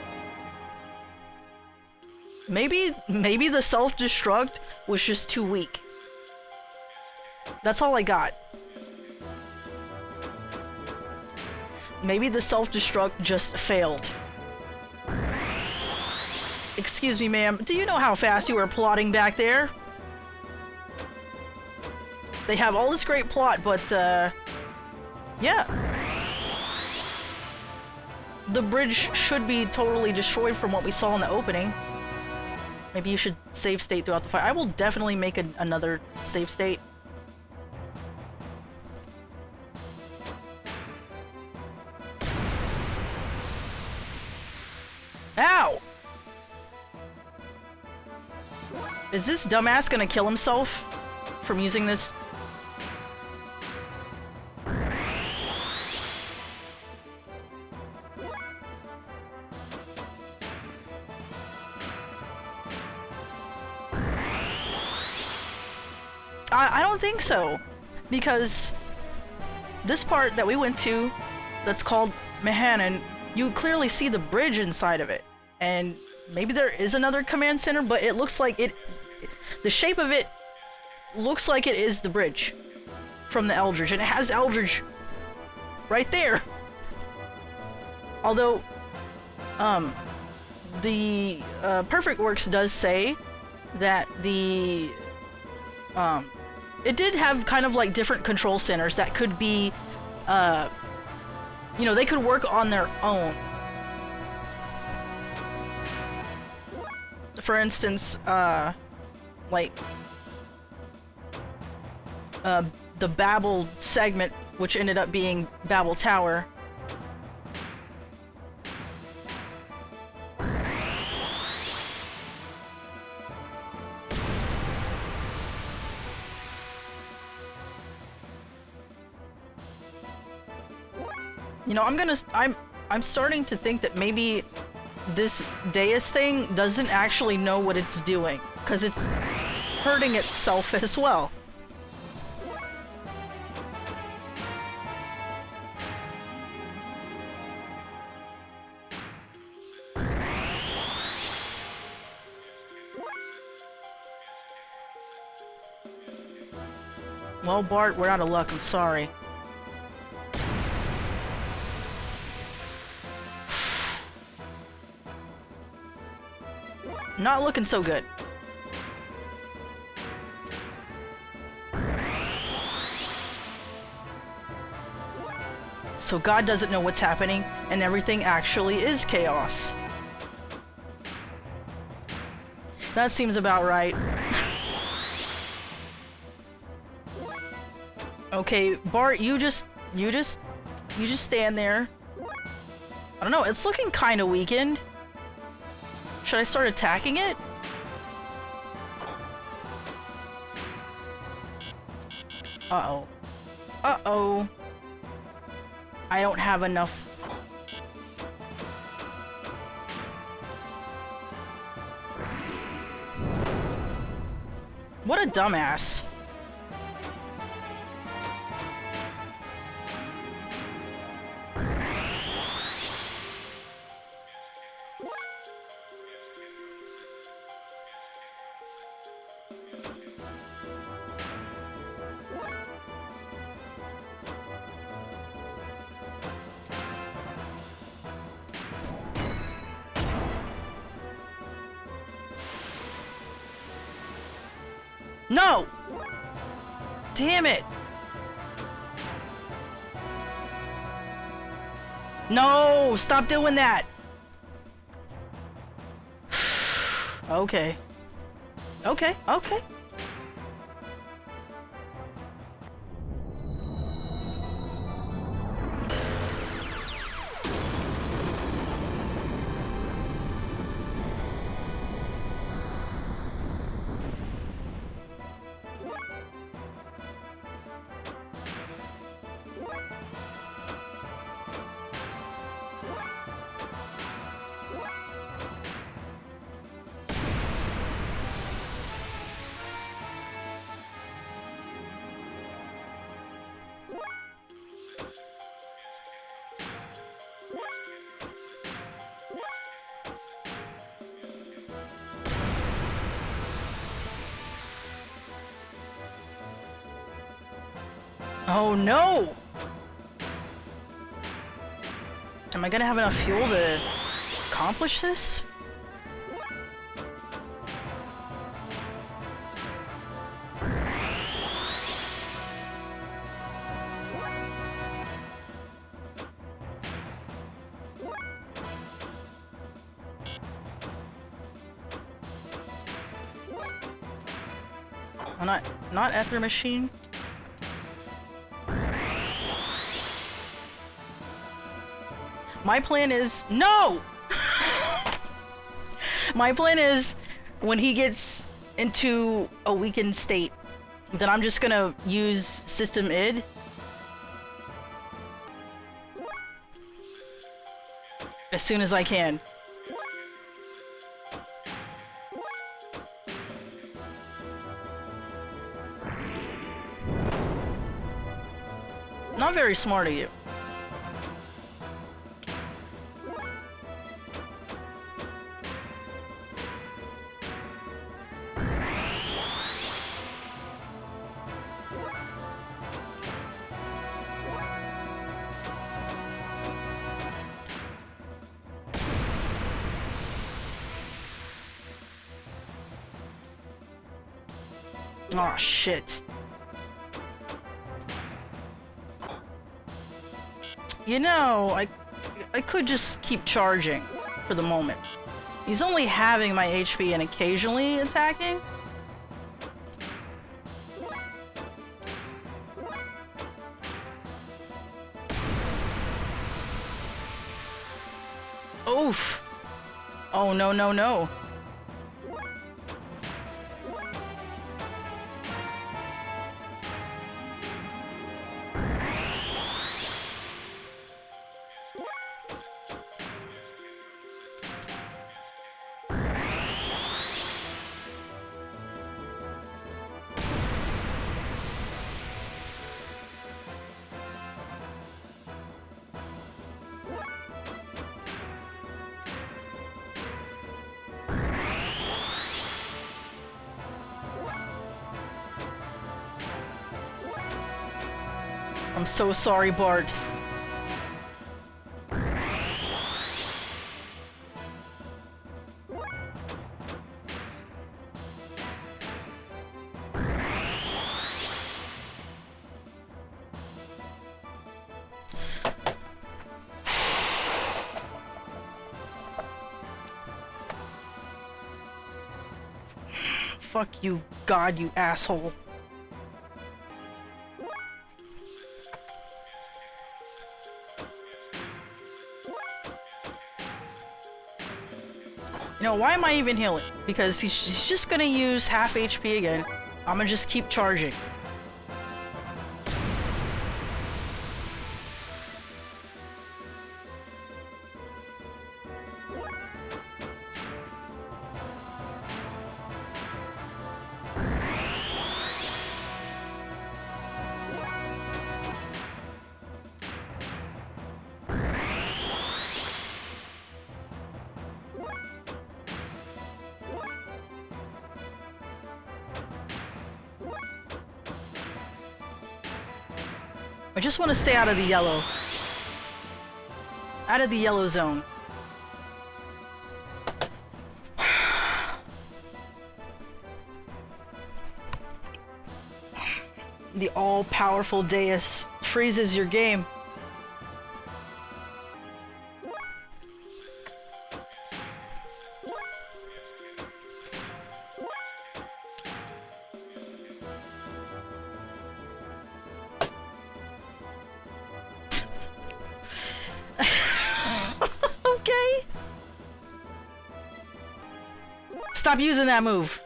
Maybe the self-destruct was just too weak. That's all I got. Maybe the self-destruct just failed. Excuse me, ma'am. Do you know how fast you were plotting back there? They have all this great plot, but, yeah. The bridge should be totally destroyed from what we saw in the opening. Maybe you should save state throughout the fight. I will definitely make another save state. Ow! Is this dumbass gonna kill himself from using this? I don't think so, because this part that we went to that's called Mehanan, you clearly see the bridge inside of it, and maybe there is another command center, but it looks like the shape of it looks like it is the bridge from the Eldridge, and it has Eldridge right there. Although, the Perfect Works does say that the it did have kind of like different control centers that could be, you know, they could work on their own. For instance, like the Babel segment, which ended up being Babel Tower. You know, I'm starting to think that maybe this Deus thing doesn't actually know what it's doing, because it's hurting itself as well. Well, Bart, we're out of luck. I'm sorry. Not looking so good. So God doesn't know what's happening, and everything actually is chaos. That seems about right. Okay, Bart, you just stand there. I don't know, it's looking kind of weakened. Should I start attacking it? Uh-oh. Uh-oh. I don't have enough. What a dumbass. No! Damn it! No! Stop doing that! Okay. Okay, okay. Oh no! Am I gonna have enough fuel to accomplish this? Oh, not Ether Machine. My plan is no. My plan is when he gets into a weakened state, then I'm just gonna use System ID. As soon as I can. Not very smart of you. Oh shit. You know, I could just keep charging for the moment. He's only having my HP and occasionally attacking. Oof. Oh no no no. I'm so sorry, Bart. Fuck you, God, you asshole. You know, why am I even healing? Because he's just gonna use half HP again. I'm gonna just keep charging. I just want to stay out of the yellow. Out of the yellow zone. The all-powerful Deus freezes your game. Okay. Stop using that move.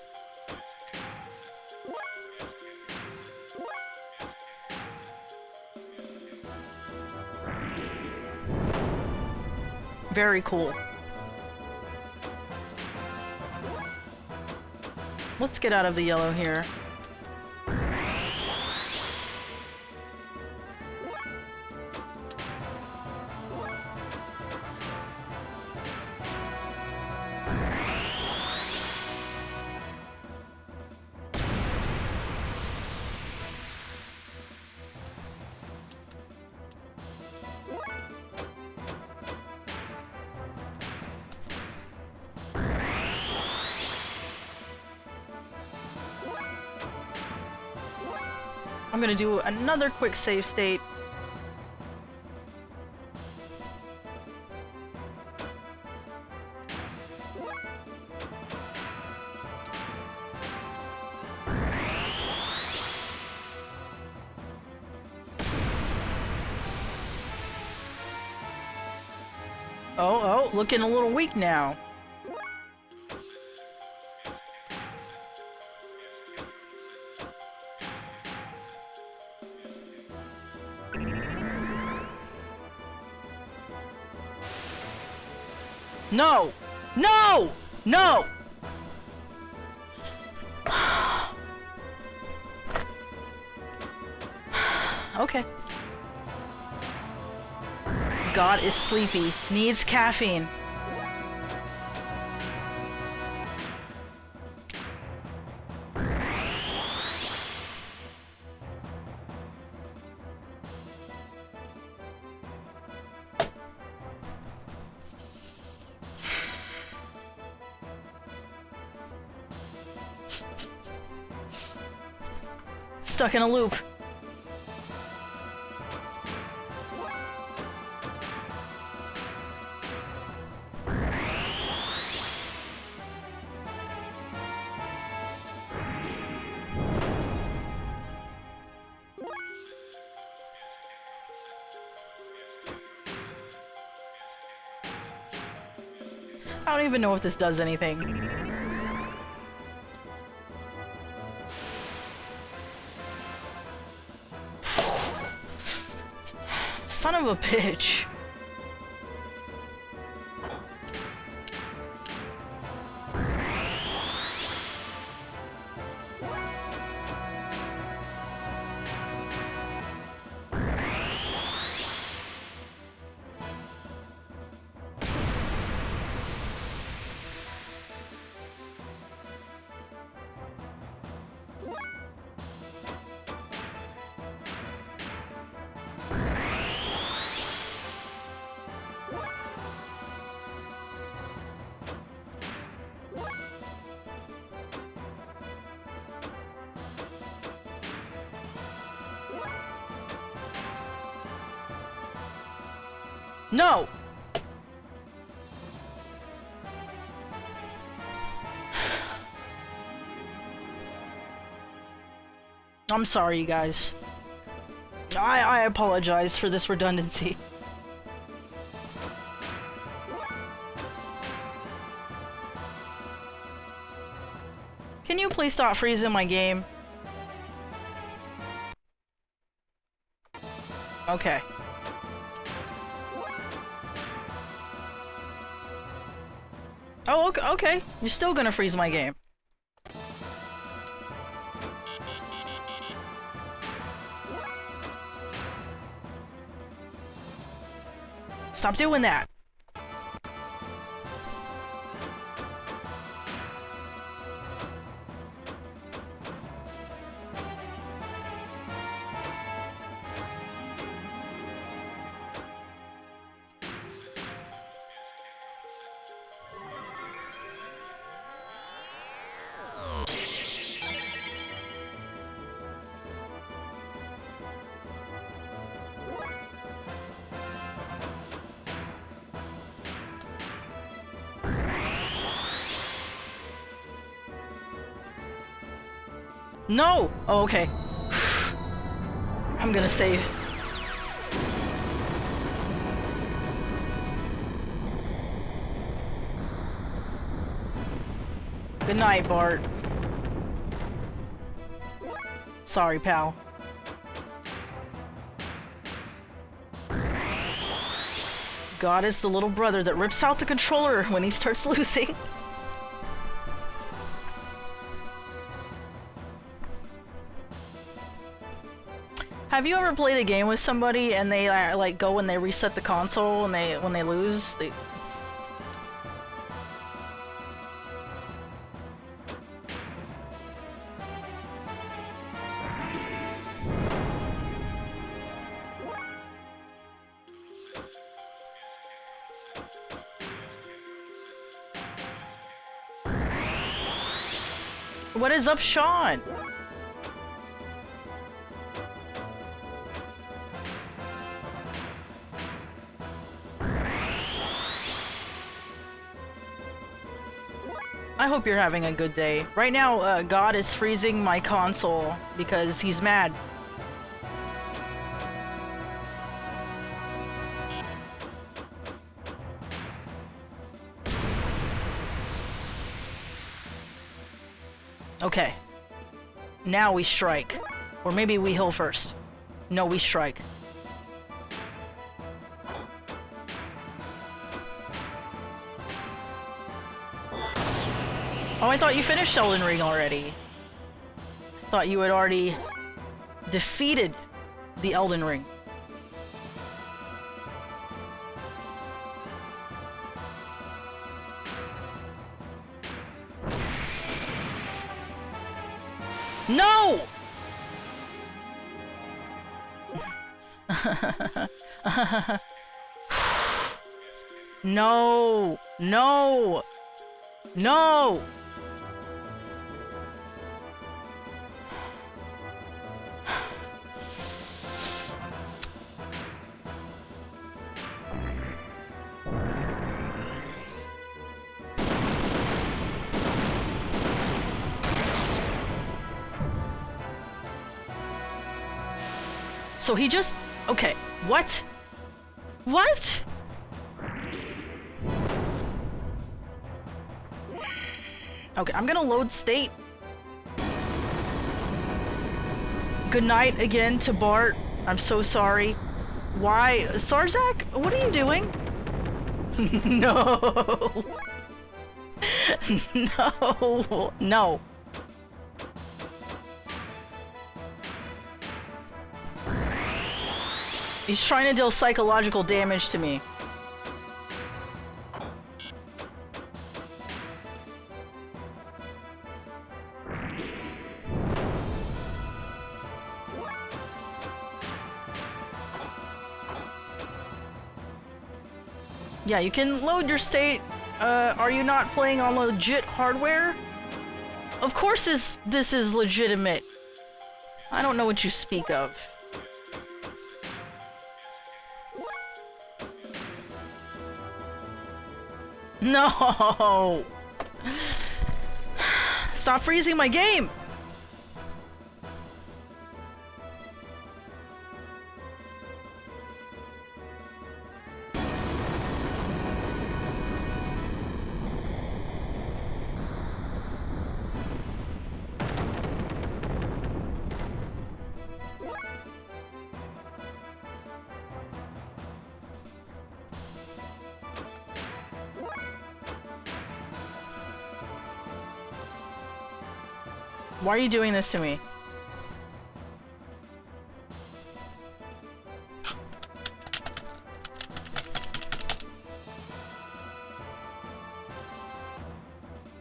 Very cool. Let's get out of the yellow here. I'm gonna do another quick save state. Oh, looking a little weak now. No! No! No! Okay. God is sleepy. Needs caffeine. Stuck in a loop. I don't even know if this does anything. Son of a bitch. No! I'm sorry, you guys. I apologize for this redundancy. Can you please stop freezing my game? Okay. Oh, okay. You're still gonna freeze my game. Stop doing that. No! Oh, okay. I'm gonna save. Good night, Bart. Sorry, pal. God is the little brother that rips out the controller when he starts losing. Have you ever played a game with somebody and they like go and they reset the console and when they lose, they... What is up, Sean? I hope you're having a good day. Right now, God is freezing my console because he's mad. Okay. Now we strike. Or maybe we heal first. No, we strike. Oh, I thought you finished Elden Ring already. Thought you had already defeated the Elden Ring. No! No! No! No! So he just... Okay, what? What? Okay, I'm gonna load state. Good night again to Bart. I'm so sorry. Why? Sarzak? What are you doing? No. No. No. He's trying to deal psychological damage to me. Yeah, you can load your state. Are you not playing on legit hardware? Of course this is legitimate. I don't know what you speak of. No! Stop freezing my game! Why are you doing this to me?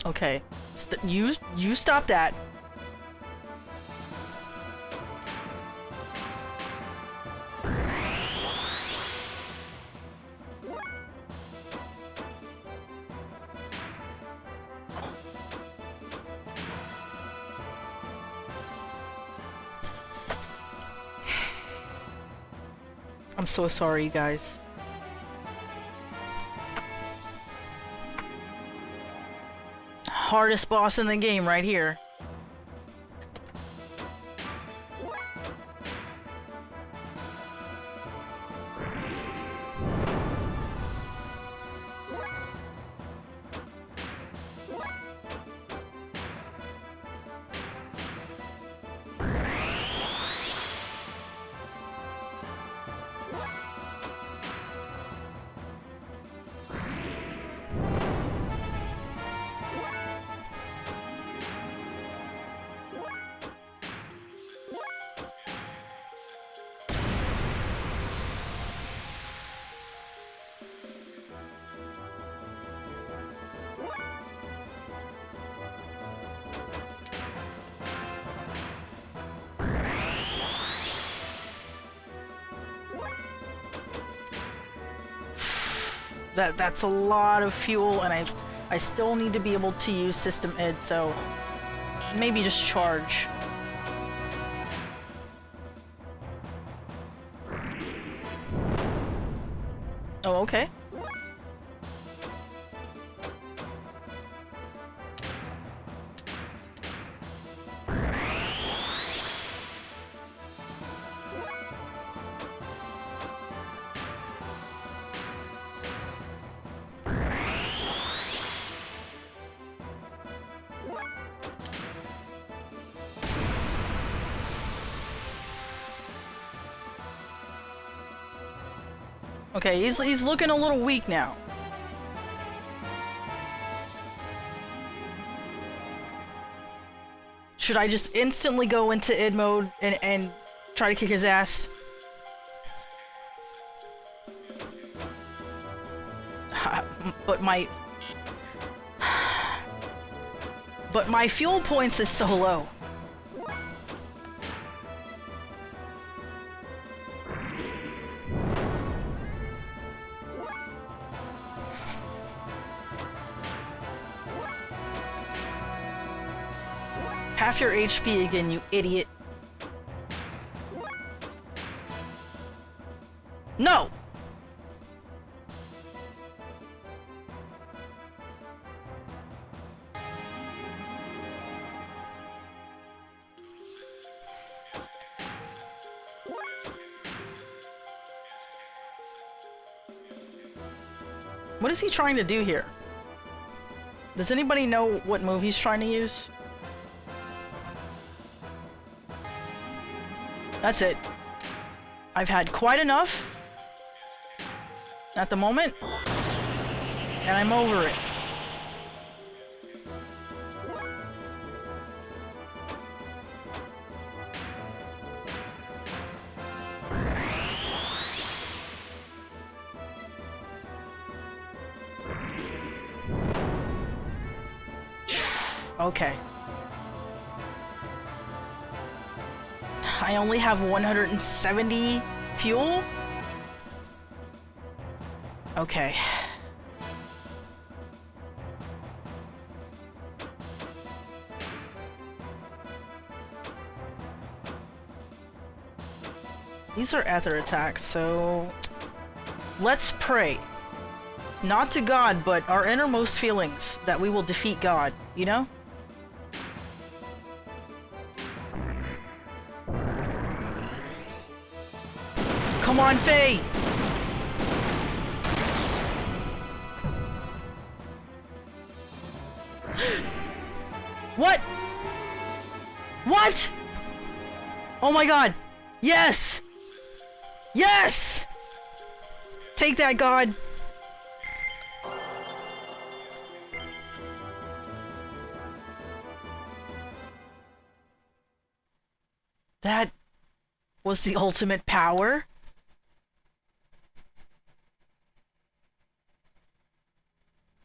Okay. You stop that. I'm so sorry, guys. Hardest boss in the game right here. That's a lot of fuel, and I still need to be able to use System Ed, so maybe just charge. Oh, okay. Okay, he's looking a little weak now. Should I just instantly go into id mode and try to kick his ass? But my fuel points is so low. Half your HP again, you idiot. No! What is he trying to do here? Does anybody know what move he's trying to use? That's it. I've had quite enough at the moment, and I'm over it. Okay. I only have 170 fuel? Okay. These are ether attacks, so let's pray. Not to God, but our innermost feelings that we will defeat God, you know? Come on, Faye! What? What? Oh my god! Yes! Yes! Take that, God! That was the ultimate power?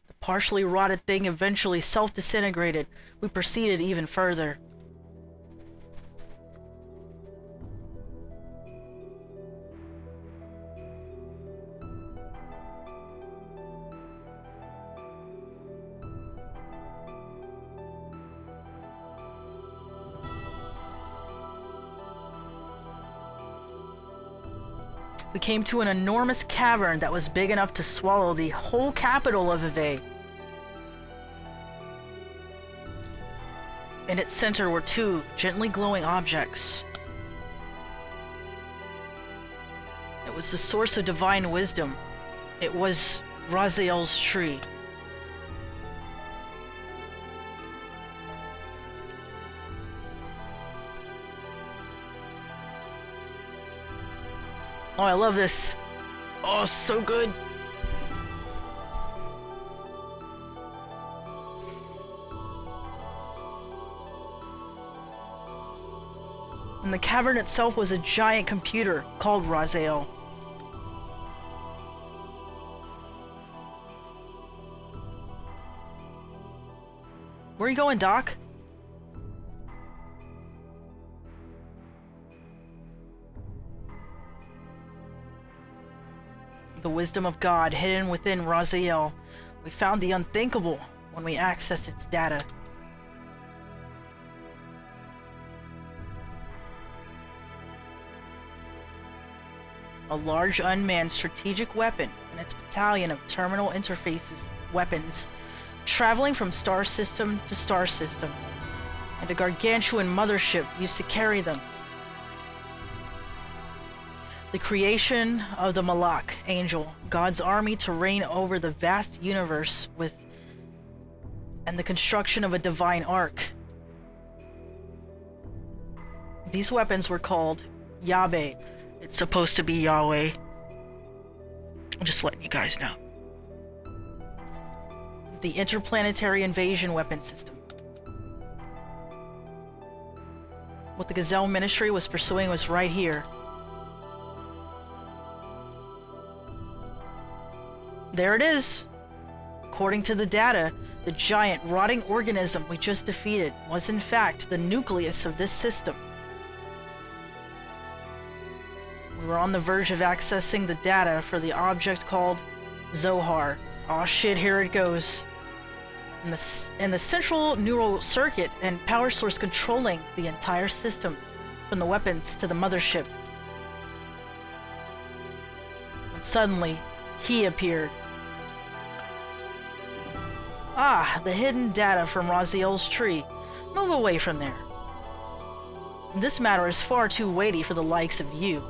The partially rotted thing eventually self-disintegrated. We proceeded even further. We came to an enormous cavern that was big enough to swallow the whole capital of Eve. In its center were two gently glowing objects. It was the source of divine wisdom. It was Raziel's tree. Oh, I love this. Oh, so good. And the cavern itself was a giant computer called Raziel. Where are you going, Doc? The wisdom of God hidden within Raziel. We found the unthinkable when we accessed its data. A large unmanned strategic weapon and its battalion of terminal interfaces weapons traveling from star system to star system, and a gargantuan mothership used to carry them. The creation of the Malak angel, God's army to reign over the vast universe and the construction of a divine ark. These weapons were called Yahweh. It's supposed to be Yahweh. I'm just letting you guys know. The interplanetary invasion weapon system. What the Gazelle Ministry was pursuing was right here. There it is. According to the data, the giant rotting organism we just defeated was in fact the nucleus of this system. We were on the verge of accessing the data for the object called Zohar. Aw shit, here it goes. And the central neural circuit and power source controlling the entire system, from the weapons to the mothership. When suddenly, he appeared. Ah, the hidden data from Raziel's tree. Move away from there. This matter is far too weighty for the likes of you.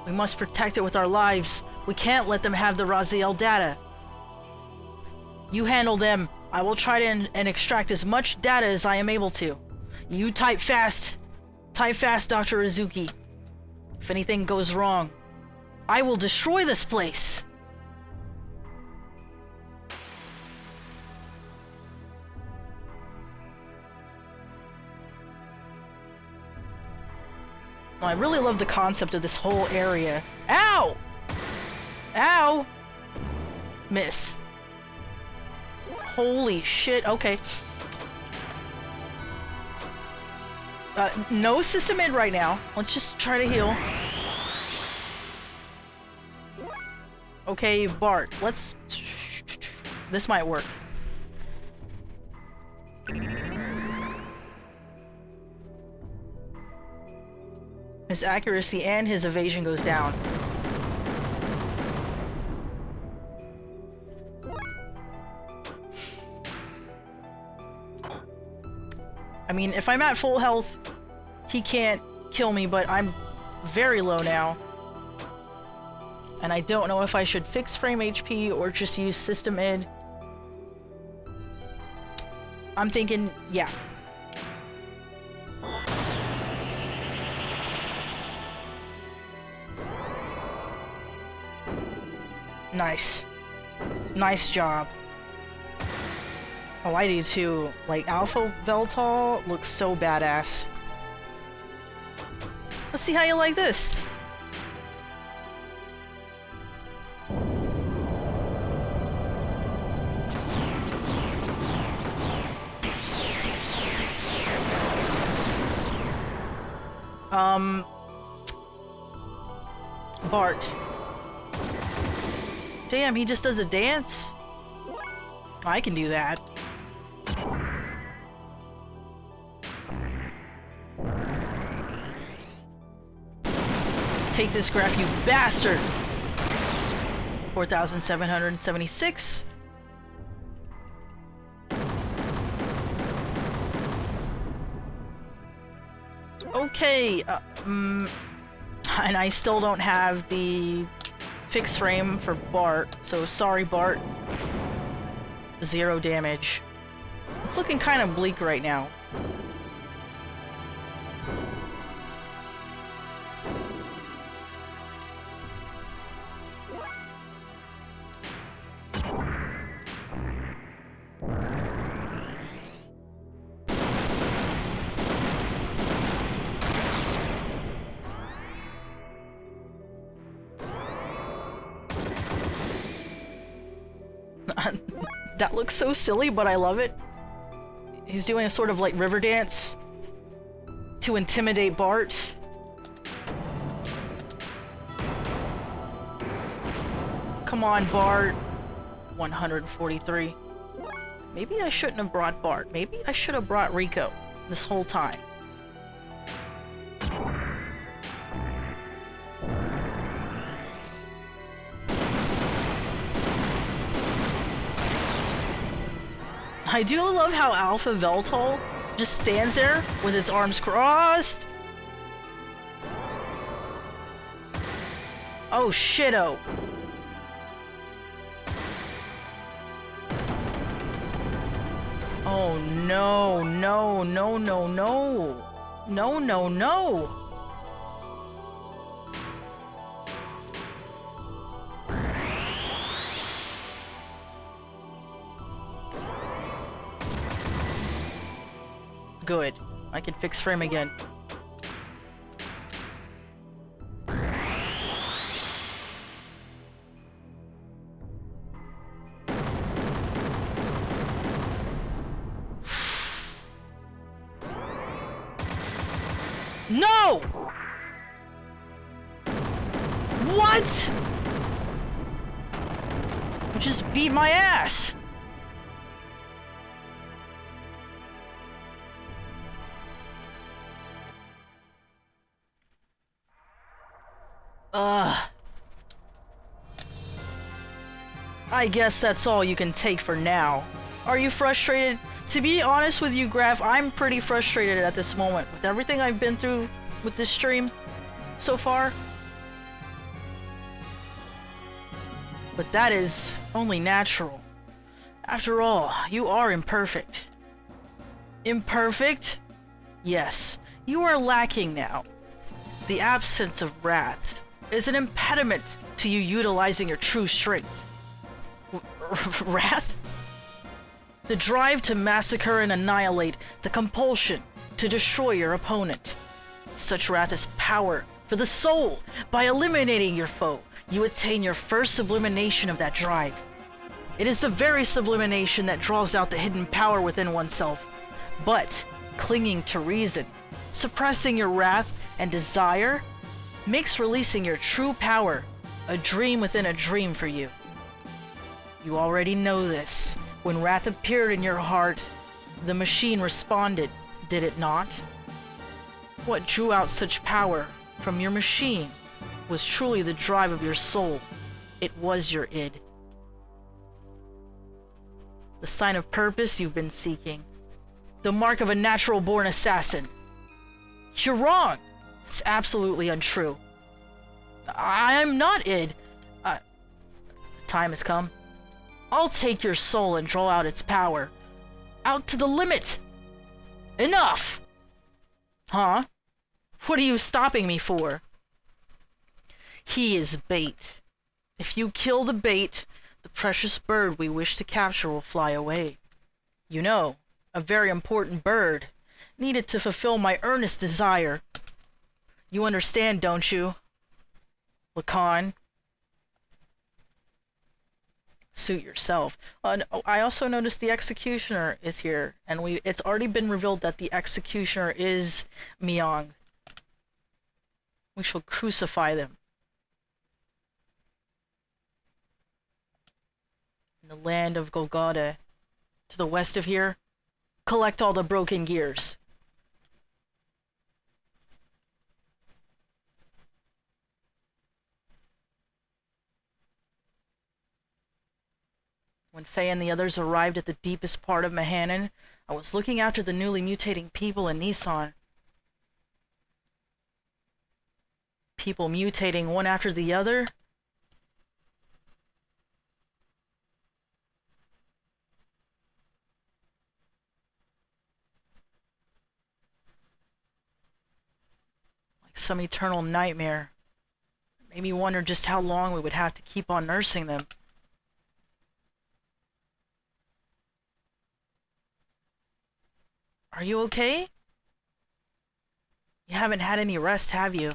We must protect it with our lives. We can't let them have the Raziel data. You handle them. I will try to and extract as much data as I am able to. You type fast. Type fast, Dr. Izuki. If anything goes wrong, I will destroy this place. I really love the concept of this whole area. Ow! Ow! Miss. Holy shit, okay. No system in right now. Let's just try to heal. Okay, Bart, let's... This might work. His accuracy and his evasion goes down. mean, if I'm at full health, he can't kill me, but I'm very low now. And I don't know if I should fix frame HP or just use system id. I'm thinking, yeah. Nice. Nice job. Oh, I do too. Like, Alpha Veltal looks so badass. Let's see how you like this. Bart. Damn, he just does a dance? I can do that. Take this graph, you bastard! 4,776. Okay, and I still don't have the fixed frame for Bart, so sorry, Bart. 0 damage. It's looking kind of bleak right now. That looks so silly, but I love it. He's doing a sort of like river dance to intimidate Bart. Come on, Bart. 143. Maybe I shouldn't have brought Bart. Maybe I should have brought Rico this whole time. I do love how Alpha Veltal just stands there with its arms crossed. Oh, shit-o. Oh, no, no, no, no, no. No, no, no. Good. I can fix frame again. No! What? You just beat my ass. I guess that's all you can take for now. Are you frustrated? To be honest with you, Graph, I'm pretty frustrated at this moment with everything I've been through with this stream so far. But that is only natural. After all, you are imperfect. Imperfect? Yes, you are lacking now. The absence of wrath is an impediment to you utilizing your true strength. Wrath? The drive to massacre and annihilate, the compulsion to destroy your opponent. Such wrath is power for the soul. By eliminating your foe, you attain your first sublimation of that drive. It is the very sublimation that draws out the hidden power within oneself. But clinging to reason, suppressing your wrath and desire, makes releasing your true power a dream within a dream for you. You already know this. When wrath appeared in your heart, the machine responded, did it not? What drew out such power from your machine was truly the drive of your soul. It was your id. The sign of purpose you've been seeking. the mark of a natural-born assassin. You're wrong. It's absolutely untrue. I'm not id. The time has come. I'll take your soul and draw out its power. Out to the limit. Enough! Huh? What are you stopping me for? He is bait. If you kill the bait, the precious bird we wish to capture will fly away. You know, a very important bird, needed to fulfill my earnest desire. You understand, don't you? Lacan. Suit yourself. I also noticed the executioner is here, and it's already been revealed that the executioner is Myung. We shall crucify them. In the land of Golgotha, to the west of here, collect all the broken gears. When Faye and the others arrived at the deepest part of Mahanan, I was looking after the newly mutating people in Nissan. People mutating one after the other? Like some eternal nightmare. It made me wonder just how long we would have to keep on nursing them. Are you okay? You haven't had any rest, have you?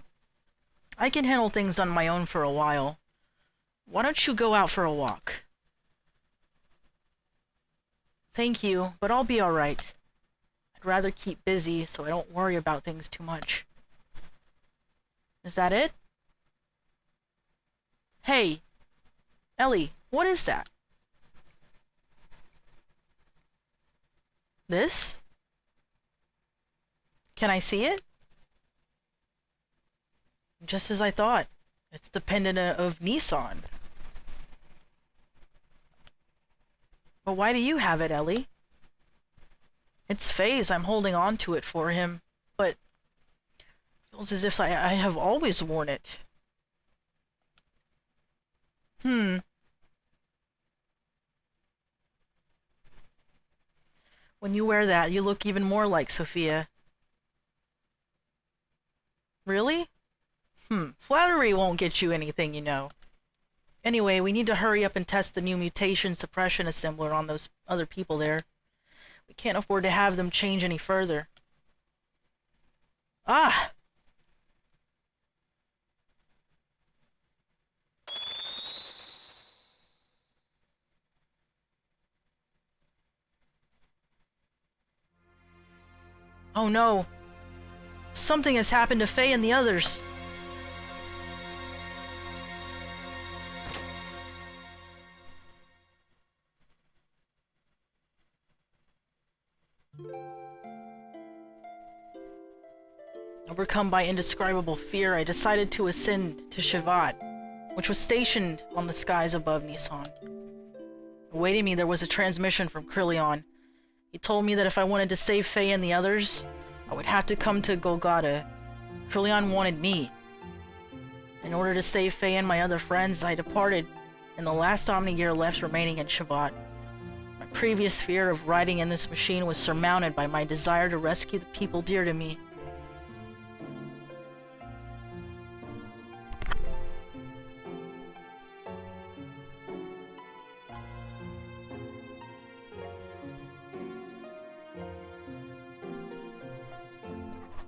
I can handle things on my own for a while. Why don't you go out for a walk? Thank you, but I'll be alright. I'd rather keep busy so I don't worry about things too much. Is that it? Hey, Ellie, what is that? This? Can I see it? Just as I thought. It's the pendant of Nissan. But why do you have it, Ellie? It's Faye's. I'm holding on to it for him, but it feels as if I have always worn it. When you wear that, you look even more like Sophia. Really? Flattery won't get you anything, you know. Anyway, we need to hurry up and test the new mutation suppression assembler on those other people there. We can't afford to have them change any further. Ah! Oh no! Something has happened to Faye and the others. Overcome by indescribable fear, I decided to ascend to Shivat, which was stationed on the skies above Nissan. Awaiting me, there was a transmission from Krillion. He told me that if I wanted to save Faye and the others, I would have to come to Golgotha. Krillion wanted me. In order to save Faye and my other friends, I departed in the last Omni-Gear left remaining in Shivat. My previous fear of riding in this machine was surmounted by my desire to rescue the people dear to me.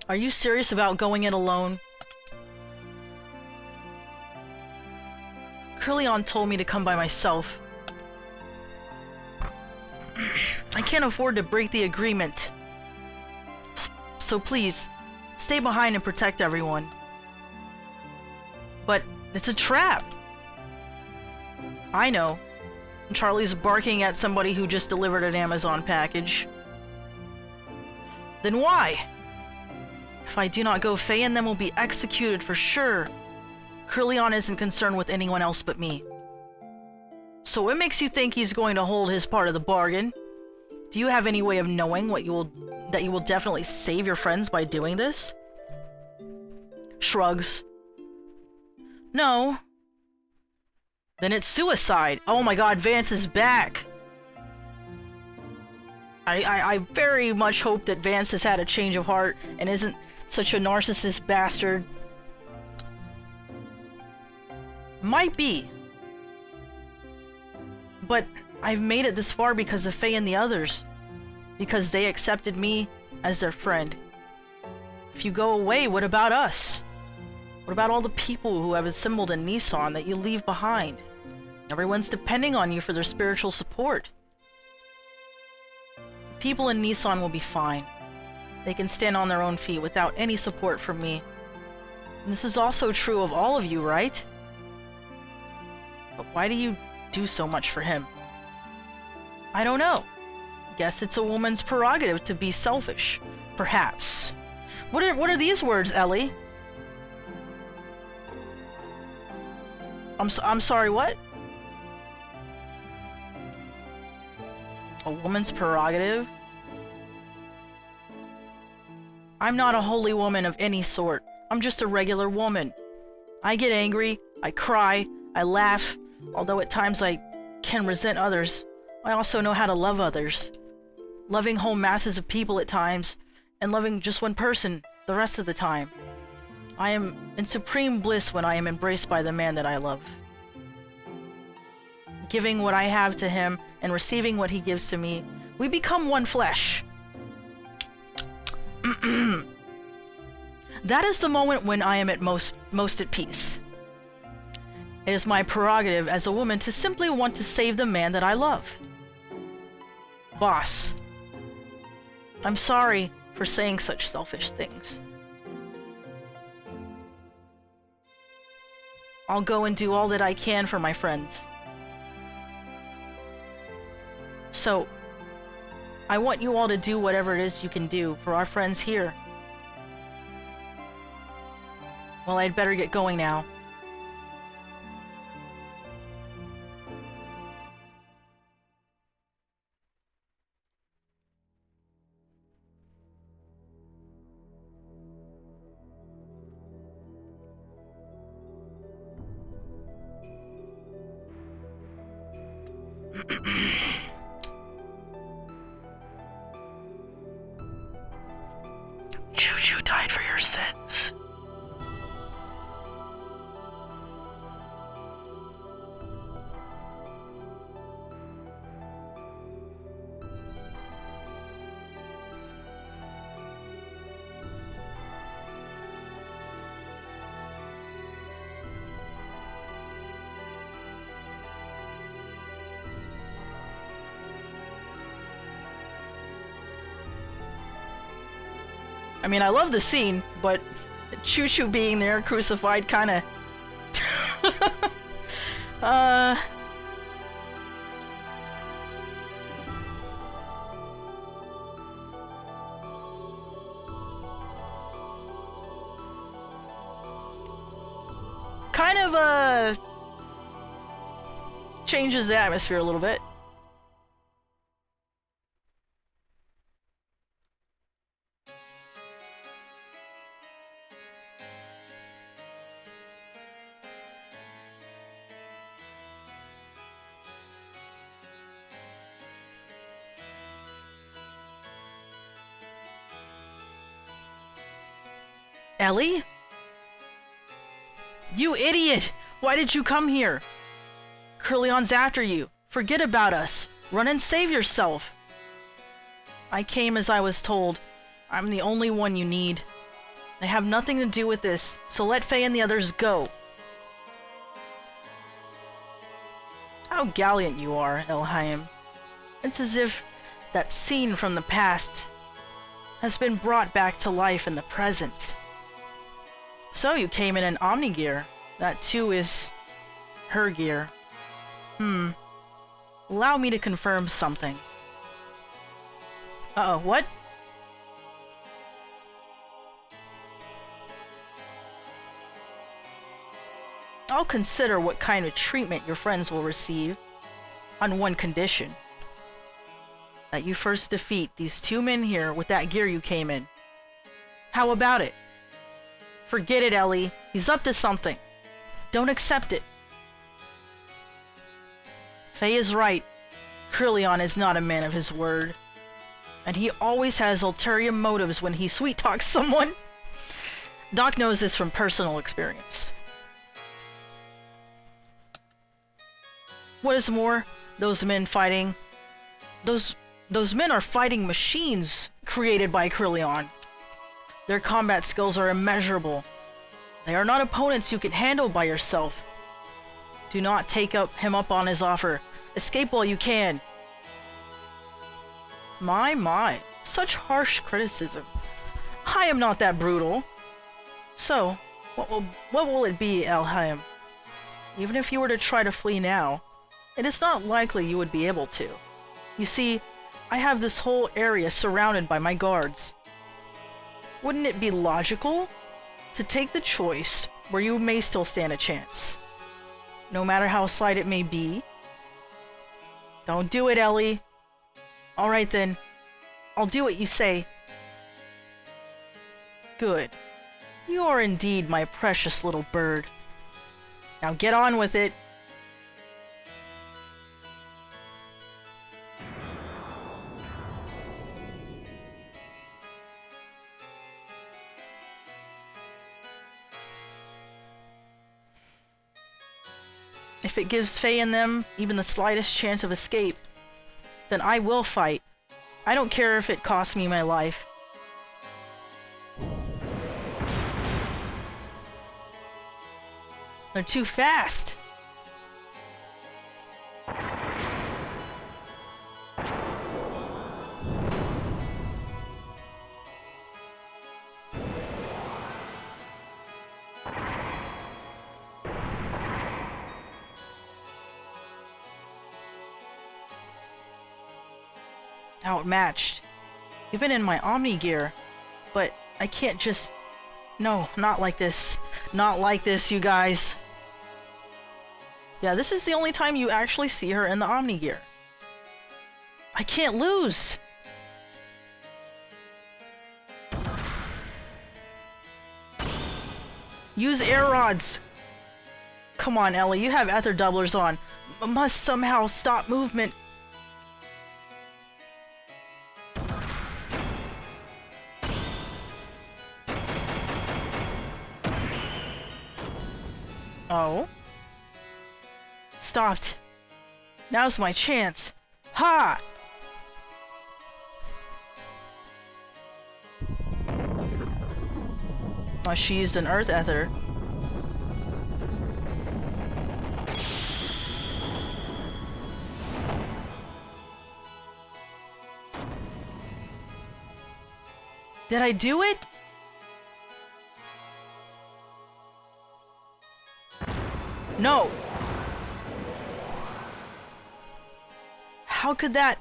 Are you serious about going in alone? Krillion told me to come by myself. I can't afford to break the agreement. So please, stay behind and protect everyone. But it's a trap. I know. Charlie's barking at somebody who just delivered an Amazon package. Then why? If I do not go, Faye and them will be executed for sure. Krillion isn't concerned with anyone else but me. So what makes you think he's going to hold his part of the bargain? Do you have any way of knowing that you will definitely save your friends by doing this? Shrugs. No. Then it's suicide. Oh my god, Vance is back. I very much hope that Vance has had a change of heart and isn't such a narcissist bastard. Might be. But I've made it this far because of Faye and the others. Because they accepted me as their friend. If you go away, what about us? What about all the people who have assembled in Nissan that you leave behind? Everyone's depending on you for their spiritual support. People in Nissan will be fine. They can stand on their own feet without any support from me. And this is also true of all of you, right? But why do you do so much for him? I don't know. Guess it's a woman's prerogative to be selfish. Perhaps. What are these words, Ellie? I'm sorry, what? A woman's prerogative? I'm not a holy woman of any sort. I'm just a regular woman. I get angry, I cry, I laugh, although at times I can resent others. I also know how to love others. Loving whole masses of people at times, and loving just one person the rest of the time. I am in supreme bliss when I am embraced by the man that I love. Giving what I have to him and receiving what he gives to me, we become one flesh. That is the moment when I am at most at peace. It is my prerogative as a woman to simply want to save the man that I love. Boss, I'm sorry for saying such selfish things. I'll go and do all that I can for my friends. So, I want you all to do whatever it is you can do for our friends here. Well, I'd better get going now. Choo-choo died for your sins. I mean, I love the scene, but Choo-choo being there, crucified, kinda... kind of, changes the atmosphere a little bit. Ellie? You idiot! Why did you come here? Curleon's after you. Forget about us. Run and save yourself. I came as I was told. I'm the only one you need. I have nothing to do with this, so let Faye and the others go. How gallant you are, Elhaim. It's as if that scene from the past has been brought back to life in the present. So you came in an Omni gear. That too is her gear. Allow me to confirm something. Uh-oh, what? I'll consider what kind of treatment your friends will receive, on one condition. that you first defeat these two men here with that gear you came in. How about it? Forget it, Ellie. He's up to something. Don't accept it. Faye is right. Krillion is not a man of his word. And he always has ulterior motives when he sweet-talks someone. Doc knows this from personal experience. What is more, those men fighting... Those men are fighting machines created by Krillion. Their combat skills are immeasurable. They are not opponents you can handle by yourself. Do not take him up on his offer. Escape while you can. My, such harsh criticism. I am not that brutal. So, what will it be, Elheim? Even if you were to try to flee now, it is not likely you would be able to. You see, I have this whole area surrounded by my guards. Wouldn't it be logical to take the choice where you may still stand a chance? No matter how slight it may be? Don't do it, Ellie. Alright then. I'll do what you say. Good. You are indeed my precious little bird. Now get on with it. If it gives Faye and them even the slightest chance of escape, then I will fight. I don't care if it costs me my life. They're too fast. Outmatched, even in my Omni gear, but I can't just... No, not like this. Not like this, you guys. Yeah, this is the only time you actually see her in the Omni gear. I can't lose! Use air rods! Come on, Ellie, you have ether doublers on. Must somehow stop movement. Oh? Stopped. Now's my chance. Ha! Oh, she used an earth ether. Did I do it? No! How could that...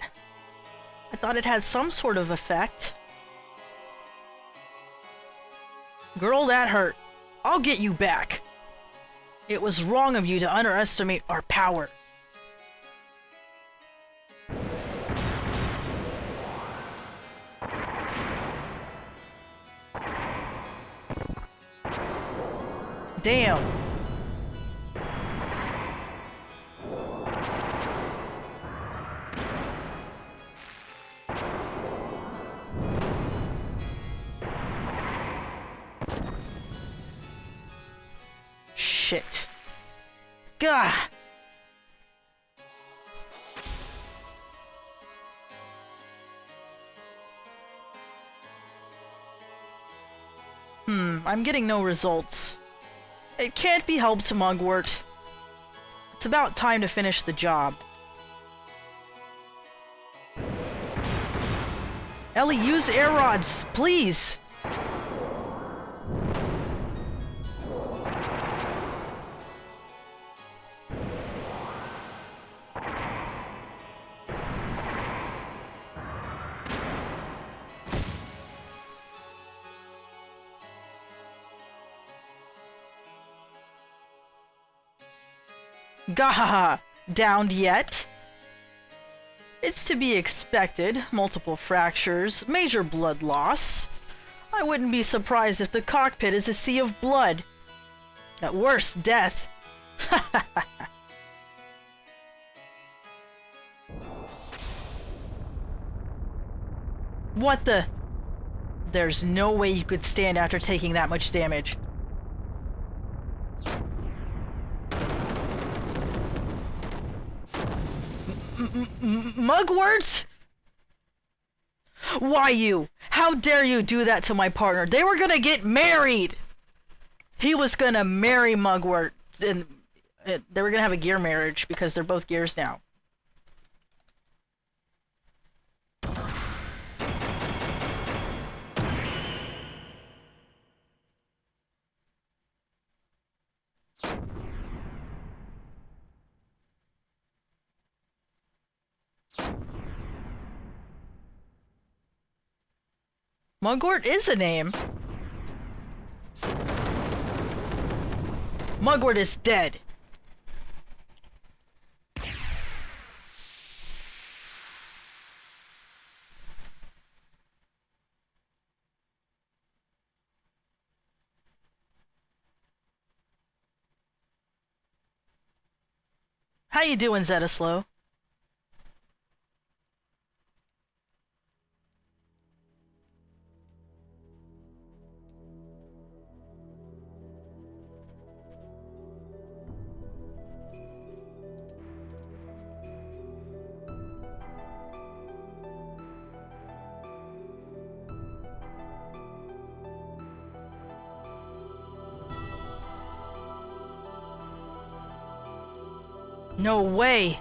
I thought it had some sort of effect. Girl, that hurt. I'll get you back. It was wrong of you to underestimate our power. Damn. Shit. Gah! I'm getting no results. It can't be helped, Mugwort. It's about time to finish the job. Ellie, use air rods, please! Gahaha! Downed yet? It's to be expected. Multiple fractures, major blood loss. I wouldn't be surprised if the cockpit is a sea of blood. At worst, death. What the? There's no way you could stand after taking that much damage. Mugworts? Why you? How dare you do that to my partner? They were gonna get married! He was gonna marry Mugwort, and they were gonna have a gear marriage because they're both gears now. Mugwort is a name. Mugwort is dead. How you doing, Zetaslow? No way!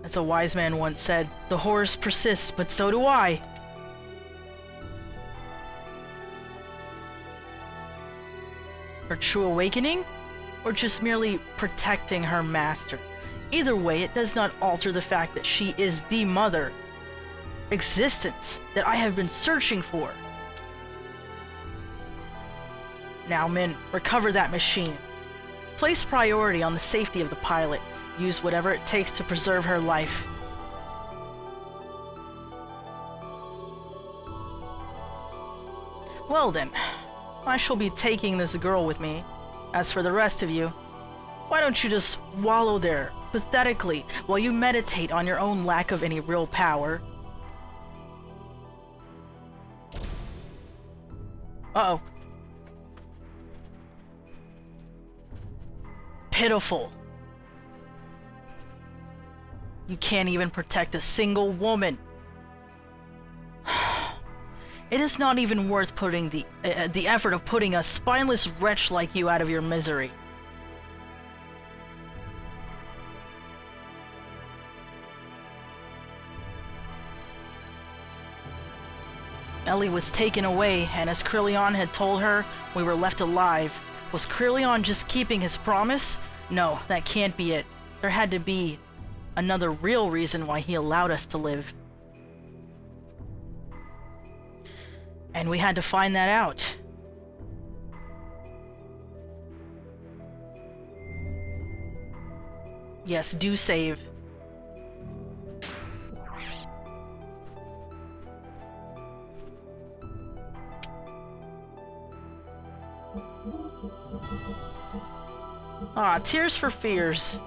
As a wise man once said, the horrors persist, but so do I. Her true awakening? Or just merely protecting her master? Either way, it does not alter the fact that she is the mother. Existence that I have been searching for. Now, Min, recover that machine. Place priority on the safety of the pilot. Use whatever it takes to preserve her life. Well then, I shall be taking this girl with me. As for the rest of you, why don't you just wallow there, pathetically, while you meditate on your own lack of any real power? Uh-oh. Pitiful. You can't even protect a single woman. It is not even worth putting the effort of putting a spineless wretch like you out of your misery. Ellie was taken away, and as Krillion had told her, we were left alive. Was Krillion just keeping his promise? No, that can't be it. There had to be another real reason why he allowed us to live. And we had to find that out. Yes, do save. Ah, Tears for Fears.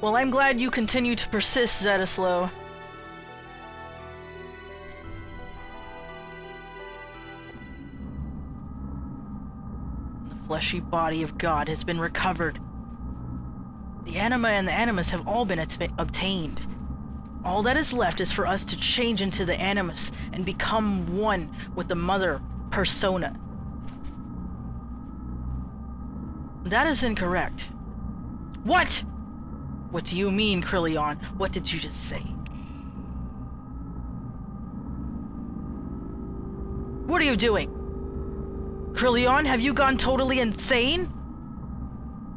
Well, I'm glad you continue to persist, Zetaslow. The fleshy body of God has been recovered. The anima and the animus have all been obtained. All that is left is for us to change into the animus and become one with the mother persona. That is incorrect. What? What do you mean, Krillion? What did you just say? What are you doing? Krillion, have you gone totally insane?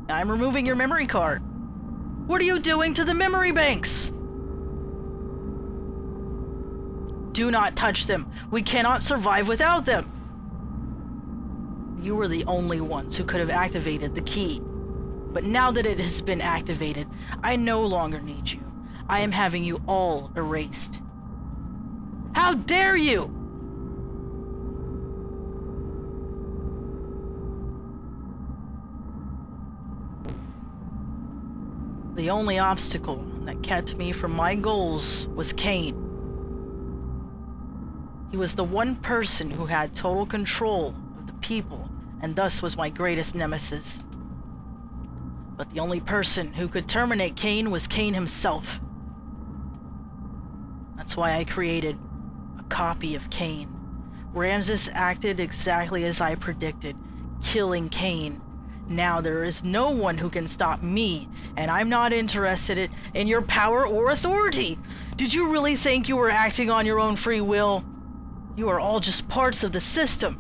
I'm removing your memory card. What are you doing to the memory banks? Do not touch them. We cannot survive without them. You were the only ones who could have activated the key. But now that it has been activated, I no longer need you. I am having you all erased. How dare you! The only obstacle that kept me from my goals was Cain. He was the one person who had total control of the people, and thus was my greatest nemesis. But the only person who could terminate Cain was Cain himself. That's why I created a copy of Cain. Ramses acted exactly as I predicted, killing Cain. Now there is no one who can stop me, and I'm not interested in your power or authority. Did you really think you were acting on your own free will? You are all just parts of the system,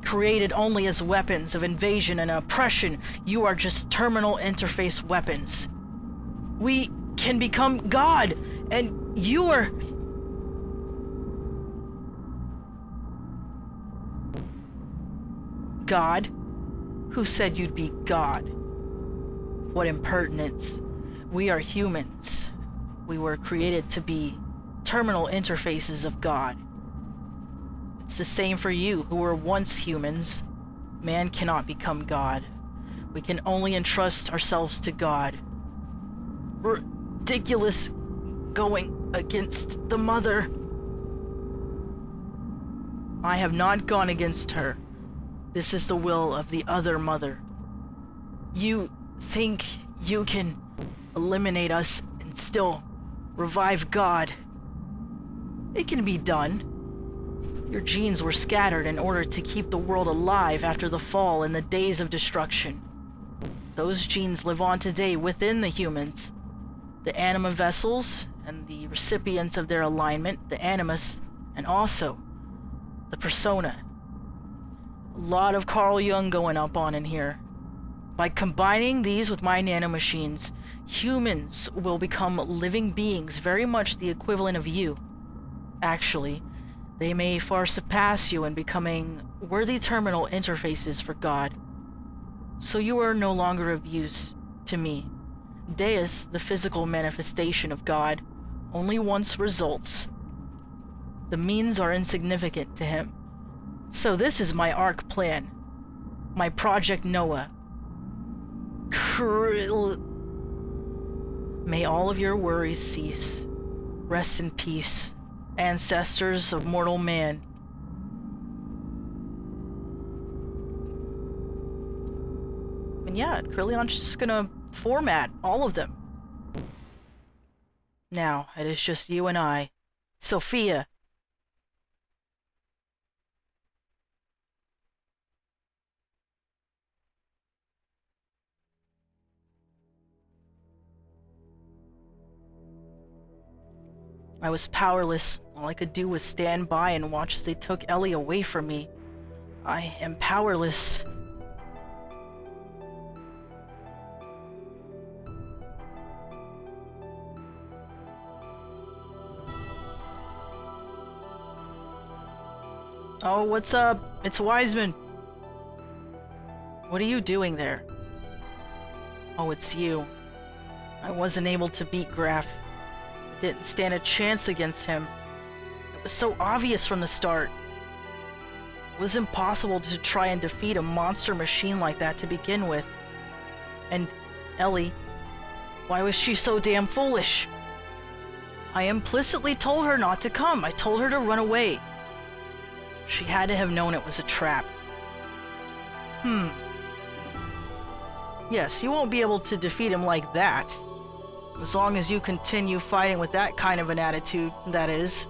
created only as weapons of invasion and oppression. You are just terminal interface weapons. We can become God, and you are... God? Who said you'd be God? What impertinence. We are humans. We were created to be terminal interfaces of God. It's the same for you, who were once humans. Man cannot become God. We can only entrust ourselves to God. Ridiculous going against the mother. I have not gone against her. This is the will of the other mother. You think you can eliminate us and still revive God? It can be done. Your genes were scattered in order to keep the world alive after the fall and the days of destruction. Those genes live on today within the humans. The anima vessels and the recipients of their alignment, the animus, and also the persona. A lot of Carl Jung going up on in here. By combining these with my nanomachines, humans will become living beings, very much the equivalent of you. Actually, they may far surpass you in becoming worthy terminal interfaces for God. So you are no longer of use to me. Deus, the physical manifestation of God, only wants results. The means are insignificant to him. So this is my ARC plan. My Project Noah. May all of your worries cease. Rest in peace, ancestors of mortal man. And yeah, Krillion's just gonna format all of them. Now, it is just you and I. Sophia. I was powerless. All I could do was stand by and watch as they took Ellie away from me. I am powerless. Oh, what's up? It's Wiseman. What are you doing there? Oh, it's you. I wasn't able to beat Graf. Didn't stand a chance against him. It was so obvious from the start. It was impossible to try and defeat a monster machine like that to begin with. And Ellie, why was she so damn foolish? I implicitly told her not to come. I told her to run away. She had to have known it was a trap. Yes, you won't be able to defeat him like that. As long as you continue fighting with that kind of an attitude, that is.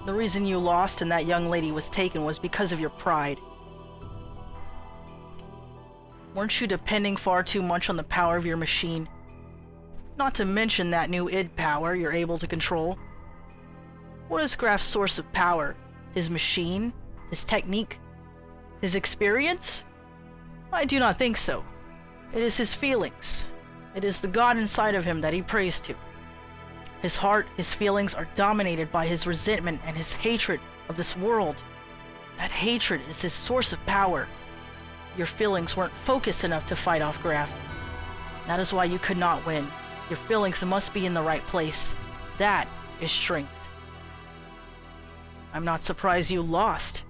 The reason you lost and that young lady was taken was because of your pride. Weren't you depending far too much on the power of your machine? Not to mention that new id power you're able to control. What is Graf's source of power? His machine? His technique? His experience? I do not think so. It is his feelings. It is the God inside of him that he prays to. His heart, his feelings are dominated by his resentment and his hatred of this world. That hatred is his source of power. Your feelings weren't focused enough to fight off Graf. That is why you could not win. Your feelings must be in the right place. That is strength. I'm not surprised you lost,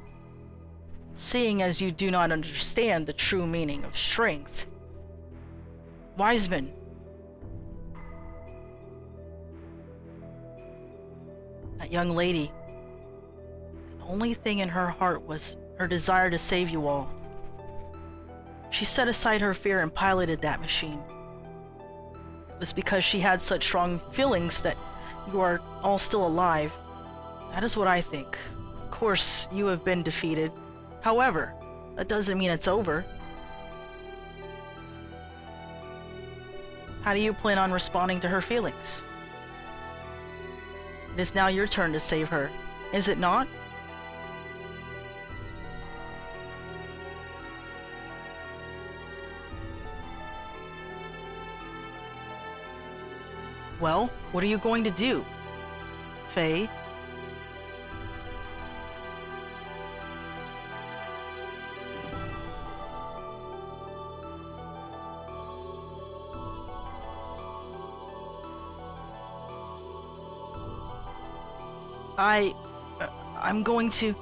seeing as you do not understand the true meaning of strength. Wiseman. That young lady, the only thing in her heart was her desire to save you all. She set aside her fear and piloted that machine. It was because she had such strong feelings that you are all still alive. That is what I think. Of course, you have been defeated. However, that doesn't mean it's over. How do you plan on responding to her feelings? It is now your turn to save her, is it not? Well, what are you going to do, Faye? I'm going to...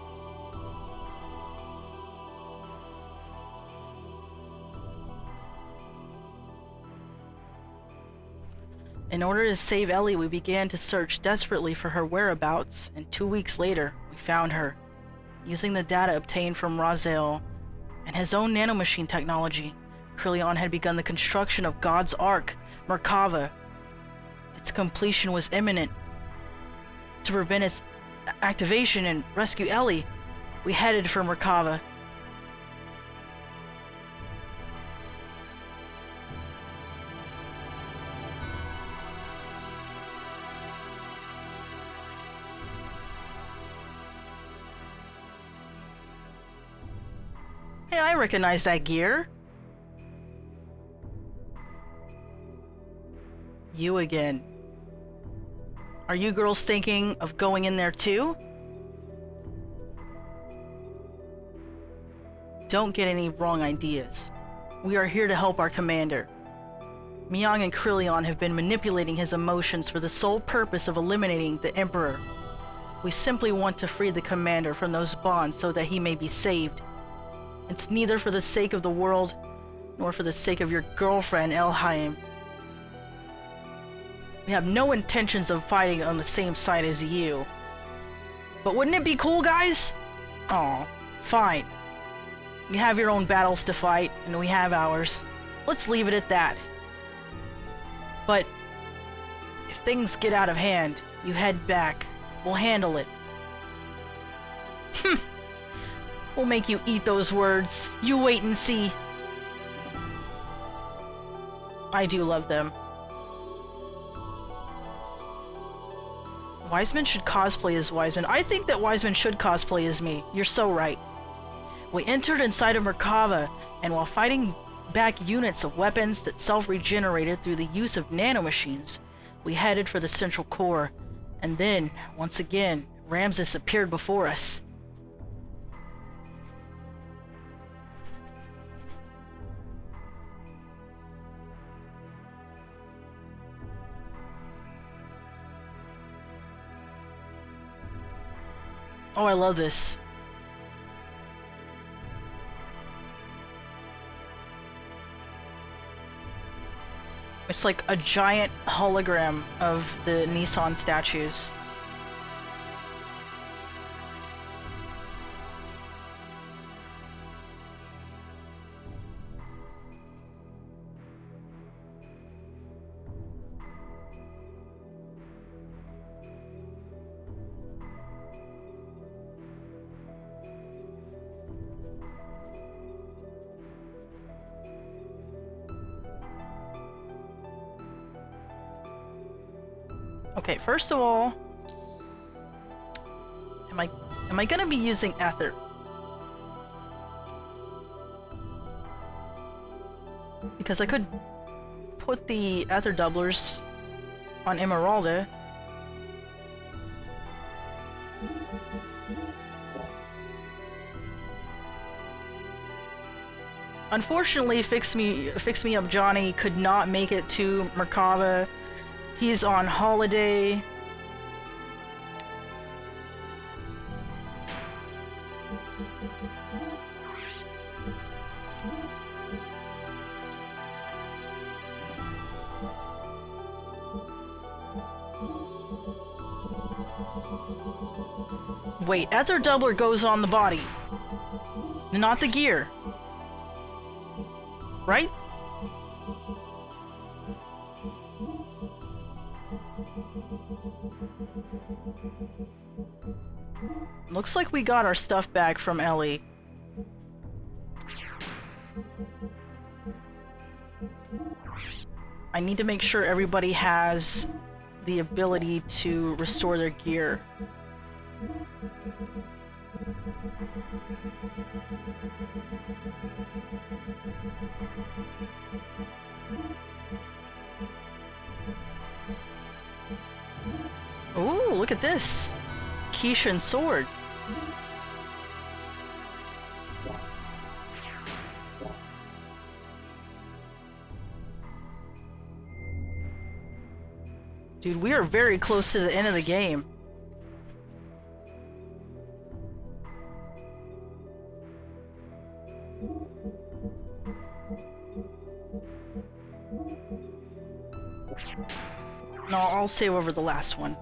In order to save Ellie, we began to search desperately for her whereabouts, and 2 weeks later, we found her. Using the data obtained from Raziel and his own nanomachine technology, Krillion had begun the construction of God's Ark, Merkava. Its completion was imminent. To prevent its activation and rescue Ellie, we headed for Merkava. Hey, I recognize that gear. You again. Are you girls thinking of going in there too? Don't get any wrong ideas. We are here to help our commander. Myung and Krillion have been manipulating his emotions for the sole purpose of eliminating the Emperor. We simply want to free the commander from those bonds so that he may be saved. It's neither for the sake of the world, nor for the sake of your girlfriend, Elhaim. We have no intentions of fighting on the same side as you. But wouldn't it be cool, guys? Aw, fine. You have your own battles to fight, and we have ours. Let's leave it at that. But if things get out of hand, you head back. We'll handle it. We'll make you eat those words. You wait and see. I do love them. Wiseman should cosplay as Wiseman. I think that Wiseman should cosplay as me. You're so right. We entered inside of Merkava, and while fighting back units of weapons that self-regenerated through the use of nanomachines, we headed for the central core. And then, once again, Ramses appeared before us. Oh, I love this. It's like a giant hologram of the Nissan statues. Okay, first of all, am I gonna be using ether? Because I could put the ether doublers on Emeralda. Unfortunately, Fix Me Up Johnny could not make it to Merkava. He's on holiday. Wait, Ether Doubler goes on the body, not the gear. Right? Looks like we got our stuff back from Ellie. I need to make sure everybody has the ability to restore their gear. Ooh, look at this! Kishin sword. Dude, we are very close to the end of the game. No, I'll save over the last one.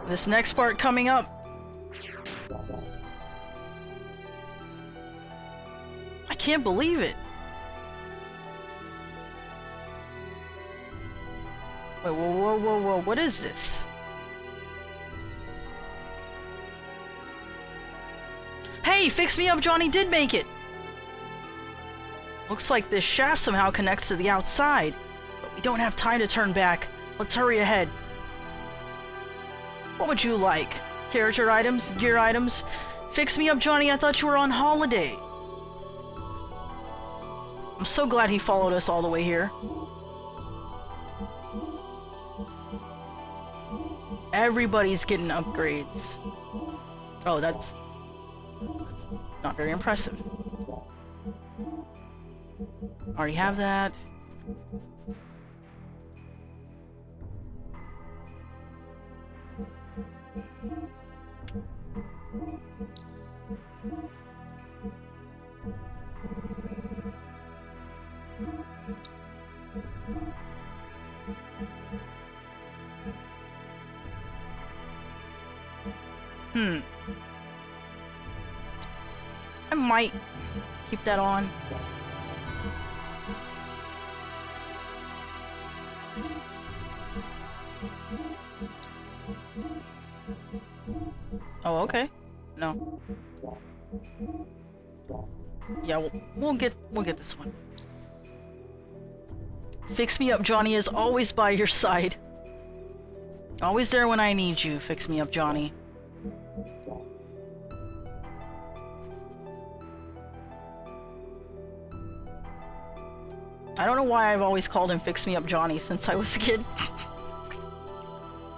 This next part coming up. I can't believe it. Wait, whoa, what is this? Hey, Fix Me Up Johnny did make it! Looks like this shaft somehow connects to the outside. But we don't have time to turn back. Let's hurry ahead. What would you like? Character items? Gear items? Fix Me Up Johnny, I thought you were on holiday. I'm so glad he followed us all the way here. Everybody's getting upgrades. Oh, that's not very impressive. Already have that. I might keep that on. Oh, okay. No. Yeah, we'll get this one. Fix Me Up Johnny is always by your side. Always there when I need you, Fix Me Up Johnny. I don't know why I've always called him Fix Me Up Johnny since I was a kid.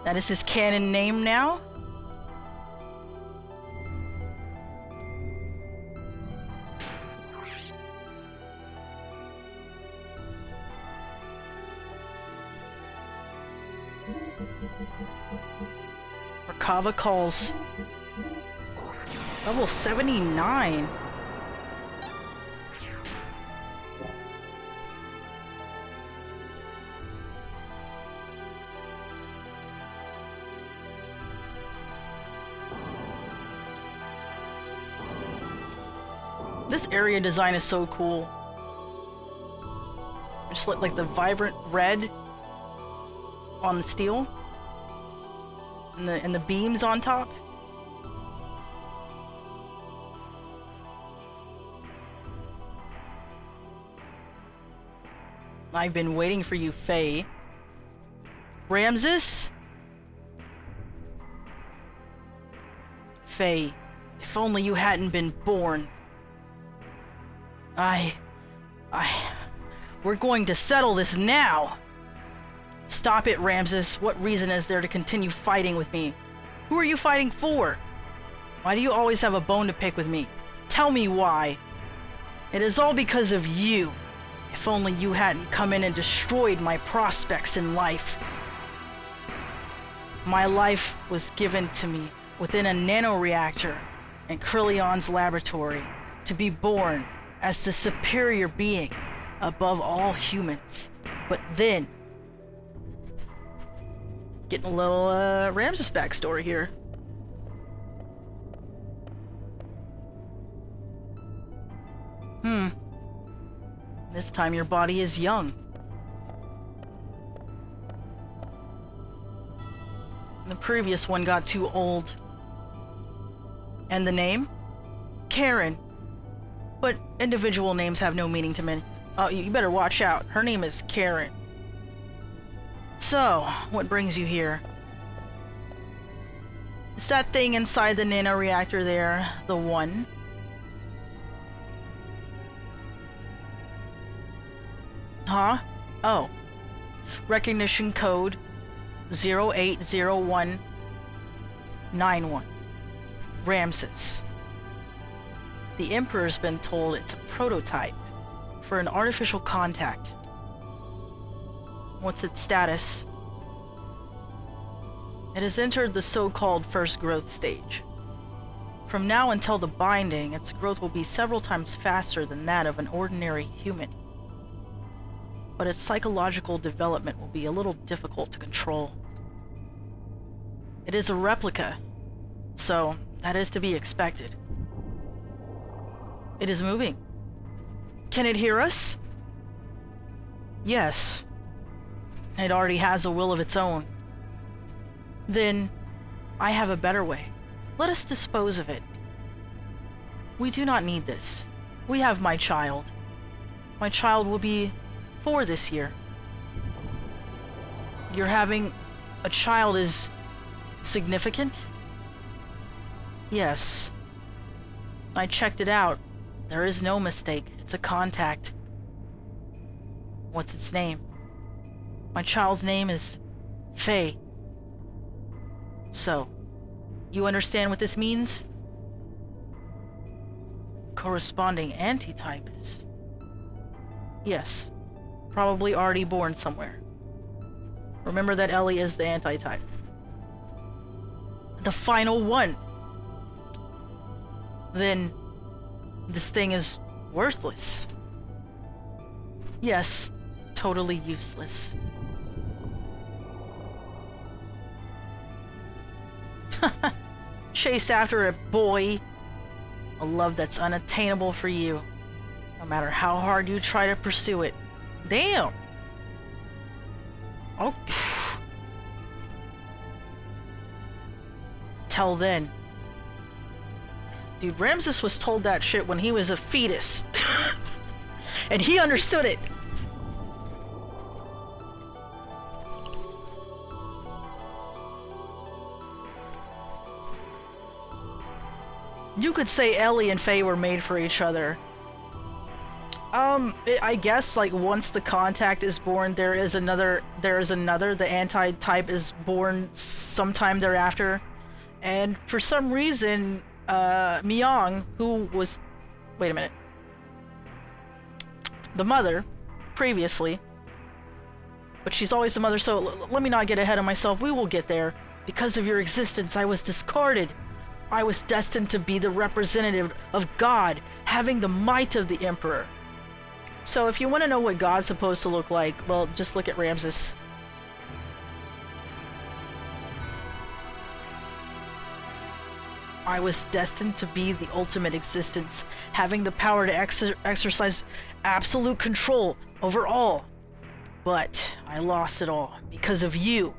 That is his canon name now. Merkava calls. Level 79. This area design is so cool. Just like the vibrant red on the steel and the beams on top. I've been waiting for you, Faye. Ramses? Faye, if only you hadn't been born. We're going to settle this now. Stop it, Ramses. What reason is there to continue fighting with me? Who are you fighting for? Why do you always have a bone to pick with me? Tell me why. It is all because of you. If only you hadn't come in and destroyed my prospects in life. My life was given to me within a nanoreactor in Krillion's laboratory to be born as the superior being above all humans. But then, getting a little Ramses backstory here. This time your body is young. The previous one got too old. And the name? Karen. But individual names have no meaning to me. Oh, you better watch out. Her name is Karen. So, what brings you here? Is that thing inside the nanoreactor there the one? Huh? Oh. Recognition code 080191. Ramses. The Emperor's been told it's a prototype for an artificial contact. What's its status? It has entered the so-called first growth stage. From now until the binding, its growth will be several times faster than that of an ordinary human. But its psychological development will be a little difficult to control. It is a replica, so that is to be expected. It is moving. Can it hear us? Yes. It already has a will of its own. Then, I have a better way. Let us dispose of it. We do not need this. We have my child. My child will be 4 this year. Your having a child is significant? Yes. I checked it out. There is no mistake. It's a contact. What's its name? My child's name is Faye. So, you understand what this means? Corresponding antitype is... Yes. Probably already born somewhere. Remember that Ellie is the anti-type. The final one! Then... this thing is worthless. Yes, totally useless. Chase after it, boy. A love that's unattainable for you, no matter how hard you try to pursue it. Damn. Oh. Till then. Dude, Ramses was told that shit when he was a fetus. And he understood it. You could say Ellie and Faye were made for each other. I guess, like, once the contact is born, there is another, the anti-type is born sometime thereafter. And for some reason, Myung, who was, wait a minute, the mother, previously, but she's always the mother, so let me not get ahead of myself, we will get there. Because of your existence, I was discarded. I was destined to be the representative of God, having the might of the Emperor. So if you want to know what God's supposed to look like, well, just look at Ramses. I was destined to be the ultimate existence, having the power to exercise absolute control over all. But I lost it all because of you.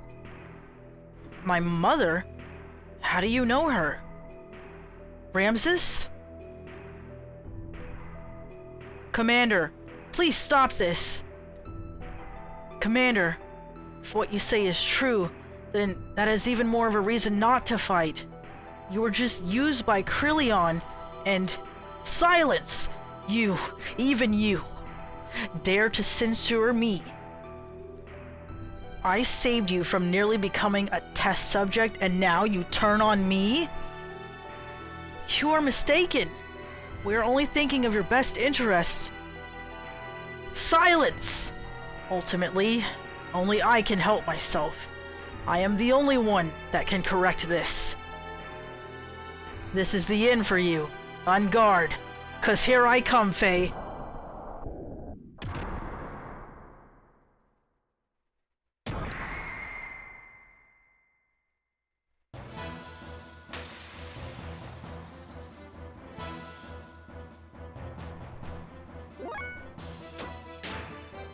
My mother? How do you know her? Ramses? Commander, please stop this. Commander, if what you say is true, then that is even more of a reason not to fight. You were just used by Krillon, and silence! You, even you, dare to censure me. I saved you from nearly becoming a test subject, and now you turn on me? You are mistaken. We are only thinking of your best interests. Silence! Ultimately, only I can help myself. I am the only one that can correct this. This is the end for you. On guard, 'cause here I come, Faye.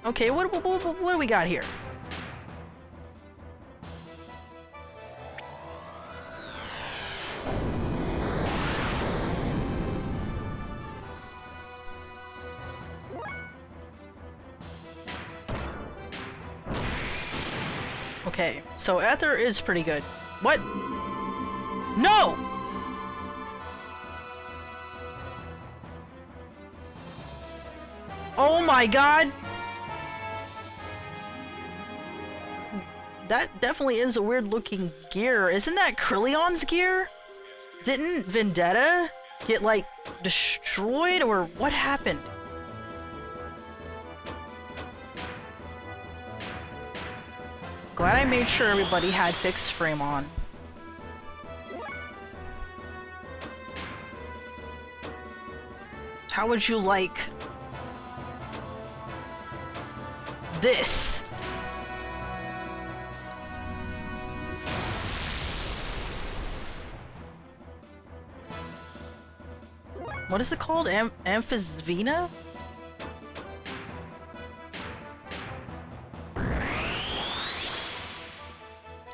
Okay, what do we got here? Okay, so Ether is pretty good. What? No! Oh my god! That definitely is a weird looking gear. Isn't that Krillion's gear? Didn't Vendetta get, like, destroyed, or what happened? Glad I made sure everybody had fixed frame on. How would you like this? What is it called? Amphisvena?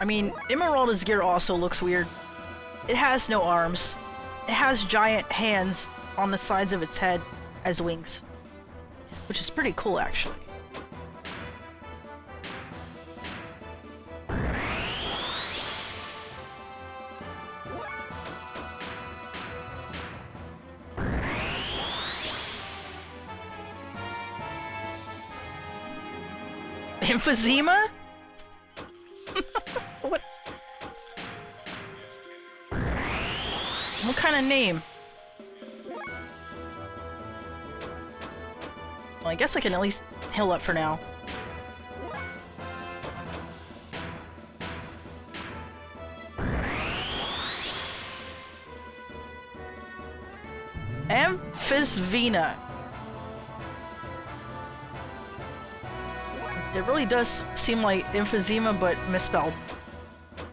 I mean, Emeralda's gear also looks weird. It has no arms. It has giant hands on the sides of its head as wings, which is pretty cool, actually. Emphysema? What? What kind of name? Well, I guess I can at least heal up for now. Amphisvena. It really does seem like emphysema, but misspelled.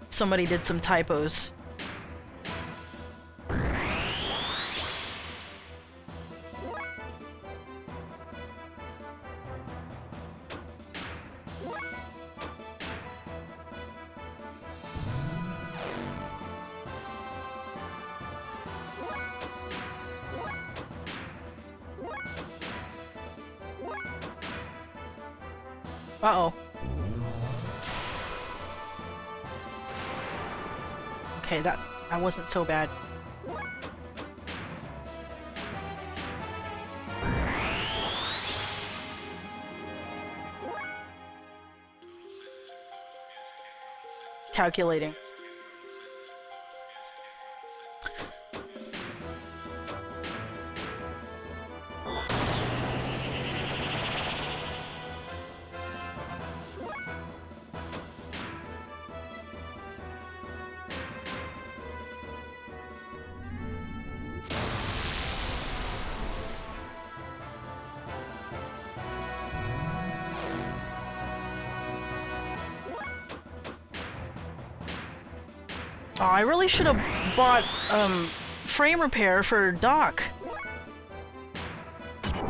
Somebody did some typos. Uh-oh. Okay, that wasn't so bad. Calculating. Oh, I really should have bought, frame repair for Doc.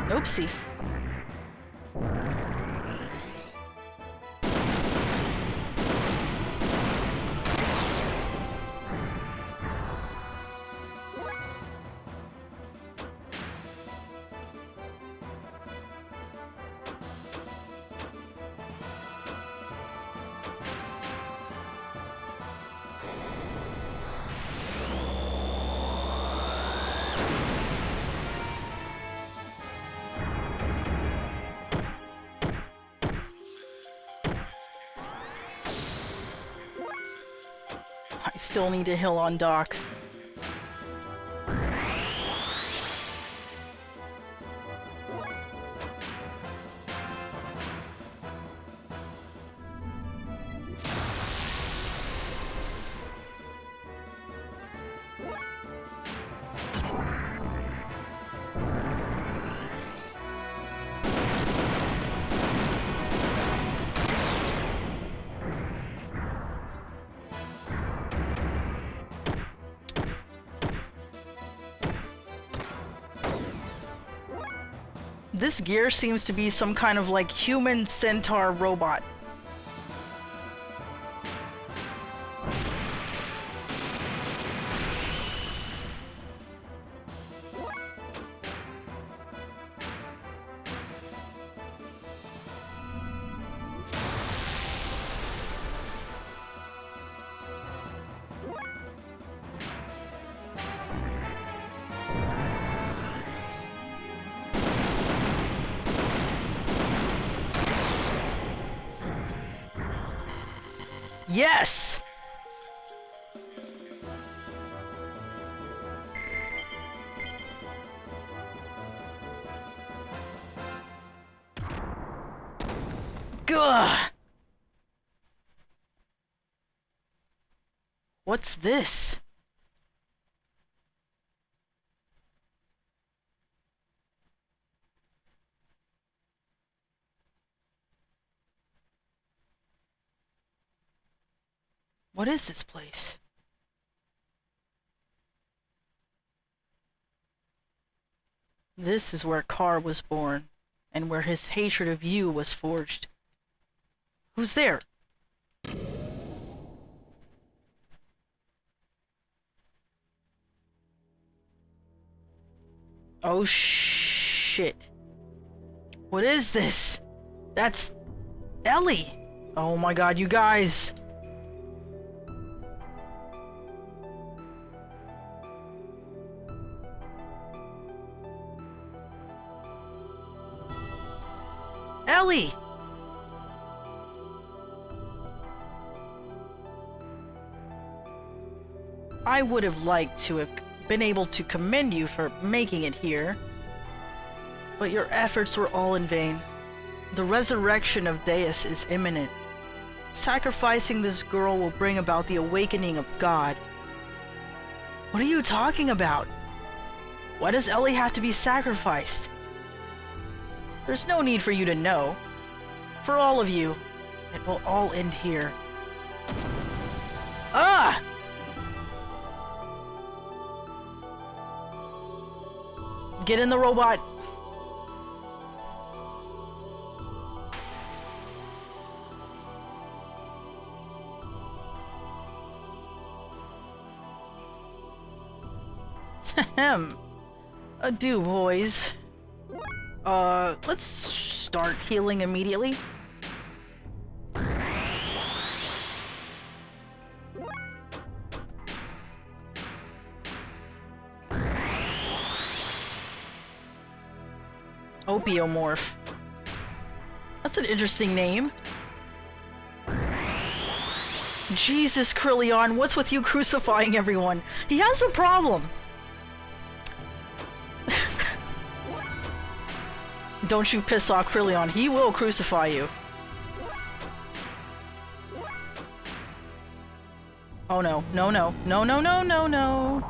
Oopsie. I still need to heal on Doc. This gear seems to be some kind of like human centaur robot. Yes! Gah! What's this? What is this place? This is where Carr was born, and where his hatred of you was forged. Who's there? Oh shit. What is this? That's Ellie! Oh my god, you guys! Ellie! I would have liked to have been able to commend you for making it here, but your efforts were all in vain. The resurrection of Deus is imminent. Sacrificing this girl will bring about the awakening of God. What are you talking about? Why does Ellie have to be sacrificed? There's no need for you to know. For all of you, it will all end here. Ah! Get in the robot! Ahem. Adieu, boys. Let's start healing immediately. Opiomorph. That's an interesting name. Jesus, Krillion, what's with you crucifying everyone? He has a problem. Don't you piss off Krillion. He will crucify you. Oh no. No, no. No, no, no, no, no.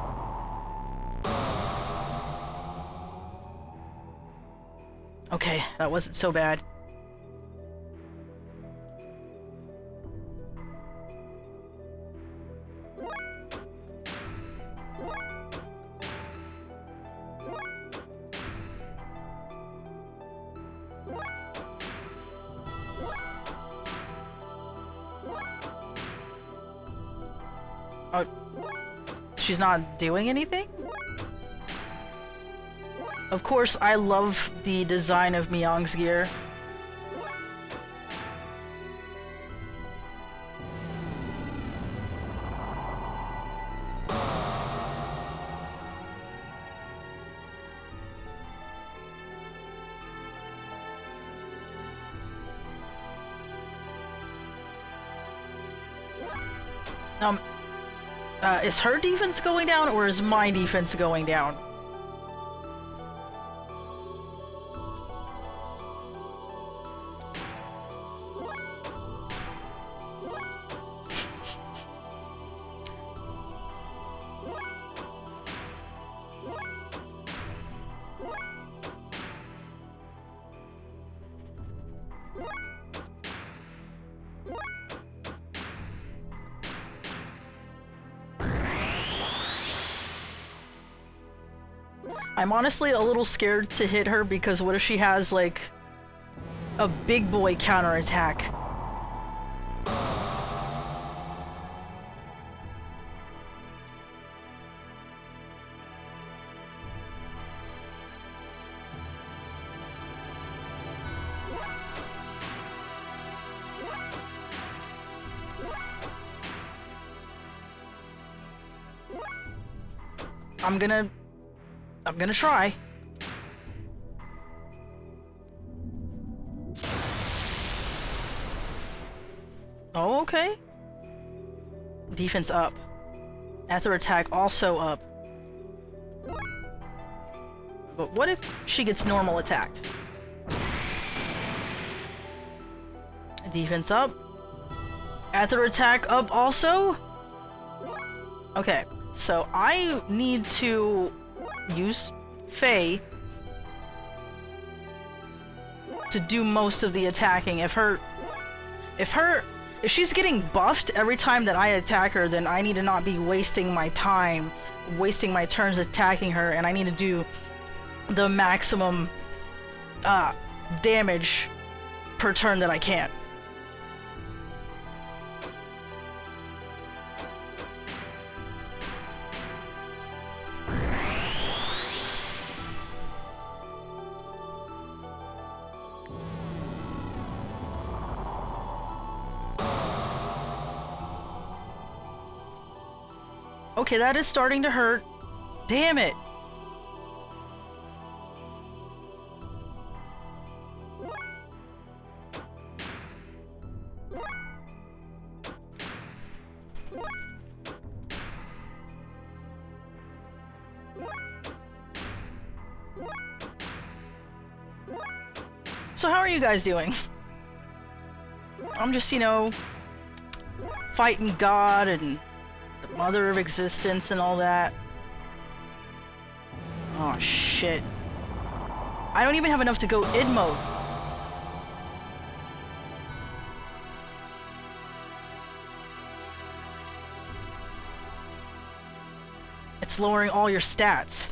Okay, that wasn't so bad. Oh, she's not doing anything? Of course, I love the design of Myong's gear. Is her defense going down, or is my defense going down? I'm honestly a little scared to hit her because what if she has, like, a big boy counterattack? I'm gonna try. Oh, okay. Defense up. After attack also up. But what if she gets normal attacked? Defense up. After attack up also? Okay, so I need to use Faye to do most of the attacking. If she's getting buffed every time that I attack her, then I need to not be wasting my time, wasting my turns attacking her, and I need to do the maximum damage per turn that I can. Okay, that is starting to hurt. Damn it! So how are you guys doing? I'm just, you know, fighting God and the mother of existence and all that. Oh shit. I don't even have enough to go id mode. It's lowering all your stats.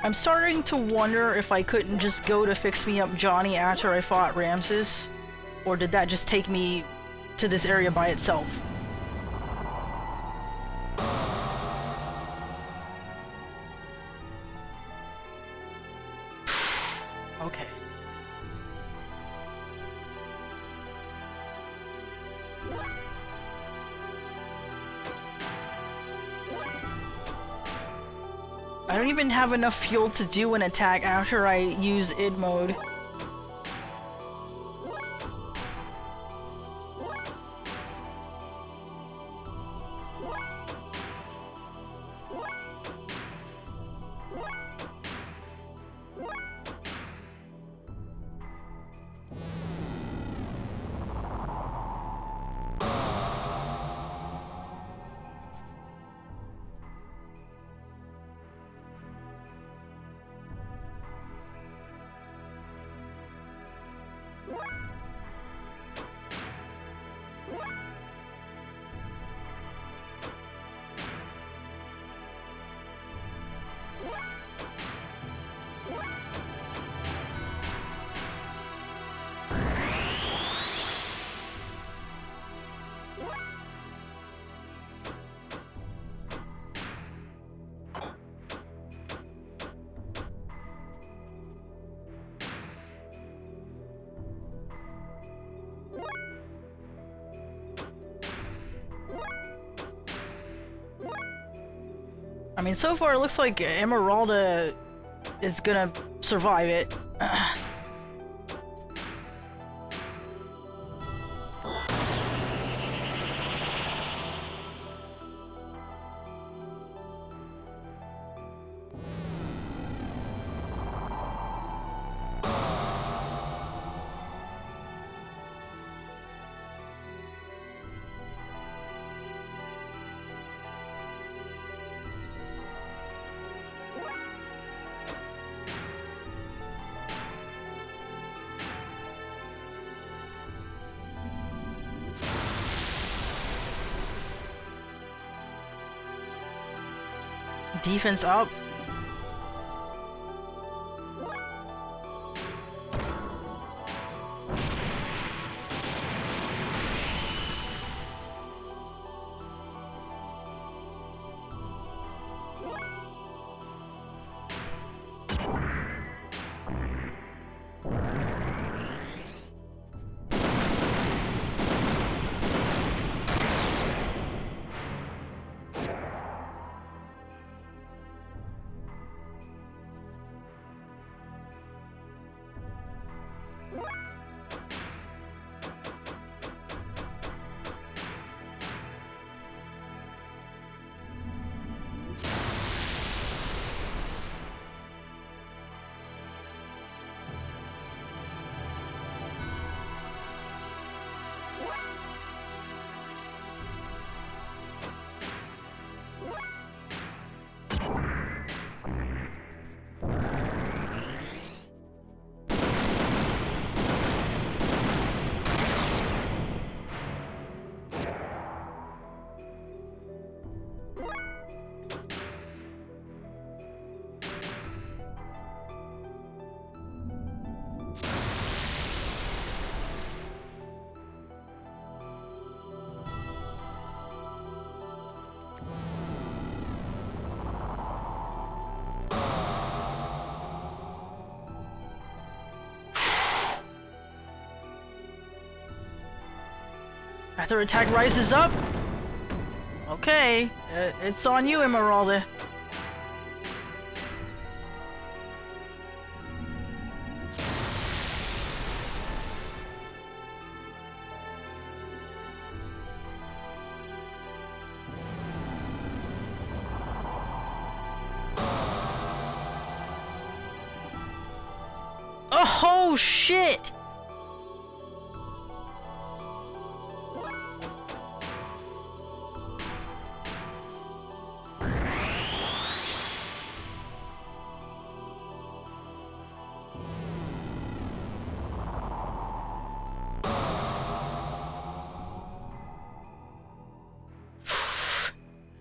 I'm starting to wonder if I couldn't just go to fix me up Johnny after I fought Ramses, or did that just take me to this area by itself? Okay. I don't even have enough fuel to do an attack after I use id mode. I mean, so far it looks like Emeralda is gonna survive it. Defense up. After attack rises up. Okay, it's on you, Emeralda. Oh shit!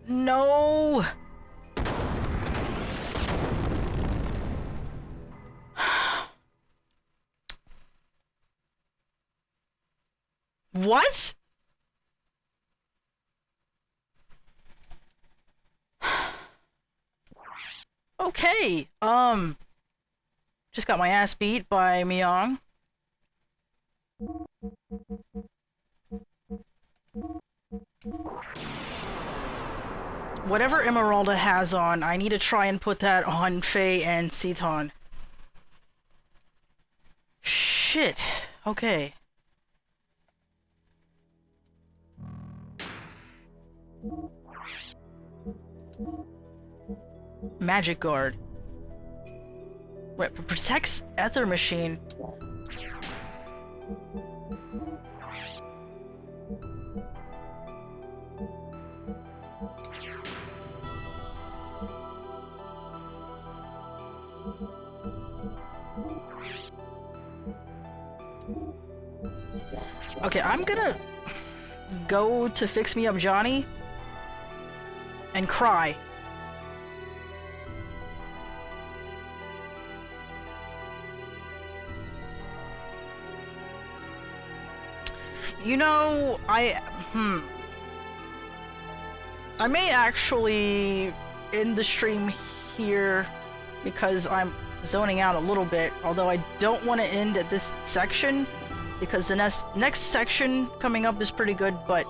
No! What? Okay, just got my ass beat by Myong. Whatever Emeralda has on, I need to try and put that on Faye and Ceton. Shit. Okay. Magic Guard. Wait, protects Ether Machine. Okay, I'm gonna go to Fix Me Up Johnny and cry. You know, I may actually end the stream here because I'm zoning out a little bit, although I don't want to end at this section because the next section coming up is pretty good, but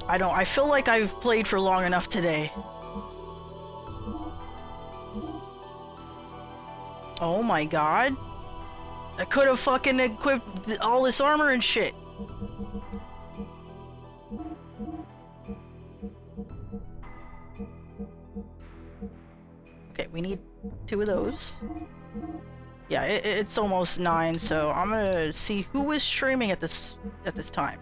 I feel like I've played for long enough today. Oh my god. I could have fucking equipped all this armor and shit. Okay, we need 2 of those. Yeah, it's almost 9, so I'm gonna see who is streaming at this time.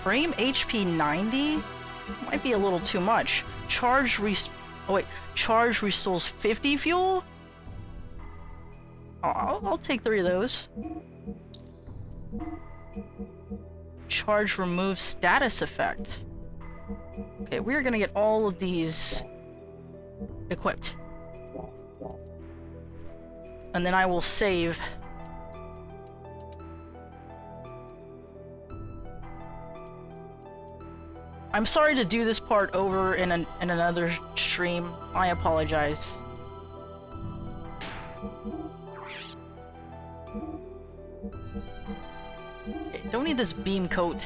Frame HP 90 might be a little too much. Charge restores 50 fuel? I'll take 3 of those. Charge removes status effect. Okay, we're gonna get all of these equipped. And then I will save. I'm sorry to do this part over in another stream. I apologize. Okay, don't need this beam coat.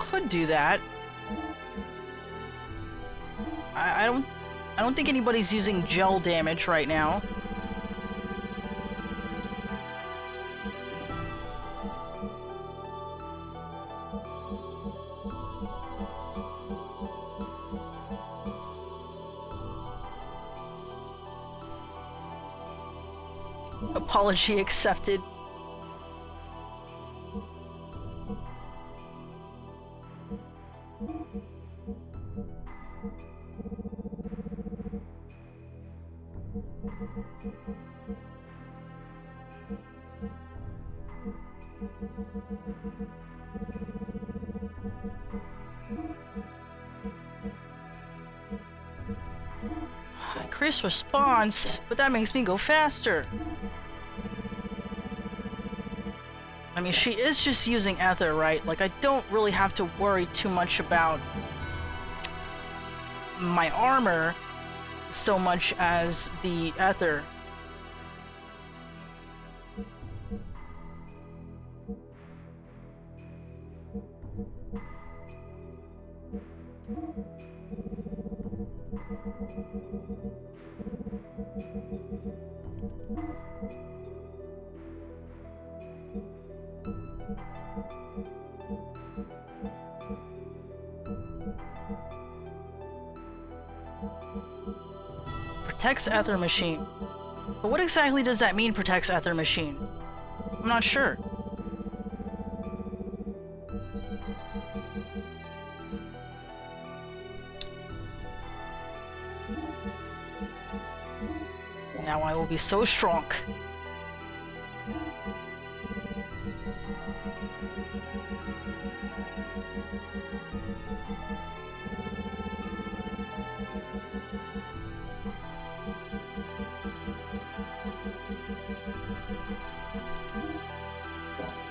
Could do that. I don't think anybody's using gel damage right now. Apology accepted. Increased response, but that makes me go faster. I mean, she is just using ether, right? Like, I don't really have to worry too much about my armor so much as the ether. Protects ether machine. But what exactly does that mean, protects ether machine? I'm not sure. Now I will be so strong.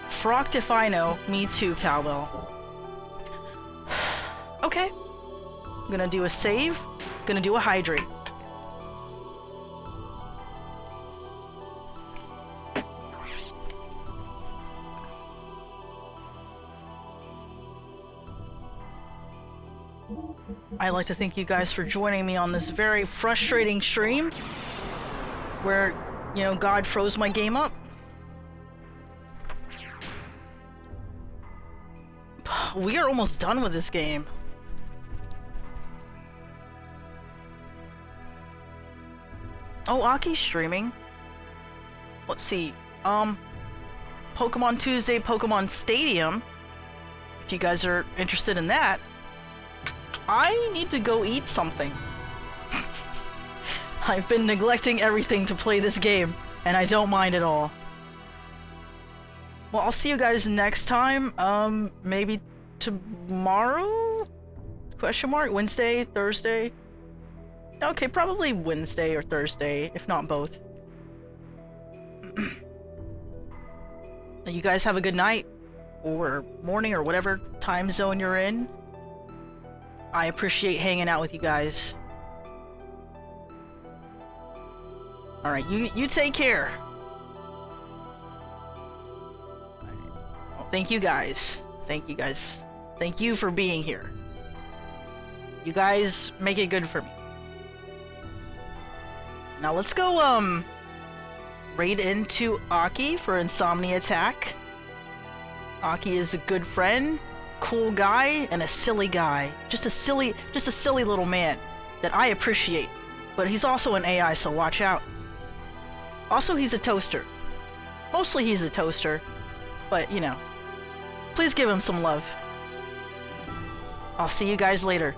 Frocked if I know. Me too, Cowbell. Okay. I'm gonna do a save. Gonna do a hydrate. I'd like to thank you guys for joining me on this very frustrating stream where, you know, God froze my game up. We are almost done with this game. Oh, Aki's streaming. Let's see. Pokemon Tuesday, Pokemon Stadium. If you guys are interested in that. I need to go eat something. I've been neglecting everything to play this game, and I don't mind at all. Well, I'll see you guys next time. Maybe tomorrow? Question mark? Wednesday? Thursday? Okay, probably Wednesday or Thursday, if not both. You guys have a good night, or morning, or whatever time zone you're in. I appreciate hanging out with you guys. Alright, you take care. Well, thank you guys. Thank you guys. Thank you for being here. You guys make it good for me. Now let's go, raid into Aki for Insomnia Attack. Aki is a good friend, cool guy, and a silly guy. Just a silly little man that I appreciate. But he's also an AI, so watch out. Also, he's a toaster. Mostly he's a toaster, but you know, please give him some love. I'll see you guys later.